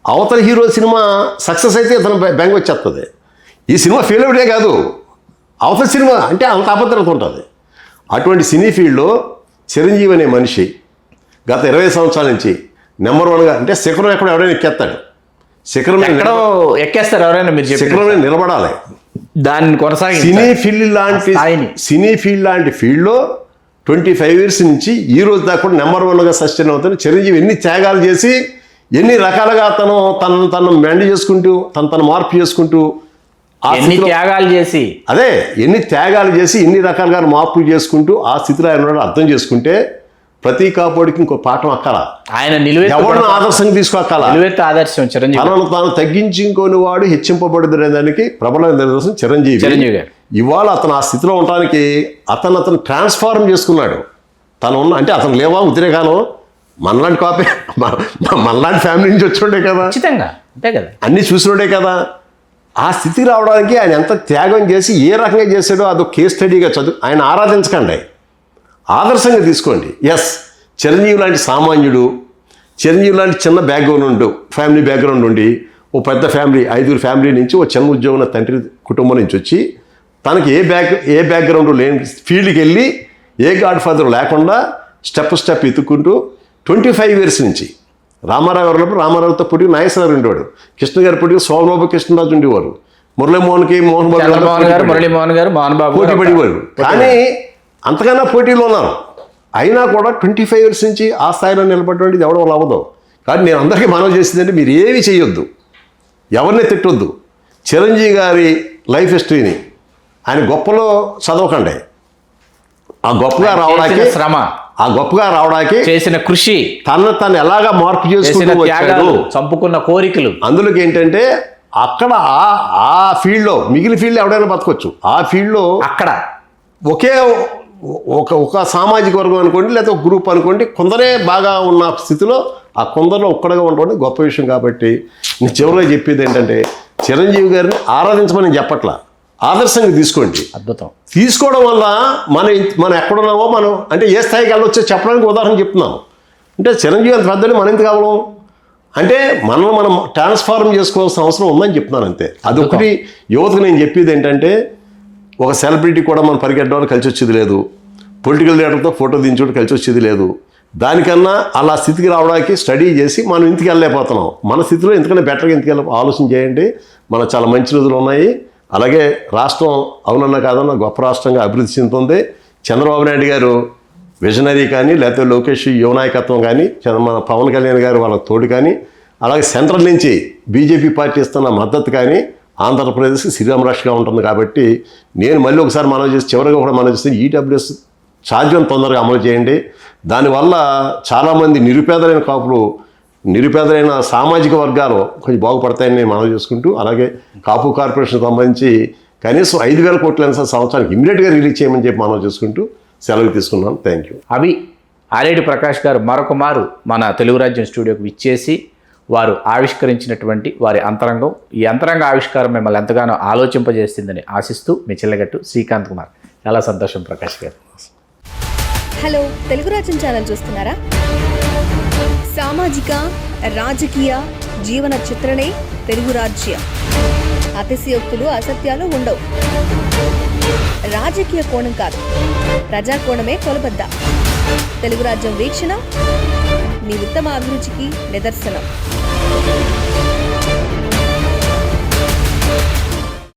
అవతల హీరో సినిమా సక్సెస్ అయితే ఇతను బెంగ వచ్చేస్తుంది. ఈ సినిమా ఫెయిల్ అవుటే కాదు, అవతల సినిమా అంటే అంత అభద్రత ఉంటుంది. అటువంటి సినీ ఫీల్డ్లో చిరంజీవి అనే మనిషి గత 20 సంవత్సరాల నుంచి నెంబర్ 1గా, అంటే శిఖరం ఎక్కడ ఎవరైనా ఎక్కేస్తాడు, శిఖరం ఎక్కేస్తారు ఎవరైనా, మీరు శిఖరం నిలబడాలి, దాన్ని కొనసాగి. సినీ ఫీల్డ్ లాంటి ఫీల్డ్లో 25 years నుంచి ఈ రోజు దాకా కూడా నెంబర్ 1గా సస్టైన్ అవుతాడు చిరంజీవి. ఎన్ని త్యాగాలు చేసి ఎన్ని రకాలుగా తను మెండ్ చేసుకుంటూ తను మార్పు చేసుకుంటూ ఎన్ని త్యాగాలు చేసి ఎన్ని రకాలుగా మార్పులు చేసుకుంటూ ఆ స్థితిలో ఆయన అర్థం చేసుకుంటే ప్రతి కాపోడికి ఇంకో పాఠం అక్కల. ఆయన ఎవరిని ఆదర్శంగా తీసుకోక్కల. ఆదర్శం చిరంజీవి. తనను తాను తగ్గించుకోని వాడు హెచ్చింపబడుతున్న దానికి ప్రబలమైన నిదర్శనం చిరంజీవి. ఇవాళ అతను ఆ స్థితిలో ఉండడానికి అతను ట్రాన్స్ఫార్మ్ చేసుకున్నాడు. అంటే అతను లేవా ఉద్రేకాలం మనలాంటి కాపీ, మనలాంటి ఫ్యామిలీ నుంచి వచ్చినోడే కదా, ఖచ్చితంగా అంతే కదా, అన్నీ చూసినోడే కదా. ఆ స్థితికి రావడానికి ఆయన ఎంత త్యాగం చేసి ఏ రకంగా చేశాడో అదొక కేస్ స్టడీగా ఆయన ఆరాధించకండి, ఆదర్శంగా తీసుకోండి. ఎస్, చిరంజీవి లాంటి సామాన్యుడు, చిరంజీవి లాంటి చిన్న ఫ్యామిలీ బ్యాక్గ్రౌండ్ ఉండి ఓ పెద్ద ఫ్యామిలీ 5 ఫ్యామిలీ నుంచి ఓ చిన్న ఉద్యోగం తండ్రి కుటుంబం నుంచి వచ్చి తనకి ఏ బ్యాక్గ్రౌండ్ లేని ఫీల్డ్కి వెళ్ళి ఏ గాడ్ ఫాదర్ లేకుండా స్టెప్ ఎత్తుక్కుంటూ 25 years నుంచి రామారావు గారు రామారావుతో పుట్టిన నాగేశ్వరరావు ఉండేవాడు, కృష్ణ గారి పుట్టిన సోమబాబు కృష్ణరాజు ఉండేవారు, మురళీమోహన్కి మోహన్ బాబు పోటీ పడేవారు. కానీ అంతకన్నా పోటీలో ఉన్నారు. అయినా కూడా 25 years నుంచి ఆ స్థాయిలో నిలబడేది ఎవడో అవ్వదు. కానీ నేను అందరికీ మనవి చేసిందంటే మీరు ఏమీ చేయొద్దు, ఎవరిని తిట్టొద్దు. చిరంజీవి గారి లైఫ్ హిస్టరీని ఆయన గొప్పలో చదవకండి. ఆ గొప్పగా రావడానికి చేసిన కృషి, తను ఎలాగా మార్పు చేసుకుంటూ వచ్చాడు, చంపుకున్న కోరికలు, అందులోకి ఏంటంటే అక్కడ ఆ ఫీల్డ్లో మిగిలిన ఫీల్డ్ ఎవడైనా బతకొచ్చు. ఆ ఫీల్డ్లో అక్కడ ఒక సామాజిక వర్గం అనుకోండి, లేకపోతే ఒక గ్రూప్ అనుకోండి, కొందరే బాగా ఉన్న స్థితిలో ఆ కొందరిలో ఒక్కడగా ఉండడం గొప్ప విషయం. కాబట్టి నేను చివరిగా చెప్పేది ఏంటంటే చిరంజీవి గారిని ఆరాధించమని చెప్పట్లా, ఆదర్శంగా తీసుకోండి. అద్భుతం. తీసుకోవడం వల్ల మనం ఎక్కడున్నామో మనం అంటే ఏ స్థాయికి వెళ్ళొచ్చో చెప్పడానికి ఉదాహరణ చెప్తున్నాను. అంటే చిరంజీవి అంత పెద్దలు మనం ఎంత కావడం అంటే మనం ట్రాన్స్ఫార్మ్ చేసుకోవాల్సిన అవసరం ఉందని చెప్తున్నాను అంతే. అదొకటి యువతకు నేను చెప్పేది ఏంటంటే ఒక సెలబ్రిటీ కూడా మనం పరిగెట్టడం కలిసి వచ్చేది లేదు, పొలిటికల్ లీడర్తో ఫోటో దించడం కలిసి వచ్చేది లేదు. దానికన్నా అలా స్థితికి రావడానికి స్టడీ చేసి మనం ఇంటికి వెళ్ళలేకపోతున్నాం. మన స్థితిలో ఎందుకంటే బెటర్గా ఇంటికి ఆలోచన చేయండి. మనకు చాలా మంచి రోజులు ఉన్నాయి. అలాగే రాష్ట్రం అవునన్నా కాదన్నా గొప్ప రాష్ట్రంగా అభివృద్ధి చెందుతుంది. చంద్రబాబు నాయుడు గారు విజనరీ కానీ, లేకపోతే లోకేష్ యువనాయకత్వం కానీ, మన పవన్ కళ్యాణ్ గారు వాళ్ళ తోడు కానీ, అలాగే సెంట్రల్ నుంచి బీజేపీ పార్టీ ఇస్తున్న మద్దతు కానీ ఆంధ్రప్రదేశ్ శ్రీరామరాష్ట్రంగా ఉంటుంది. కాబట్టి నేను మళ్ళీ ఒకసారి మనం చేసి చివరిగా కూడా మనం చేస్తే ఈడబ్ల్యూఎస్ సాధ్యం తొందరగా అమలు చేయండి. దానివల్ల చాలామంది నిరుపేదలైన కాపులు, నిరుపేదలైన సామాజిక వర్గాలు కొంచెం బాగుపడతాయని నేను మనం చేసుకుంటూ, అలాగే కాపు కార్పొరేషన్ సంబంధించి కనీసం 5,000 కోట్లైన సంవత్సరానికి ఇమ్మీడియట్గా రిలీజ్ చేయమని చెప్పి మనం చేసుకుంటూ సెలవు తీసుకున్నాను. Thank you. ఆలేటి ప్రకాష్ గారు మరొక మారు మన తెలుగు రాజ్యం స్టూడియోకి విచ్చేసి వారు ఆవిష్కరించినటువంటి వారి అంతరంగం, ఈ అంతరంగ ఆవిష్కారం మిమ్మల్ని ఎంతగానో ఆలోచింపజేస్తుందని ఆశిస్తూ మీ చిల్లగట్టు శ్రీకాంత్ కుమార్. చాలా సంతోషం ప్రకాష్ గారు. హలో, తెలుగు రాజ్యం ఛానల్ చూస్తున్నారా? సామాజిక రాజకీయ జీవన చిత్రణే తెలుగు రాజ్యం. అతిశయోక్తులు అసత్యాలు ఉండవు. రాజకీయ కోణం కాదు, ప్రజా కోణమే కొలబద్ద. తెలుగు రాజ్యం వీక్షణ మీ ఉత్తమ అభిరుచికి నిదర్శనం.